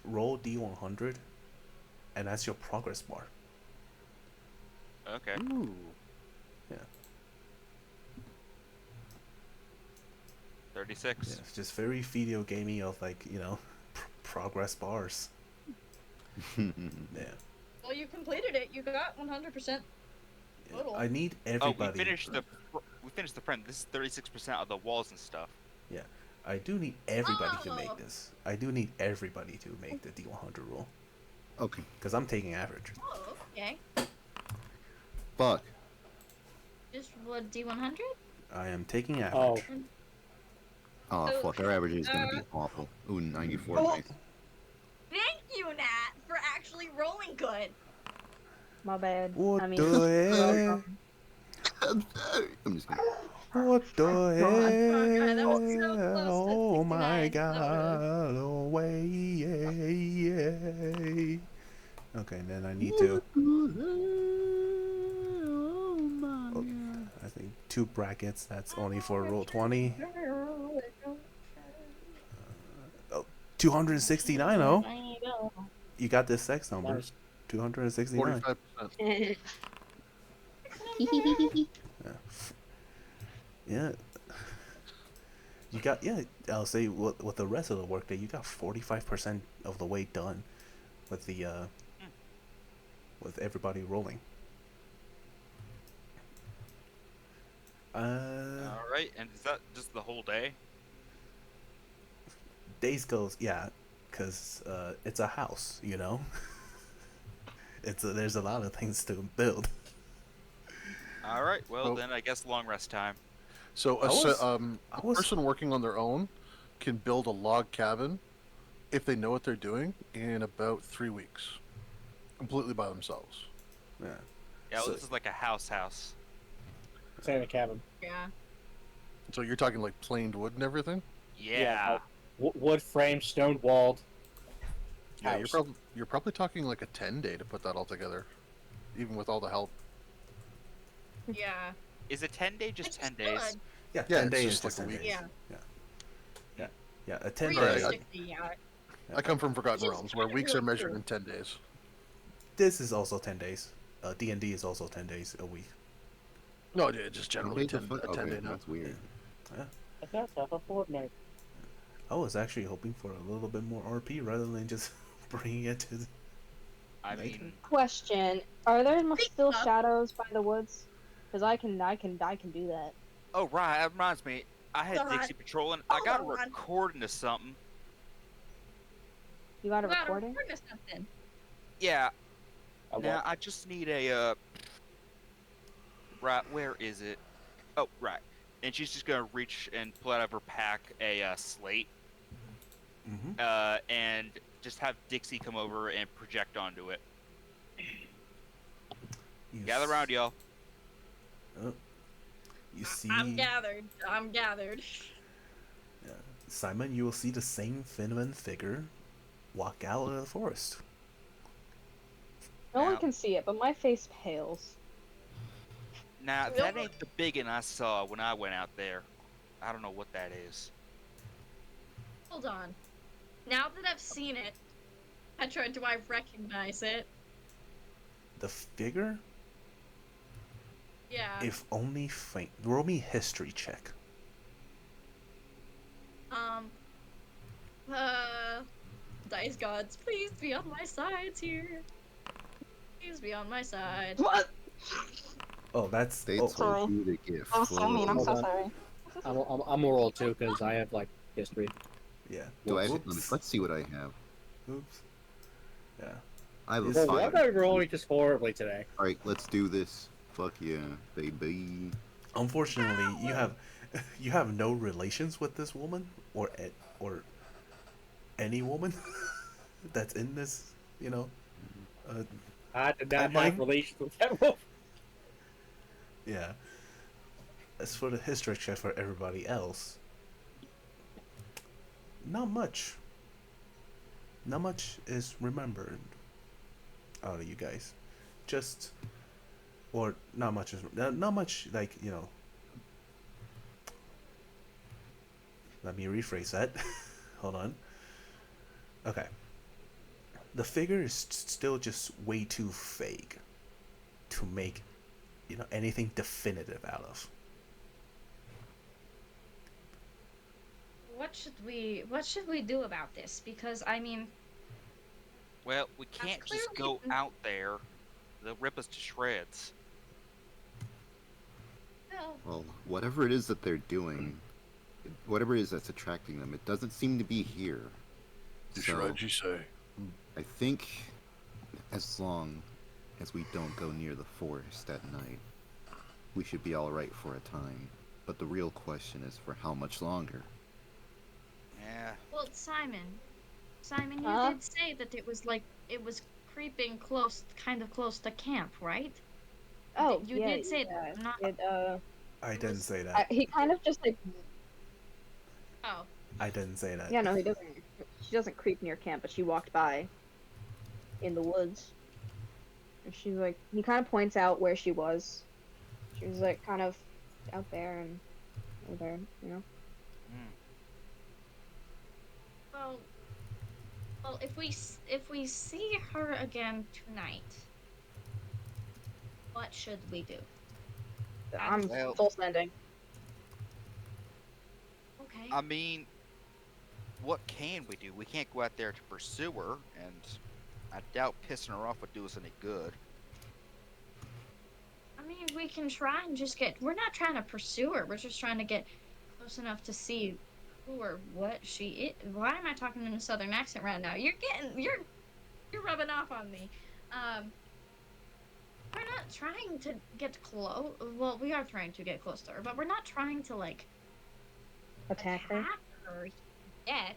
roll D100, and that's your progress bar. Okay. ooh, Yeah. 36. Yeah, it's just very video gamey of like progress bars. Yeah. Well, you completed it. You got 100%. Yeah. Total. I need Oh, everybody. we finished the frame. This is 36% of the walls and stuff. Yeah, I do need everybody to Oh. make this. I do need everybody to make the D100 roll Okay. because I'm taking averages. Oh, okay. Fuck. Just what, D100? I am taking Oh, average. Oh, So, fuck. Our average is gonna be awful. Ooh, 94. Oh. Nice. Thank you, Nat, for actually rolling good. My bad. What I mean, the I'm sorry. I'm just kidding. heck? What the God, that was so heck? close to Oh my 69. That god! Oh way! Yay! Okay, then I need to. Oh, I think 2 brackets. That's only for roll 20. Oh, 269. Oh, you got this sex number. nice. 269. 45%. Yeah. Yeah. You got, yeah, I'll say with the rest of the workday, you got 45% of the way done with the with everybody rolling. All right, and is that just the whole day? Days goes, yeah, cuz it's a house, you know. There's a lot of things to build. All right. Well, Oh. then I guess long rest time. So I a was- person working on their own can build a log cabin if they know what they're doing in about 3 weeks, completely by themselves. Yeah. Yeah, well, So- this is like a house. Stay in the cabin. Yeah. So you're talking like planed wood and everything. Yeah. Wood frame, stone walled. Yeah, House. you're probably talking like a 10-day to put that all together, even with all the help. Yeah. Is a 10-day just Which 10 is days? good. Yeah, Yeah, 10 it's days just is like just a 10 week. days. Yeah. Yeah, a 10 Right, day. Realistically, yeah. I come from Forgotten Which is Realms, where kinda weeks are really measured cool. in 10 days. This is also 10 days. D&D is also 10 days a week. No, yeah, just generally Days of fun? Okay, attending out. that's weird. Yeah. I got stuff a fortnight. I was actually hoping for a little bit more RP rather than just bringing it to I night. mean, Question: Are there still Huh? shadows by the woods? Because I can do that. oh right, that reminds me. I had Hold on. Dixie patrolling. I Hold got a on. recording of something. You got a You gotta recording? record something. Yeah. I Now what? I just need a right. Where is it? Oh, right. And she's just gonna reach and pull out of her pack a slate, Mm-hmm. and just have Dixie come over and project onto it. Gather around, y'all. Oh, you I'm see, gathered. I'm gathered. Simon. You will see the same Finman figure walk out of the forest. No one Now, can see it, but my face pales. now No, that ain't the biggin I saw when I went out there. I don't know what that is. hold on. Now that I've seen it, Petra, do I recognize it? The figure, Yeah. if only faint. Roll me history check. Um. Uh. Dice gods, please be on my sides here. Please be on my side. What? Oh, that's They oh. told Sorry. you to get I'm so mean. I'm Hold so on. sorry. I'm a roll too because I have like history. Yeah. Do I? Whoops. Let's see what I have. Oops. Yeah. I have a Is- Well, why am 5. I rolling just horribly today? All right, let's do this. Fuck yeah, baby. Unfortunately, you have no relations with this woman or any woman that's in this. Uh, I did not timeline. have relations with that wolf. Yeah. As for the history check for everybody else, not much. Not much is remembered out of you guys. Just or not much is not much like Let me rephrase that. Hold on. Okay. The figure is still just way too vague to make anything definitive out of. What should we do about this? Because I mean, Well, we That's can't just clearly. go out there. They'll rip us to shreds. Well, Well, whatever it is that they're doing, whatever it is that's attracting them, it doesn't seem to be here. The So shreds, you say? I think as long as we don't go near the forest at night, we should be all right for a time. But the real question is for how much longer. Yeah. well, Simon, you Huh? did say that it was creeping close, kind of close to camp, right? Oh, You yeah, did say that. yeah. I'm not. It I It didn't was. say that. he kind of just like, Oh, I didn't say that. yeah, no, he doesn't. She doesn't creep near camp, but she walked by in the woods, and she's like, he kind of points out where she was. She was like kind of out there and over there, you know. Mm. well, well. If we see her again tonight, what should we do? I'm Well, full sending. Okay. I mean, what can we do? We can't go out there to pursue her, and I doubt pissing her off would do us any good. I mean, we can try and just get. We're not trying to pursue her. We're just trying to get close enough to see who or what she is. Why am I talking in a southern accent right now? You're rubbing off on me. Um, we're not trying to get close. Well, we are trying to get close to her, but we're not trying to like Attack her. attack her yet.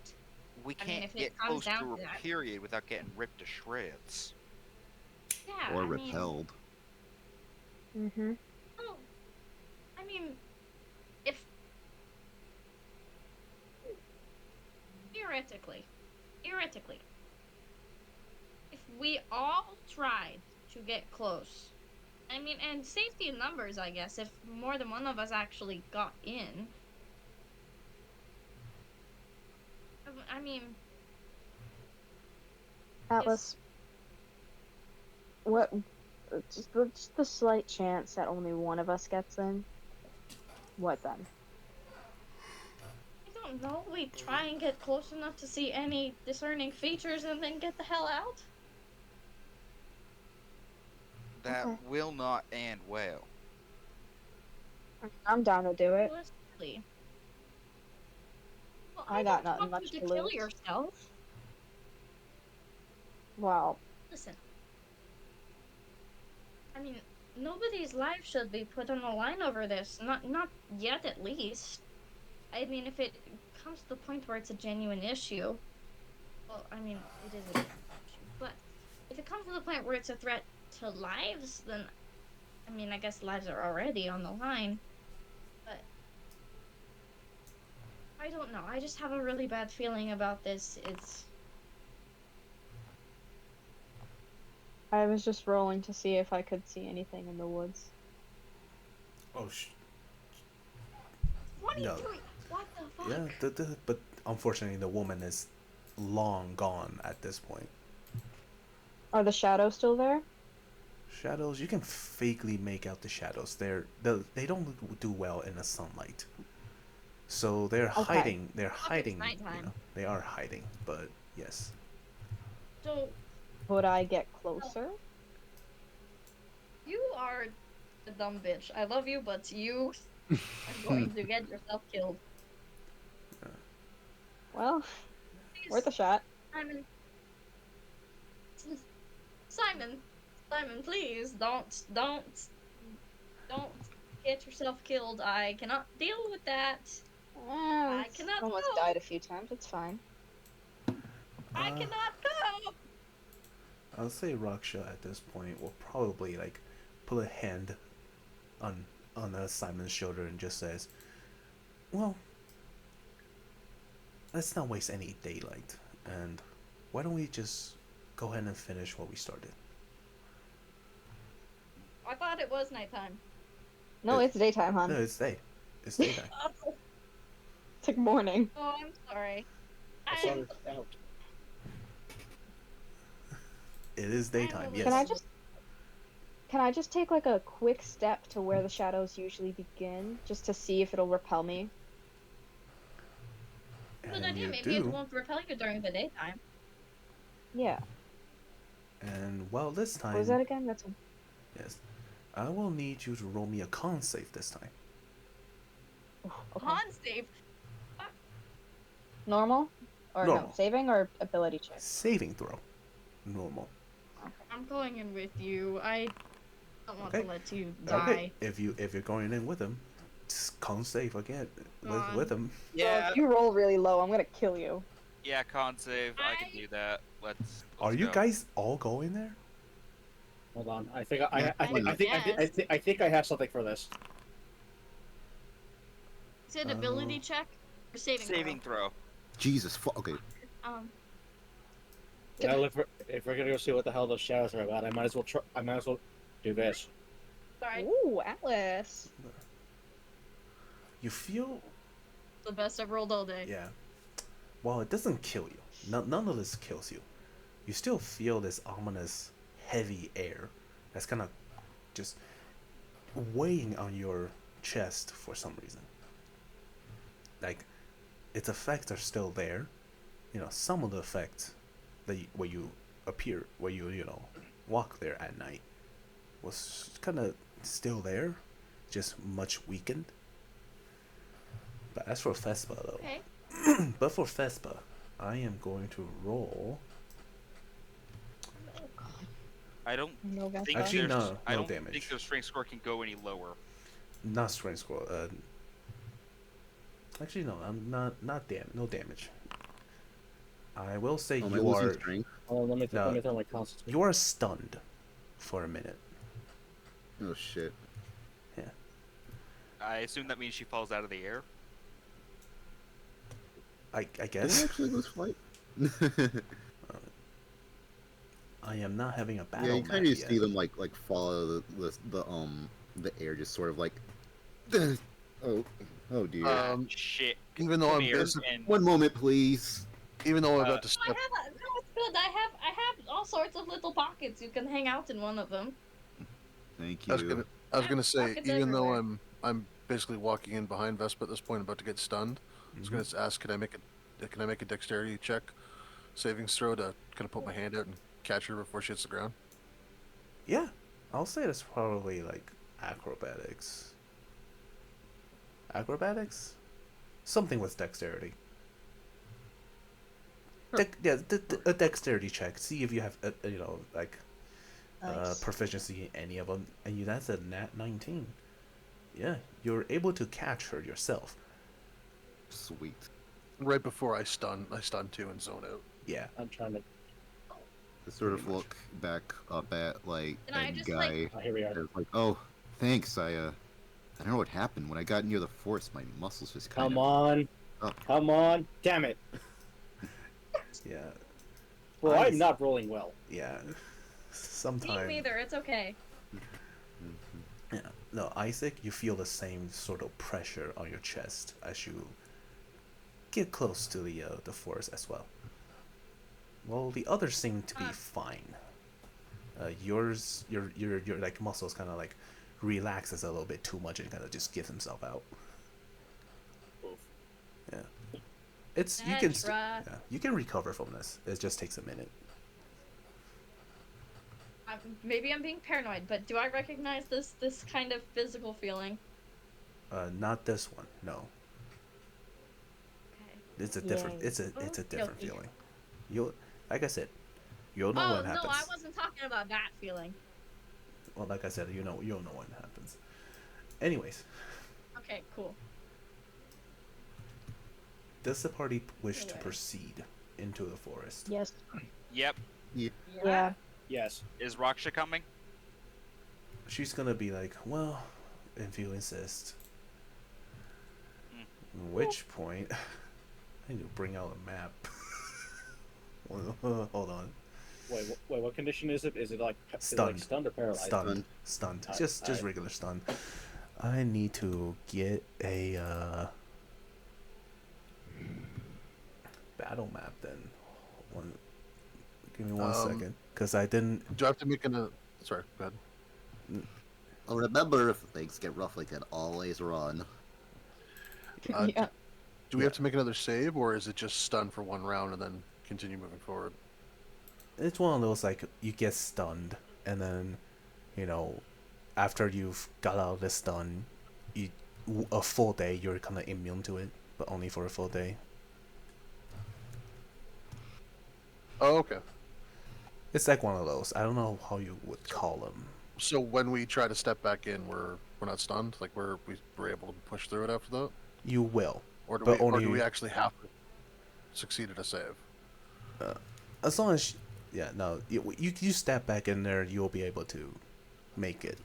We I mean, can't if it get comes close down to her, to that, period, without getting ripped to shreds. yeah. Or I mean, repelled. Mm-hmm. oh, I mean, if theoretically, if we all tried to get close, I mean, and safety in numbers, I guess, if more than one of us actually got in, I mean, is Atlas, what just the slight chance that only one of us gets in. What then? I don't know. We try and get close enough to see any discerning features and then get the hell out? That Okay. will not end well. I'm down to do it. Oh, that's silly. Well, I I got don't nothing want you much to to kill lose. yourself. Well, Listen, I mean, nobody's life should be put on the line over this. Not yet, at least. I mean, if it comes to the point where it's a genuine issue, well, I mean, it is a genuine issue. But if it comes to the point where it's a threat to lives, then I mean, I guess lives are already on the line. But I don't know. I just have a really bad feeling about this. I was just rolling to see if I could see anything in the woods. Oh, What are you no. doing? What the fuck? Yeah, but unfortunately, the woman is long gone at this point. Are the shadows still there? Shadows, you can vaguely make out the shadows. They don't do well in the sunlight, so they're Okay. hiding. They're Fuck, it's hiding. nighttime. They are hiding. But yes, So Would I get closer? you are a dumb bitch. I love you, but you are going to get yourself killed. Well, Please, worth a shot. Simon. Simon. Simon, please don't get yourself killed. I cannot deal with that. I It's cannot almost go. died a few times. It's fine. I cannot go. I'll say Raksha at this point will probably like put a hand on Simon's shoulder and just says, "Well, let's not waste any daylight, and why don't we just go ahead and finish what we started?" I thought it was nighttime. No, it's daytime, hon. No, it's day. It's daytime. It's like morning. Oh, I'm sorry. I saw it out. It is daytime. I'm Yes. Can I just take like a quick step to where the shadows usually begin, just to see if it'll repel me? Good And idea. you Maybe it do. won't repel you during the daytime. Yeah. And well, this What was time, that again? That's yes, I will need you to roll me a con save this time. okay. Con save. Normal? Or Normal. no, saving or ability check? Saving throw. Normal. I'm going in with you. I don't want Okay. to let you Okay. die. If you're going in with him, just con save again Con. with him. Well, Yeah, if you roll really low, I'm gonna kill you. yeah, con save. I can do that. Let's Are you go. guys all going there? Hold on. I think I I think I have something for this. Is it ability check or saving throw. Jesus, okay. throw? Well, if we're gonna go see what the hell those shadows are about, I might as well do this. Sorry. Ooh, Atlas. You feel, The best I've rolled all day. yeah. While it doesn't kill you, none of this kills you. You still feel this ominous, heavy air that's kind of just weighing on your chest for some reason. Like, its effects are still there. You know, some of the effects that where you appear, where you walk there at night, was kind of still there, just much weakened. But as for Vespa, though, Okay. but for Vespa, I am going to roll. I don't No, that's think Actually, their- no, I no don't damage. think their strength score can go any lower. Not strength score. Actually, no, I'm not no damage. I will say Oh, am I you losing are strength? Hold on, let me No. throw my constitution. you are stunned for a minute. Oh shit. Yeah. I assume that means she falls out of the air. I Did I guess actually lose flight? I am not having a battle Yeah, you map kind of just yet. see them like follow the air, just sort of like. Oh dear. Shit. Even though Come I'm here basic, and One moment, please. even though I'm Uh, about to No, it's good. I have all sorts of little pockets. You can hang out in one of them. Thank I was you. gonna, I was gonna say, Pockets even though everywhere. I'm basically walking in behind Vespa at this point, about to get stunned. I was gonna ask, can I make a dexterity check, savings throw to kind of put my hand out and catch her before she hits the ground? Yeah, I'll say it's probably like acrobatics. Acrobatics? Something with dexterity. Yeah, a dexterity check. See if you have, like Nice. proficiency in any of them. And that's a nat 19. Yeah, you're able to catch her yourself. Sweet. Right before I stun too and zone out. Yeah, I'm trying to. I sort pretty of much. look back up at like And I that just like guy. Oh, here we are. I was like, oh, thanks. I don't know what happened when I got near the force. My muscles just kind Come of. on. Oh. Come on. Damn it. Yeah. Well, I- I'm not rolling well. Yeah. me Sometimes. neither. It's okay. Yeah. No, Isaac, you feel the same sort of pressure on your chest as you get close to the forest as well. Well, the others seem to be fine. Your like muscles kind of like relaxes a little bit too much and kind of just gives himself out. Yeah, it's you can Petra. yeah, you can recover from this. It just takes a minute. Maybe I'm being paranoid, but do I recognize this kind of physical feeling? Not this one. No, Okay. it's a different. Yay. It's a different Guilty. feeling. You'll like I said, you'll know Oh what no, I happens. wasn't talking about that feeling. Well, like I said, you'll know what happens. Anyways, Okay, cool. does the party wish to Anyway. proceed into the forest? Yes. Yep. Yeah. Yes. Is Raksha coming? She's gonna be like, well, if you insist. At which point, I need to bring out a map. Hold on. Wait, what condition is it? Is it like Stunned. stunned or paralyzed? Stunned. Alright, Just alright. regular stun. I need to get a battle map then. Give me one second, because I didn't. Do I have to make Sorry, go ahead. Oh, remember, if things get rough, like can always run. Yeah. Do we have to make another save, or is it just stun for one round and then continue moving forward? It's one of those like you get stunned, and then, after you've got out of the stun, a full day you're kind of immune to it, but only for a full day. Oh, okay. It's like one of those. I don't know how you would call them. So when we try to step back in, we're not stunned. Like we're able to push through it after that, You will, or do but we only actually have to succeed at a save? as long as no, you step back in there, you'll be able to make it.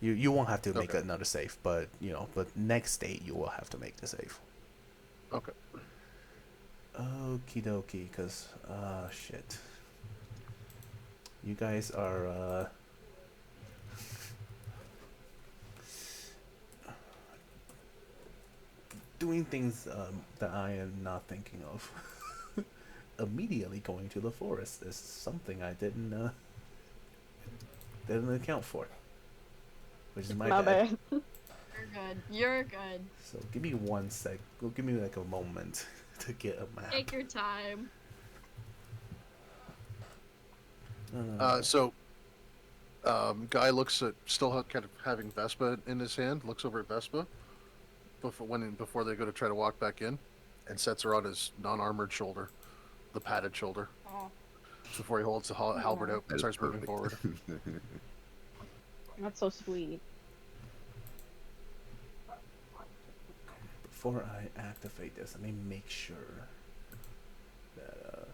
You won't have to make Okay. another save, but next day you will have to make the save. Okay. Okie dokie, cause shit. You guys are doing things that I am not thinking of. Immediately going to the forest is something I didn't account for, which is my My bad. bad. You're good. You're good. So give me one sec. Give me like a moment to get a map. Take your time. So, guy looks at kind of having Vespa in his hand. Looks over at Vespa before they go to try to walk back in, and sets her on his non-armored shoulder, the padded shoulder, Oh. before he holds the halberd out That and is starts moving perfect. forward. That's so sweet. Before I activate this, let me make sure that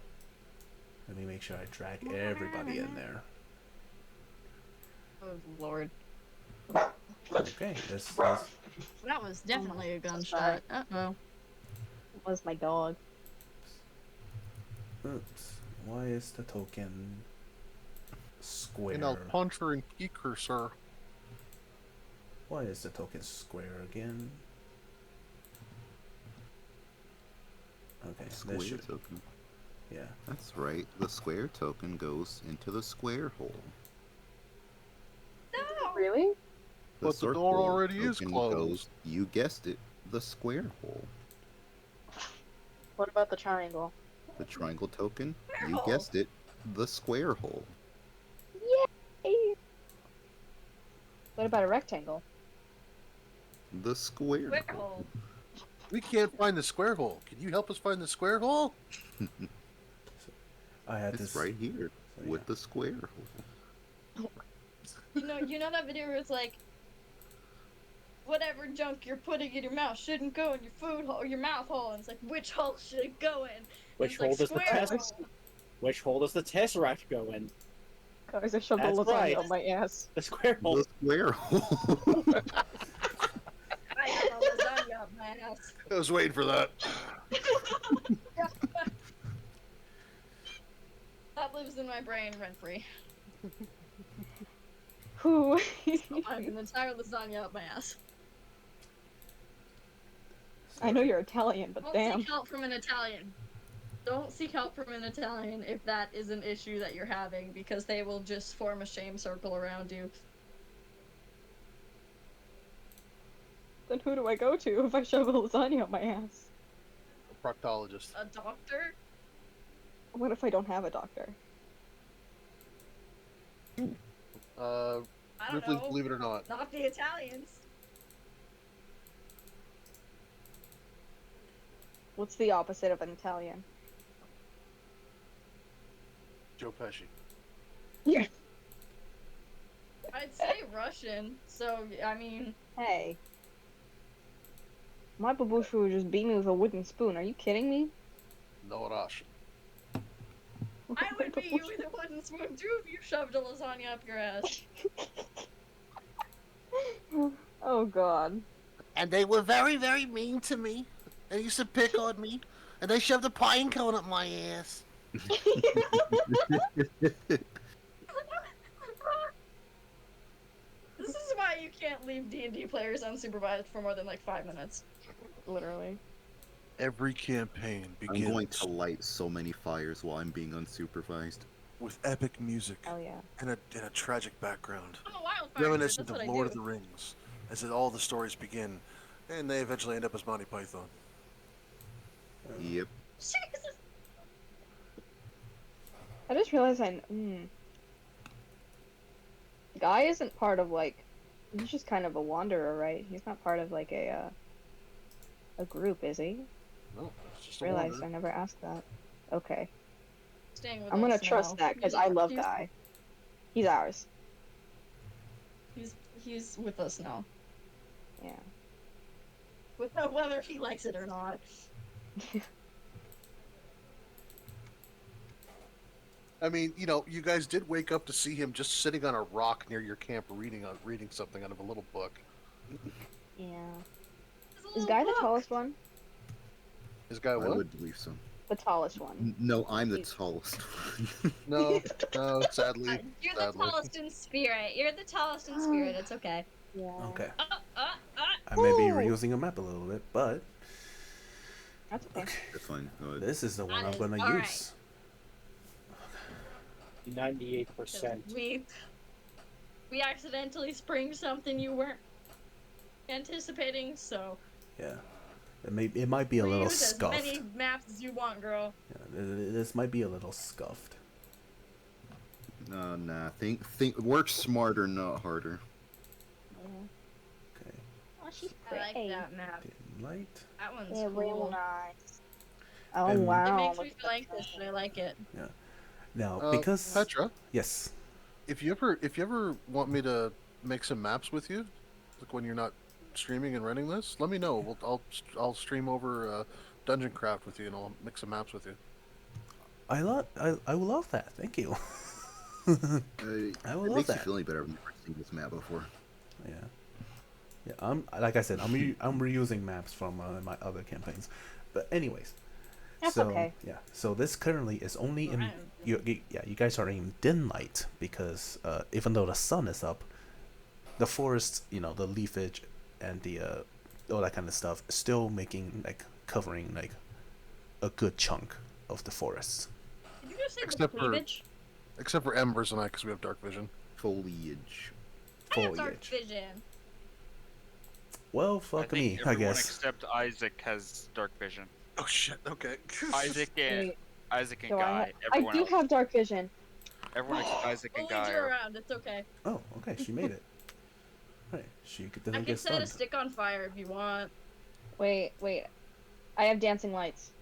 I drag everybody in there. Oh Lord. Okay, this That was definitely a so gunshot. sorry. Uh-oh. Was my dog. oops. Why is the token square? And I'll punch her and kick her, sir. Why is the token square again? Okay, Square this should, token. yeah. That's right. The square token goes into the square hole. No! Really? The But the door circle already is token closed. goes, you guessed it, the square hole. What about the triangle? The triangle token, Square you hole. guessed it, the square hole. Yay! What about a rectangle? The square Square hole. hole. We can't find the square hole. Can you help us find the square hole? I had It's this right here so, with yeah. the square hole. You know that video where it's like, whatever junk you're putting in your mouth shouldn't go in your food hole or your mouth hole, and it's like, which hole should it go in? And Which it's like hole does the square test? hole. Which hole does the Tesseract go in? Guys, I shoved a That's lasagna right. up my ass. The square hole. The square hole. I got my lasagna up my ass. I was waiting for that. That lives in my brain rent free. Who? I have an entire lasagna up my ass. I know you're Italian, but Don't damn. seek help from an Italian. Don't seek help from an Italian if that is an issue that you're having, because they will just form a shame circle around you. Then who do I go to if I shove a lasagna up my ass? A proctologist. A doctor? What if I don't have a doctor? I don't Ripley's know. Believe It or Not. Not the Italians. What's the opposite of an Italian? Joe Pesci. Yeah. I'd say Russian, so, I mean... Hey. My babusha would just beat me with a wooden spoon. Are you kidding me? No Russian. I would beat you with a wooden spoon too if you shoved a lasagna up your ass. Oh god. And they were very, very mean to me. They used to pick on me. And they shoved a pine cone up my ass. This is why you can't leave D&D players unsupervised for more than like 5 minutes. Literally. Every campaign I'm begins going to light so many fires while I'm being unsupervised. with epic music Oh yeah. and a tragic background, I'm a wildfire reminiscent that's of what Lord I of do. the Rings, as all the stories begin, and they eventually end up as Monty Python. Yep. Jesus! I just realized Guy isn't part of like. He's just kind of a wanderer, right? He's not part of like a group, is he? No, it's just a Realized wanderer. I never asked that. Okay. Staying with I'm gonna us trust now. that because I love He's- Guy. He's ours. He's with us now. Yeah. Whether he likes it or not. I mean, you guys did wake up to see him just sitting on a rock near your camp reading something out of a little book. Yeah. It's a Is little Guy the book. tallest one? This guy I what? would believe so. The tallest one. No, I'm the He's- tallest. No, sadly. You're the sadly. tallest in spirit. You're the tallest in spirit. It's okay. Yeah. Okay. Uh. I may be Ooh. reusing a map a little bit, but That's okay. That's fine. Go ahead. this is the one That I'm is gonna alright. use. 98%. We accidentally spring something you weren't anticipating, so Yeah. It might be a little reuse as scuffed. many maps as you want, girl. Yeah, this might be a little scuffed. Nah. Think. Work smarter, not harder. Okay. Oh, she's I like pretty. that map. Dim light. That one's Yeah, real cool. nice. Oh And- It wow. makes me look feel at like this, but I like it. Now, because Petra, yes, if you ever want me to make some maps with you, like when you're not streaming and running this, let me know. I'll stream over Dungeon Craft with you, and I'll make some maps with you. I would love that. Thank you. I would It love makes you that. feel any better. I've never seen this map before. Yeah. Yeah. Like I said, I'm reusing maps from my other campaigns. But anyways. That's so, okay. Yeah. So this currently is only in you guys are in dim light because even though the sun is up, the forest, the leafage and the all that kind of stuff is still covering a good chunk of the forest. Did you just say Except the for- cleavage? Except for Embers and I, because we have dark vision. Foliage. I have dark foliage. vision. Well, I fuck think me, I everyone guess. except Isaac has dark vision. Oh shit. Okay. Isaac and Wait, Isaac and do I? Guy. I Everyone do else. have dark vision. Everyone except Isaac We'll and lead Guy you are. around. It's okay. Oh, okay, she made it. Right, she I doesn't can get set a stunned. stick on fire if you want. Wait. I have dancing lights.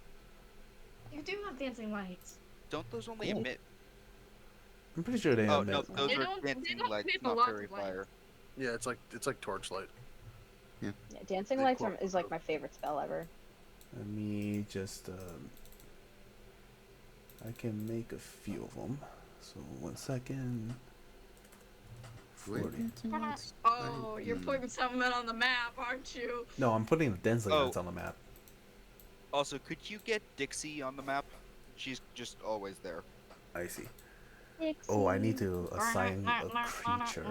You do have dancing lights. Don't those only Cool. emit? I'm pretty sure they Oh emit. no, those They are don't. They dancing don't lights, emit a not lot fairy of light. fire. Yeah, it's like torchlight. Yeah, dancing They lights quote- is like my favorite spell ever. Let me just. I can make a few of them. So 1 second. Wait, 40. Oh, you're putting something on the map, aren't you? No, I'm putting the dancing Oh. lights on the map. Also, could you get Dixie on the map? She's just always there. I see. Oh, I need to assign a creature.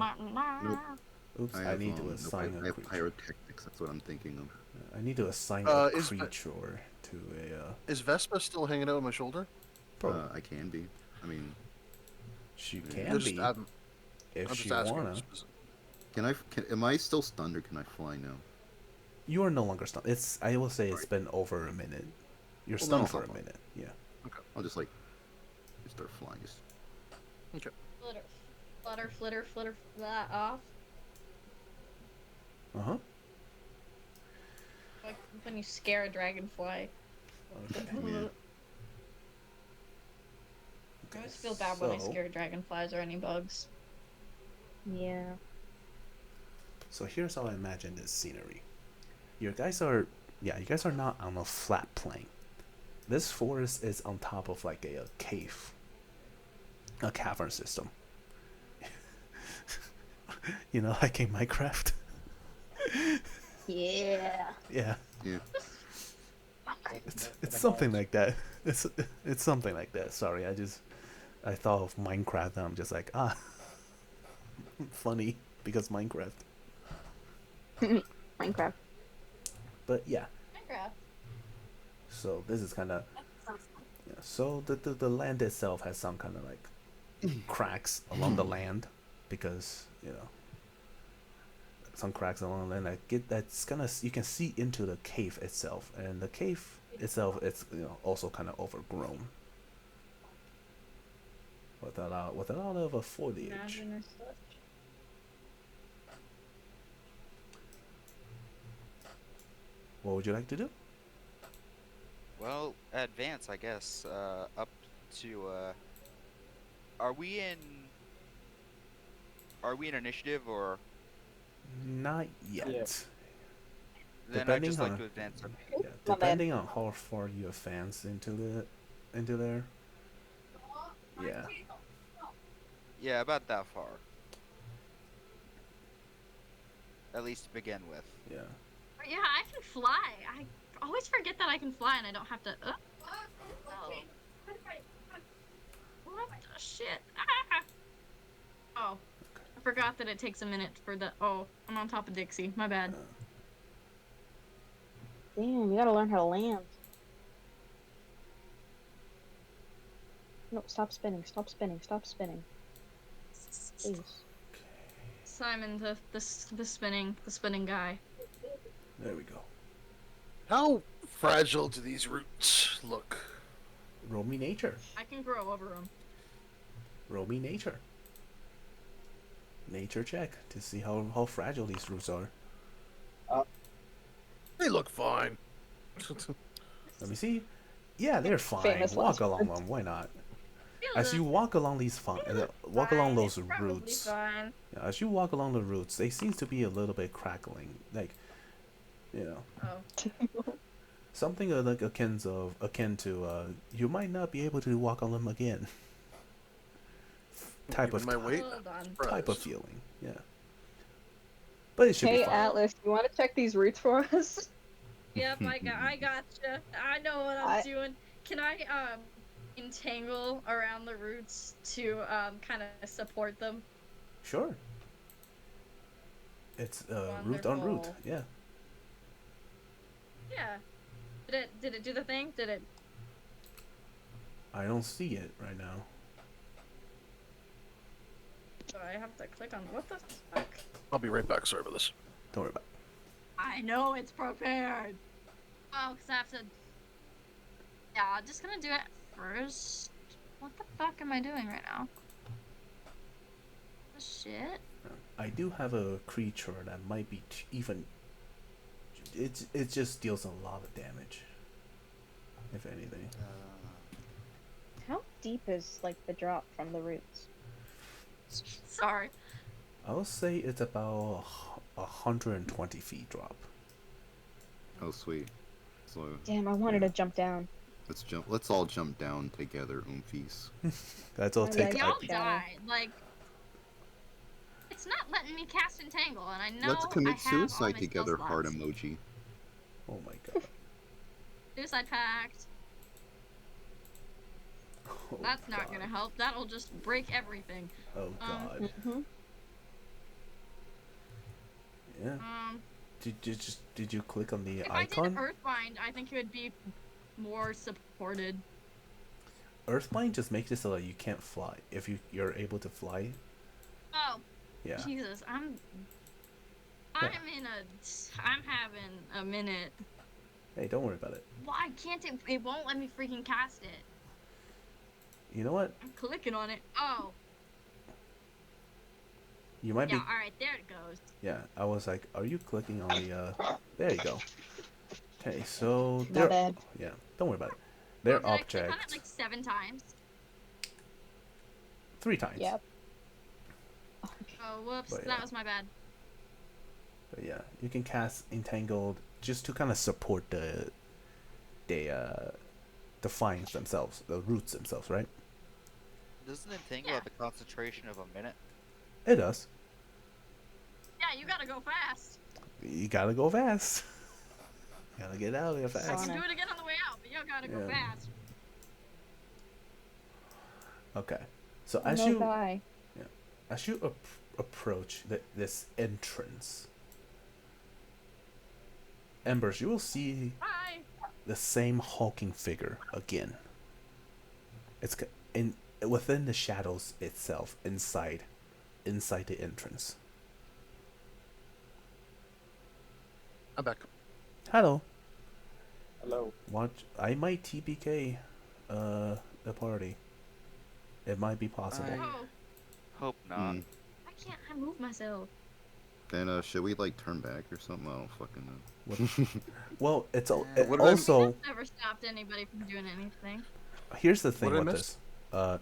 Oops, I need to assign I a have creature. pyrotechnics. That's what I'm thinking of. I need to assign a Is creature to a. Is Vespa still hanging out on my shoulder? I can be. I mean, She yeah. can be I'm if just she asking. wanna. Am I still stunned or can I fly now? You are no longer stunned. I will say it's been over a minute. You're Well, stunned then for I'll a minute. Yeah. Okay. I'll just start flying. Just Flutter that off. Uh huh. Like when you scare a dragonfly. Okay. yeah. I always feel bad when I So- scare dragonflies or any bugs. Yeah. So here's how I imagine this scenery. You guys are not on a flat plane. This forest is on top of like a cave, a cavern system. You know, like in Minecraft. Yeah. Yeah, Yeah. it's something like that. It's something like that. Sorry, I thought of Minecraft and I'm just like funny because Minecraft. Minecraft. But yeah, Minecraft. so this is kind of yeah. So the land itself has some kind of like cracks along the land because some cracks along the land. You can see into the cave itself, and the cave itself it's also kind of overgrown with a lot of foliage. Imagine as such. What would you like to do? Well, advance, I guess. Up to. Are we in? Are we in initiative or? Not yet. Yeah. Then I'd Depending just like on- to advance. Yeah, My bad. depending on how far you advance into there. Yeah. Yeah, about that far. At least to begin with. Yeah. Yeah, I can fly. I always forget that I can fly and I don't have to. Oh. What the shit? Ah! Oh, I forgot that it takes a minute for the. Oh, I'm on top of Dixie. My bad. Damn, you gotta learn how to land. No, stop spinning, stop spinning, stop spinning. Please. Simon, the spinning guy. There we go. How fragile do these roots look? Roll me nature. I can grow over him. Roll me nature. Nature check to see how fragile these roots are. They look fine. Let me see. Yeah, they're fine. Famous Walk last along words. them. Why not? Yeah, As you walk along walk along those it's probably roots. fine. Yeah, as you walk along the roots, they seem to be a little bit crackling, like, Oh. something like akin to you might not be able to walk on them again. Type Given of my weight. Hold on. type of feeling, yeah. But it should Hey be fine. Atlas, you want to check these roots for us? Yep, I gotcha. I know what I'm doing. Can I entangle around the roots to kind of support them? Sure. It's root on root, Wonderful. yeah. Yeah. Did it do the thing? Did it? I don't see it right now. I have to click on what the fuck? I'll be right back. Sorry about this. Don't worry about it. I know it's prepared. Oh, because I have to. Yeah, I'm just gonna do it first. What the fuck am I doing right now? The shit? I do have a creature that might be even. It just deals a lot of damage. If anything. How deep is like the drop from the roots? Sorry. I'll say it's about 120 feet drop. Oh, sweet. So Damn, I wanted to jump down. let's jump. Let's all jump down together, Oomphies. That's all I take. like Y'all Shadow. died. Like, it's not letting me cast Entangle, and I know Let's I commit have all suicide my together, spell heart slots. emoji. Oh my god. Suicide Pact. Oh That's not god. gonna help. That'll just break everything. Oh god. Mm-hmm. Yeah. Did you click on the If icon? I did Earthbind, I think it would be more supported. Earthbind just makes it so that you can't fly. If you're able to fly, Oh, yeah. Jesus, I'm having a minute. Hey, don't worry about it. Why can't it? It won't let me freaking cast it. You know what? I'm clicking on it. Oh, You might yeah. be. All right, there it goes. Yeah, I was like, are you clicking on the? There you go. Okay, so My they're. bad. Yeah, don't worry about it. Oh, They're did I click on it objects. like 7 times? 3 times. Yep. Oh, whoops. But yeah. That was my bad. But yeah, you can cast Entangled just to kind of support the vines themselves, the roots themselves, right? Doesn't Entangle Yeah. have a concentration of a minute? It does. Yeah, you gotta go fast. You gotta go fast. Gotta get out of there I fast. can Sonic. do it again on the way out, but you gotta go Yeah. fast. Okay, so Oh, as no you die. approach this entrance, Embers, you will see Bye. the same hulking figure again. It's within the shadows itself, inside the entrance. I'm back. Hello. Hello. Watch. I might TPK, the party. It might be possible. Oh, Hope not. Hmm. why can't I move myself? Then should we like turn back or something? I don't fucking know. Well, it's What it did also. That's never stopped anybody from doing anything. Here's the thing What did I with miss? this.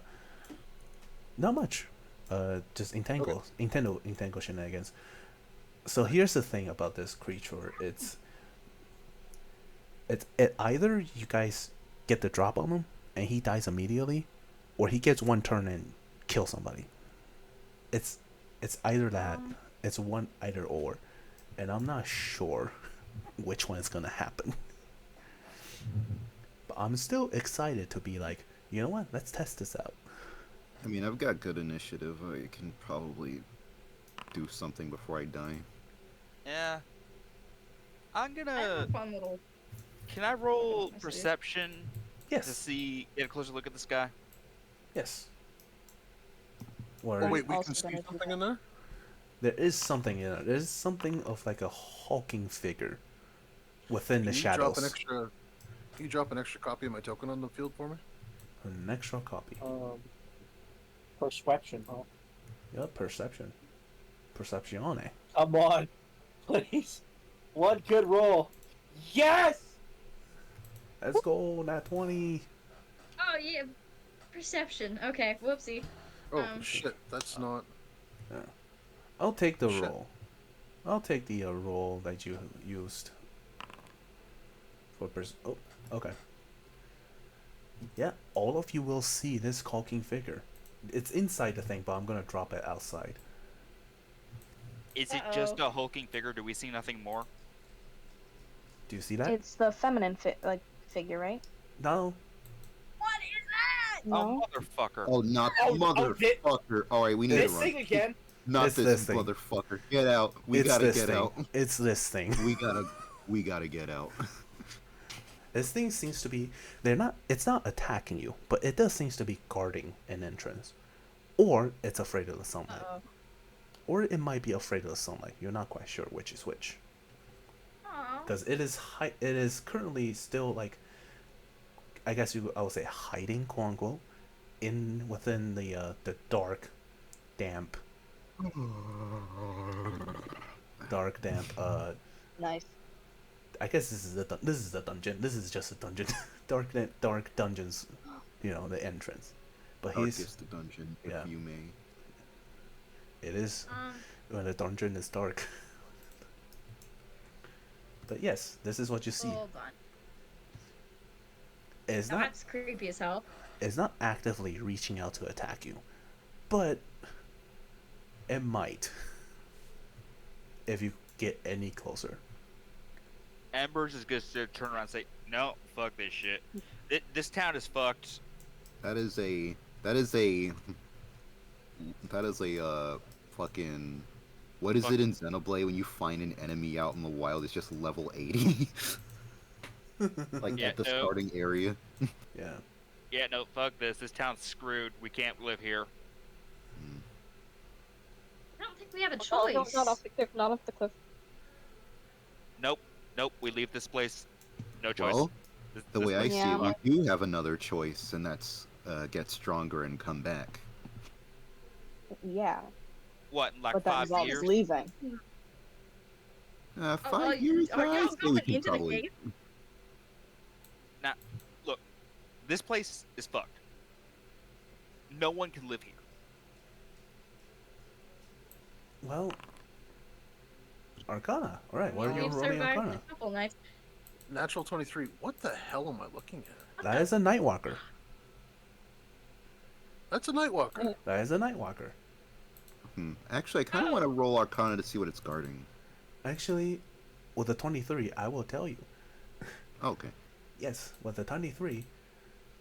Not much. Just entangle shenanigans. So here's the thing about this creature. It's either you guys get the drop on him and he dies immediately, or he gets one turn and kills somebody. It's either that. It's one either or, and I'm not sure which one is gonna happen. But I'm still excited to be like, you know what? Let's test this out. I mean, I've got good initiative. I can probably do something before I die. Yeah. I'm I have gonna. a fun little. Can I roll I see. perception to Yes. get a closer look at this guy? Yes. Oh Or wait, we also can see gonna do something that. in there. there is something in it. There's something of like a hulking figure within the Can you shadows. drop an extra? Can you drop an extra copy of my token on the field for me? An extra copy. Perception, huh? Yeah, perception. Perceptione. Come on, please. One good roll. Yes. Let's go, nat 20. Oh yeah, perception. Okay, whoopsie. Oh shit, that's not. I'll take the Shit. roll. I'll take the roll that you used. For oh, okay. Yeah, all of you will see this hulking figure. It's inside the thing, but I'm gonna drop it outside. Is it just a hulking figure? Do we see nothing more? Do you see that? It's the feminine figure, right? No. What is that? No. Oh, motherfucker. Oh, not Oh, motherfucker! All right, we need This to thing run. again. Not It's this this thing. motherfucker. Get out. We It's gotta this get thing. out. It's this thing. We gotta get out. This thing seems to be. It's not attacking you, but it does seems to be guarding an entrance. or it's afraid of the sunlight, Uh-oh. or it might be afraid of the sunlight. You're not quite sure which is which. Aw. Because it is currently still like, I guess I would say hiding, quote unquote, in within the dark, damp, dark damp. Nice. I guess this is the dungeon. This is just a dungeon, dark dungeons. You know, the entrance. But Darkest dungeon, if yeah. you may. It is when the dungeon is dark. But yes, this is what you see. Hold on. It's not. That's creepy as hell. It's not actively reaching out to attack you, but it might if you get any closer. Embers is going to turn around and say, "No, fuck this shit. This town is fucked." That is a fucking, what is it in Xenoblade when you find an enemy out in the wild? It's just level 80, like Yeah, at the no. starting area. Yeah. Yeah, no, fuck this. This town's screwed. We can't live here. I don't think we have a Oh, choice. no, not off the cliff, not off the cliff. Nope, we leave this place. No choice. Well, the way I place see Yeah, it, well- we do have another choice, and that's get stronger and come back. Yeah, What, in like but that 5 involves years? leaving. 5 well, years, are I you say we going can into the probably. cave? Now, look, this place is fucked. No one can live here. Well, Arcana. All right, what are you We've rolling survived Arcana? a couple nights. Natural 23. What the hell am I looking at? That is a Nightwalker. That's a Nightwalker. That is a Nightwalker. Actually, I kind of want to roll Arcana to see what it's guarding. Actually, with a 23, I will tell you. Okay. Yes, with the 23,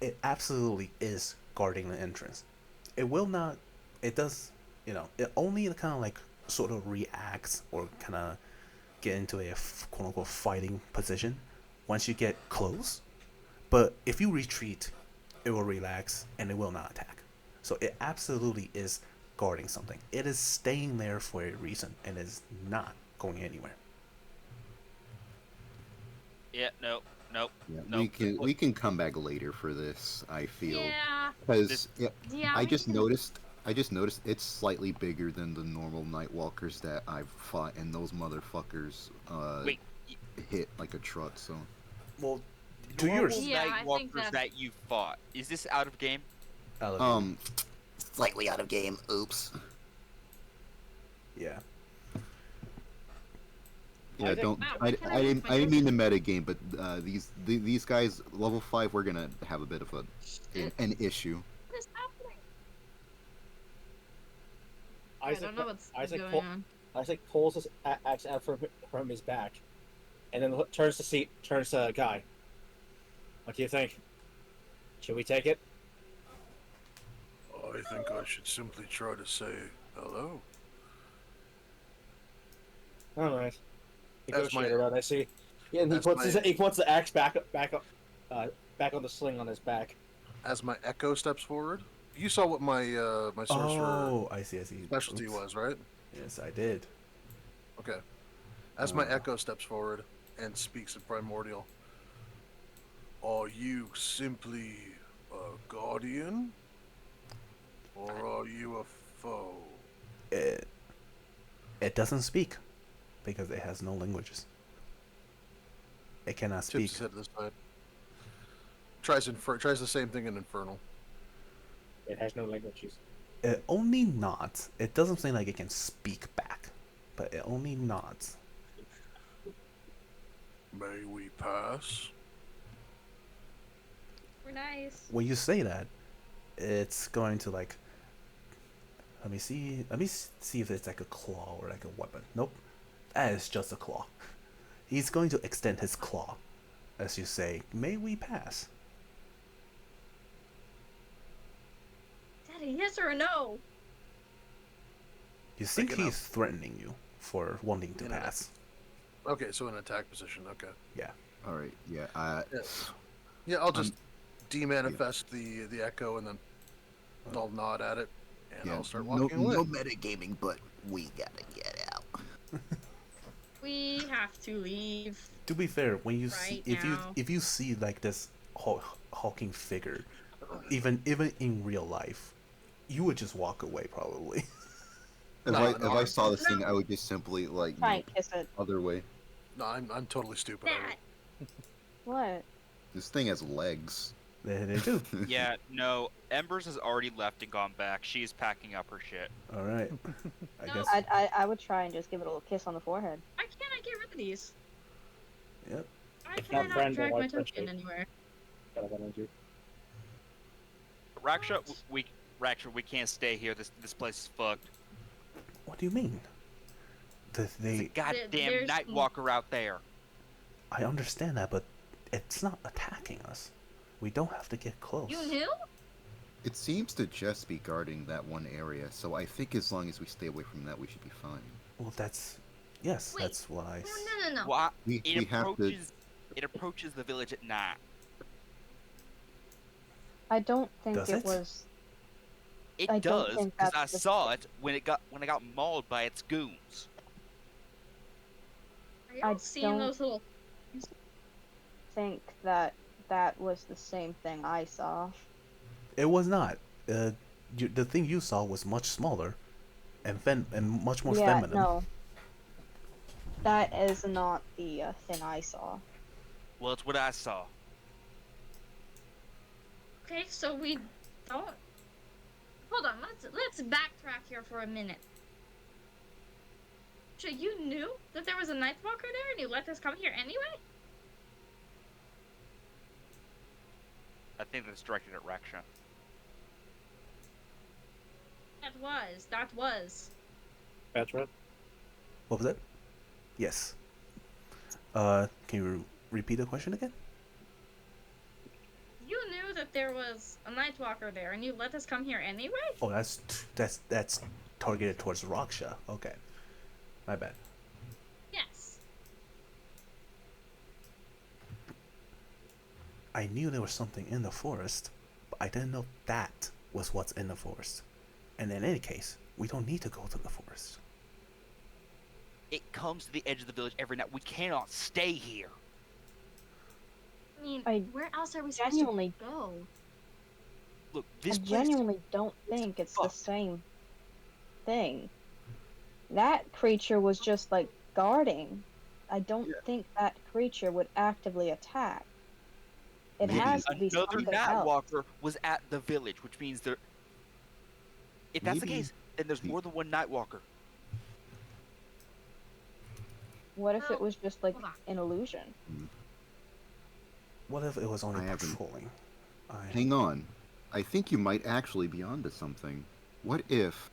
it absolutely is guarding the entrance. It will not. It does. You know, it only kind of like sort of reacts or kind of get into a quote unquote fighting position once you get close. But if you retreat, it will relax and it will not attack. So it absolutely is guarding something. It is staying there for a reason and is not going anywhere. Yeah, nope. Yeah, Nope. we can come back later for this. I feel Yeah. because Yeah. I we just can- noticed it's slightly bigger than the normal Nightwalkers that I've fought, and those motherfuckers Wait, hit like a truck. So Well, to normal yours, Yeah, I think Nightwalkers that you fought. Is this out of game? slightly out of game. Oops. yeah. Yeah, think- don't. Wow, I, why can't I I didn't. find I didn't this? mean to meta game, but these guys level 5, we're gonna have a bit of an issue. What is happening? I Isaac, don't know what's Isaac, going on. Isaac pulls his axe out from his back, and then turns to Guy. What do you think? Should we take it? I think I should simply try to say hello. All right. He That's goes my- straight around. I see. Yeah, and he that's puts my- he puts the axe back on the sling on his back. As my echo steps forward, you saw what my my sorcerer Oh, I see. specialty Oops. was, right? Yes, I did. Okay. As my echo steps forward and speaks in primordial, are you simply a guardian, or are you a foe? It doesn't speak because it has no languages. It cannot Tips speak. his head to this side. Tries the same thing in Infernal. It has no languages. It only nods. It doesn't seem like it can speak back, but it only nods. May we pass? We're nice. When you say that, it's going to like. Let me see. Let me see if it's like a claw or like a weapon. Nope, that is just a claw. He's going to extend his claw, as you say. May we pass? Daddy, yes or no? You think Picking up. he's threatening you for wanting to You know, pass? Okay, so an attack position. Okay. Yeah. All right. Yeah. Yeah, I'll just demanifest the echo and then I'll nod at it. And I'll start no, walking away. no metagaming, but we gotta get out. We have to leave. To be fair, when you see Right now. if you see like this hulking figure, even in real life, you would just walk away probably. If No, if I saw this thing, No. I would just simply like Try and kiss it. other way. No, I'm totally stupid. That. What? This thing has legs. They do. Yeah, no. Embers has already left and gone back. She's packing up her shit. All right. I No. guess. I would try and just give it a little kiss on the forehead. Why can't I get rid of these? Yep. Why It's can I not not friend, drag but my like token friendship. anywhere? Kind of energy. Raksha, we can't stay here. This place is fucked. What do you mean? There's a They. goddamn there's- Nightwalker out there. I understand that, but it's not attacking us. We don't have to get close. You knew? It seems to just be guarding that one area, so I think as long as we stay away from that, we should be fine. Well, that's. Yes, Wait. that's what I. No. Well, We it have to. approaches the village at night. I don't think Does it it? was. It I don't does, think because I that's the- saw it when I got mauled by its goons. Are y'all I seeing don't- those little? Think that was the same thing I saw. It was not. The thing you saw was much smaller, and much more Yeah, feminine. no. That is not the thing I saw. Well, it's what I saw. Okay, so we don't. Hold on. Let's backtrack here for a minute. So you knew that there was a Nightwalker there, and you let us come here anyway? I think that's directed at Raksha. That was. Petra? What was it? Yes. Can you repeat the question again? You knew that there was a Nightwalker there, and you let us come here anyway? Oh, that's targeted towards Raksha. Okay, my bad. Yes. I knew there was something in the forest, but I didn't know that was what's in the forest. And in any case, we don't need to go to the forest. It comes to the edge of the village every night. We cannot stay here. I mean, I where else are we supposed genuinely- to go? Look, I this place. genuinely don't think it's the same thing. That creature was just like guarding. I don't think that creature would actively attack. It Maybe has to be Another something else. Nightwalker was at the village, which means there. If that's the Maybe case, then there's more than one Nightwalker. What if it Well, was just like hold on. an illusion? What if it was only I haven't- patrolling? Hang on. I think you might actually be onto something. What if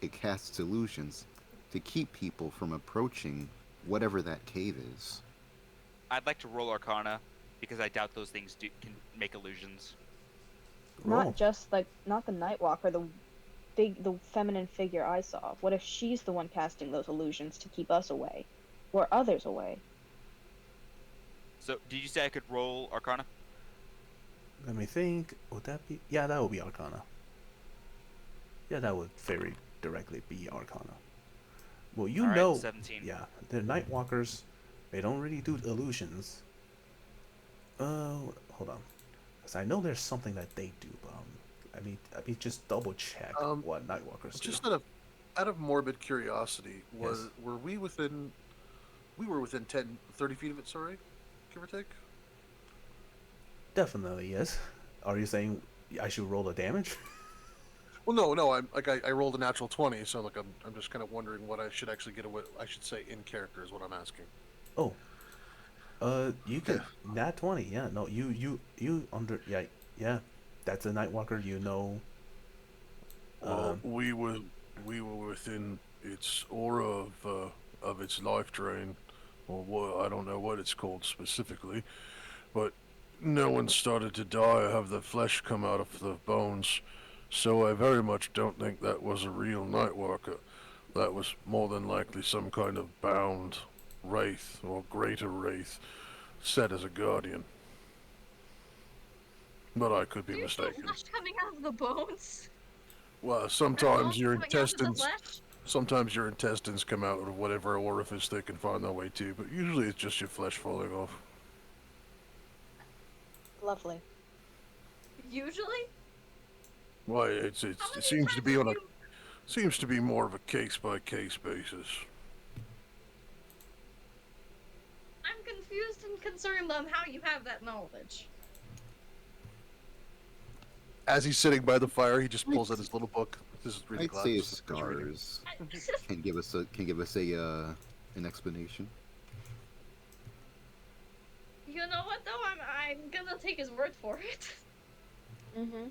it casts illusions to keep people from approaching whatever that cave is? I'd like to roll Arcana because I doubt those things can make illusions. Roll. Not just like not the Nightwalker, the feminine figure I saw. What if she's the one casting those illusions to keep us away, or others away? So, did you say I could roll Arcana? Let me think. Would that be? Yeah, that would be Arcana. Yeah, that would very directly be Arcana. Well, you Alright, know, 17. yeah, the Nightwalkers, they don't really do illusions. Hold on, because I know there's something that they do. I mean, just double check what Nightwalkers do. Just out of morbid curiosity, were we within? We were within 10, 30 feet of it. Sorry, give or take. Definitely, yes. Are you saying I should roll the damage? Well, no. I rolled a natural 20, so I'm just kind of wondering what I should actually get away. I should say in character is what I'm asking. Oh. You can nat 20. Yeah, no, you under yeah. That's a Nightwalker. You know. Well, we were within its aura of its life drain, or what, I don't know what it's called specifically, but no one started to die or have the flesh come out of the bones, so I very much don't think that was a real Nightwalker. That was more than likely some kind of bound wraith or greater wraith set as a guardian. But I could be Do you see mistaken. flesh coming out of the bones? Well, sometimes your intestines come out of whatever orifice they can find their way to, but usually it's just your flesh falling off. Lovely. Usually? Well, How it many times have you... seems to be more of a case by case basis. I'm confused and concerned on how you have that knowledge. As he's sitting by the fire, he just pulls out his little book. This is reading I'd say his glasses. He's reading. scars can give us a an explanation. You know what, though? I'm gonna take his word for it. Mm-hmm.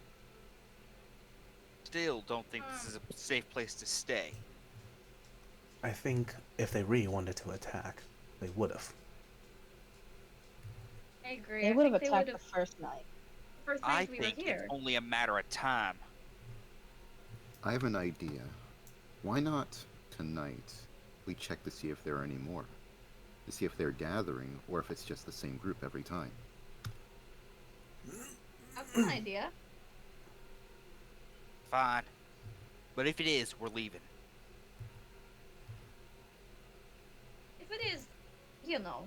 Still don't think this is a safe place to stay. I think if they really wanted to attack, they would have. I agree. They would have attacked the first night. First I night we were think here. it's only a matter of time. I have an idea. Why not tonight we check to see if there are any more? To see if they're gathering or if it's just the same group every time. That's an idea. Fine. But if it is, we're leaving. If it is, you know,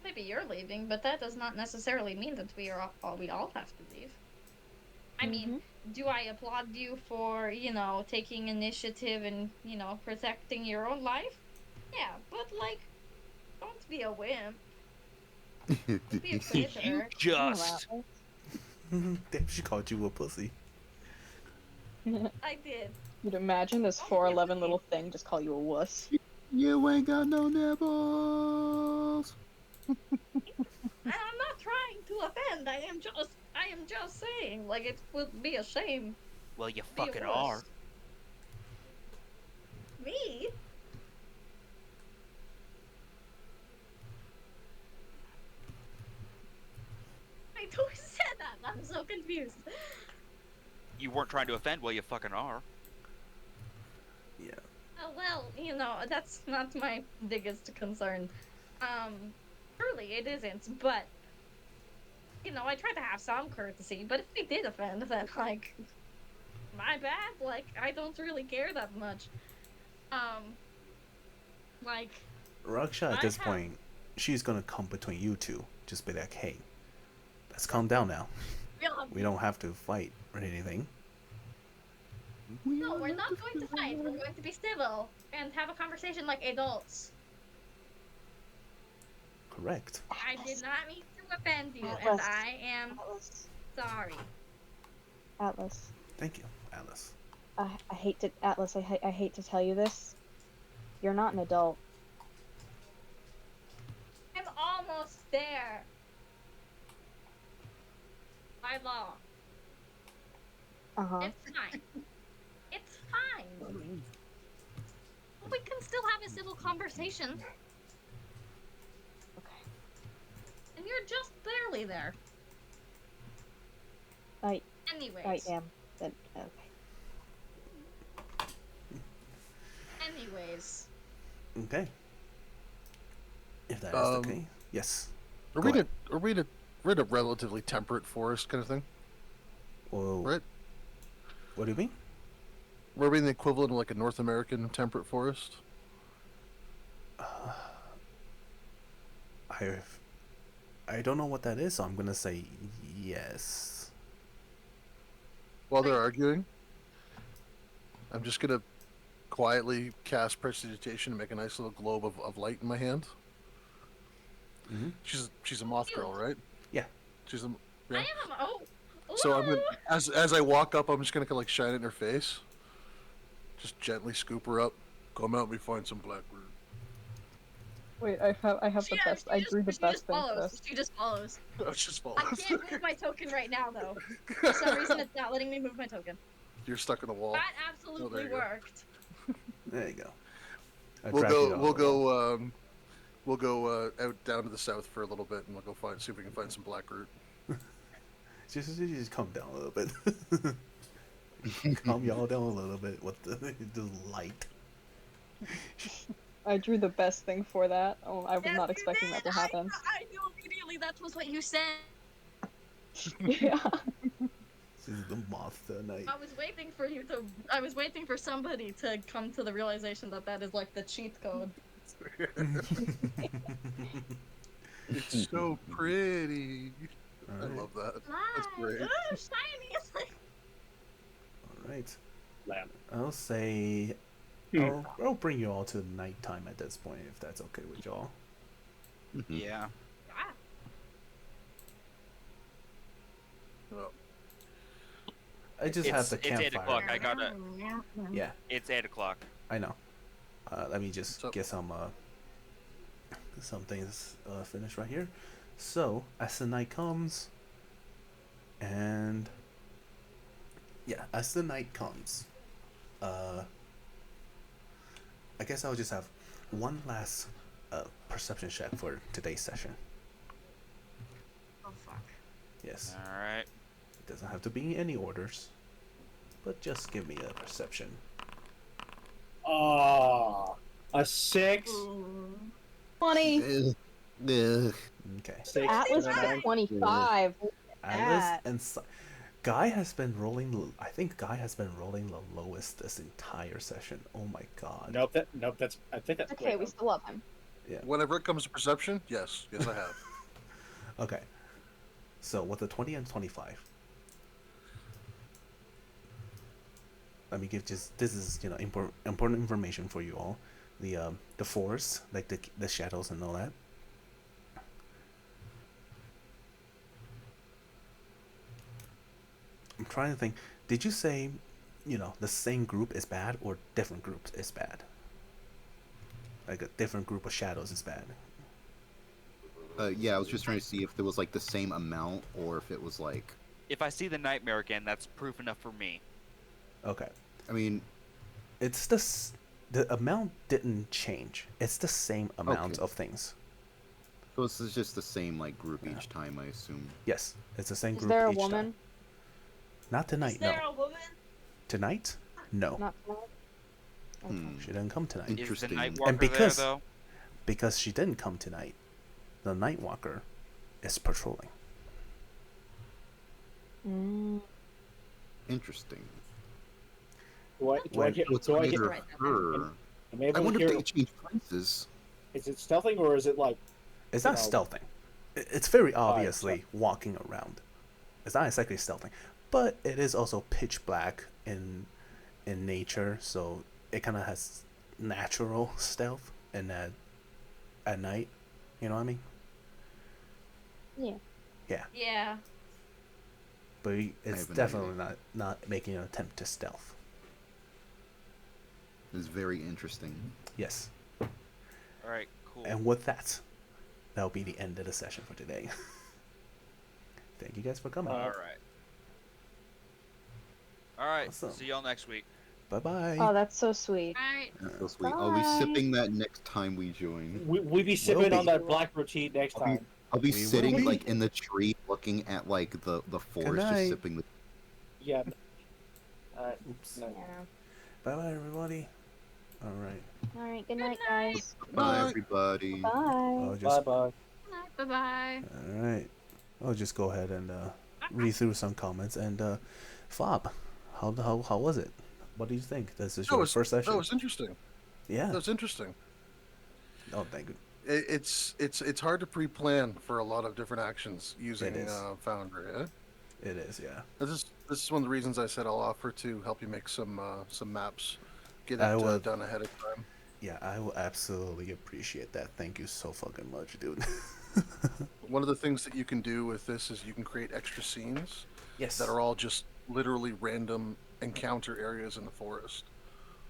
maybe you're leaving, but that does not necessarily mean that we all have to leave. I mean, do I applaud you for, you know, taking initiative and, you know, protecting your own life? Yeah, but like, don't be a wimp. Don't be a quitter. Just. Damn, she called you a pussy. I did. You'd imagine this 4'11" little thing just call you a wuss. You ain't got no nipples. And I'm not trying to offend. I am just saying, like, it would be a shame. Well, you Be a fucking wuss. are. Me? I totally said that. I'm so confused. You weren't trying to offend, well, you fucking are. Yeah. Well, you know, that's not my biggest concern. Truly, it isn't, but, you know, I try to have some courtesy, but if we did offend, then, like, my bad, like, I don't really care that much. Like... Raksha at this point, she's gonna come between you two. Just be like, hey, let's calm down now. We don't have to fight or anything. No, we're not going to fight. We're going to be civil and have a conversation like adults. Correct. I did not mean to offend you, and Atlas. I am sorry. Atlas. Thank you, Alice. I hate to Atlas. I hate to tell you this. You're not an adult. I'm almost there. By law. Uh-huh. It's fine. It's fine. We can still have a civil conversation. Okay. And you're just barely there. Anyways. I am. But okay. Anyways. Okay. If that is the case, yes. Are we in a relatively temperate forest kind of thing? Whoa. Right? What do you mean? We're in the equivalent of like a North American temperate forest? I don't know what that is, so I'm gonna say yes. While they're arguing, I'm just gonna quietly cast prestidigitation and make a nice little globe of light in my hand. Mm-hmm. She's a moth girl, right? Yeah. She's a I am. Oh. So I'm gonna, as I walk up, I'm just gonna like shine it in her face. Just gently scoop her up. Come out and we find some blackbird. Wait, I have the best. I drew the best thing for this. She just follows. Oh, she just follows. I can't move my token right now, though. For some reason, it's not letting me move my token. You're stuck in the wall. That Oh, absolutely there you go. worked. There you go. We'll go out down to the south for a little bit, and we'll go see if we can find some blackroot. Just calm down a little bit. Calm y'all down a little bit with the light. I drew the best thing for that. Oh, I was Yes, not you expecting that did. to happen. I knew immediately that was what you said. Yeah. She's the monster knight. I was waiting for you to. I was waiting for somebody to come to the realization that that is like the cheat code. It's so pretty. I Alright. love that. That's Nice. great. Ooh, shiny. It's like Alright. Lamb. I'll say I'll bring you all to nighttime at this point if that's okay with y'all. Yeah. ah. Well, I just have the It's 8 campfire. o'clock. I gotta. Yeah, It's 8 o'clock. I know. Let me just So- get some things finished right here. So as the night comes, and yeah, as the night comes, I guess I'll just have one last perception check for today's session. Oh fuck. Yes, All right. it doesn't have to be any orders, but just give me a perception. Ah, a 6. 20. Ugh. Okay. 6 Atlas and a got 9. 25. Atlas That. and Guy has been rolling. I think Guy has been rolling the lowest this entire session. Oh my god. Nope, that's. I think that's. Okay, we still love him. whenever it comes to perception, yes, I have. Okay. So with the 20 and 25. Let me give just this is important information for you all. The force, like the shadows and all that. I'm trying to think. Did you say, the same group is bad or different groups is bad? Like a different group of shadows is bad. Yeah, I was just trying to see if there was like the same amount or if it was like. If I see the nightmare again, that's proof enough for me. Okay. I mean, It's the amount didn't change. It's the same amount Okay. of things. so this is just the same like group each time, I assume. Yes, it's the same Is group there a each woman? time. Not tonight, Is there no. a woman? Tonight? No. Not tonight? Okay. Hmm. She didn't come tonight. Is the Interesting. Nightwalker And because- there though? Because she didn't come tonight, the Nightwalker is patrolling. Mm. Interesting. Do I Well, get? so it's Do I get? either Right. her. Am I able I to wonder hear? if they changed places. Is it stealthing or is it like? It's not No. stealthing. It's very obviously walking around. It's not exactly stealthing, but it is also pitch black in nature, so it kind of has natural stealth and at night. You know what I mean? Yeah. Yeah, Yeah. but it's have an definitely not making an attempt to stealth. It's very interesting. Yes. All right, cool. And with that, that'll be the end of the session for today. Thank you guys for coming. All right. All right. Awesome. See y'all next week. Bye bye. Oh, that's so sweet. Alright. That's so sweet. I'll be Bye. sipping that next time we join. We be sipping on be. that black routine next I'll be- time. I'll be We will sitting be. like in the tree, looking at like the forest, night. just sipping the. Yeah. Oops. No. Yeah. Bye bye, everybody. All right. All right. Good night, guys. Bye, everybody. Bye. I'll Bye just bye. Bye bye. all right. I'll just go ahead and read through some comments and Fob, how was it? What do you think? This is your first session. That was interesting. Yeah. That was interesting. Oh, thank you. It's hard to pre-plan for a lot of different actions using It is. Foundry. Eh? It is. Yeah. This is one of the reasons I said I'll offer to help you make some maps, get I it will- done ahead of time. Yeah, I will absolutely appreciate that. Thank you so fucking much, dude. One of the things that you can do with this is you can create extra scenes Yes. that are all just literally random encounter areas in the forest.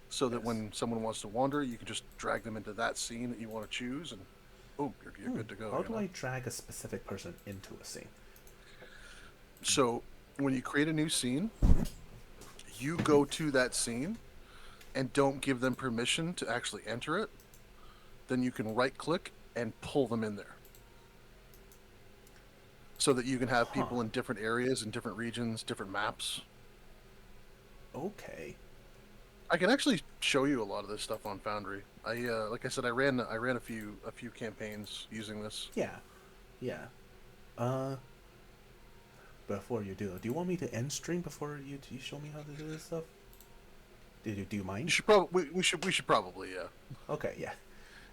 So that Yes. when someone wants to wander, you can just drag them into that scene that you want to choose, and boom, you're good to go. How you do know? I drag a specific person into a scene? So when you create a new scene, you go to that scene and don't give them permission to actually enter it. Then you can right click and pull them in there. So that you can have people Huh. in different areas, in different regions, different maps. Okay. I can actually show you a lot of this stuff on Foundry. Like I said, I ran a few campaigns using this. Yeah. Yeah. before you do you want me to end stream before you show me how to do this stuff? Do you mind? You should probably we should probably yeah. Okay, yeah.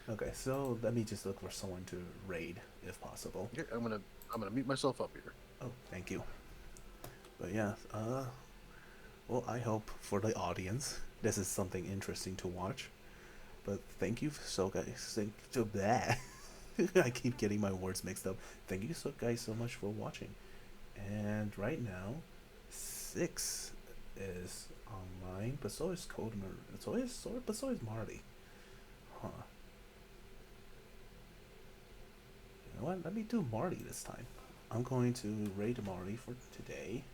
Okay, so let me just look for someone to raid if possible. Okay, I'm gonna mute myself up here. Oh, thank you. But yeah, well, I hope for the audience this is something interesting to watch. But thank you so guys. Thank you that. I keep getting my words mixed up. Thank you so guys so much for watching. And right now, 6 is online, but so is Codemer. But so is Marty. Huh. You know what? Let me do Marty this time. I'm going to raid Marty for today.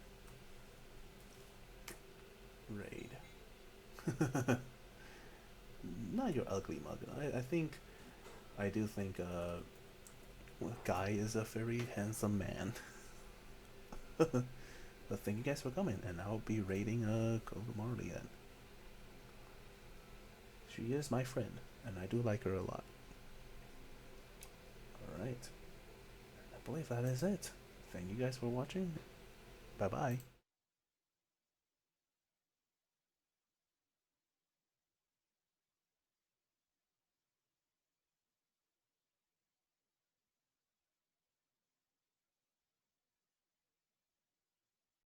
Raid. Not your ugly mug. I do think Guy is a very handsome man. But thank you guys for coming, and I'll be raiding Marley then. She is my friend, and I do like her a lot. Alright. I believe that is it. Thank you guys for watching. Bye bye.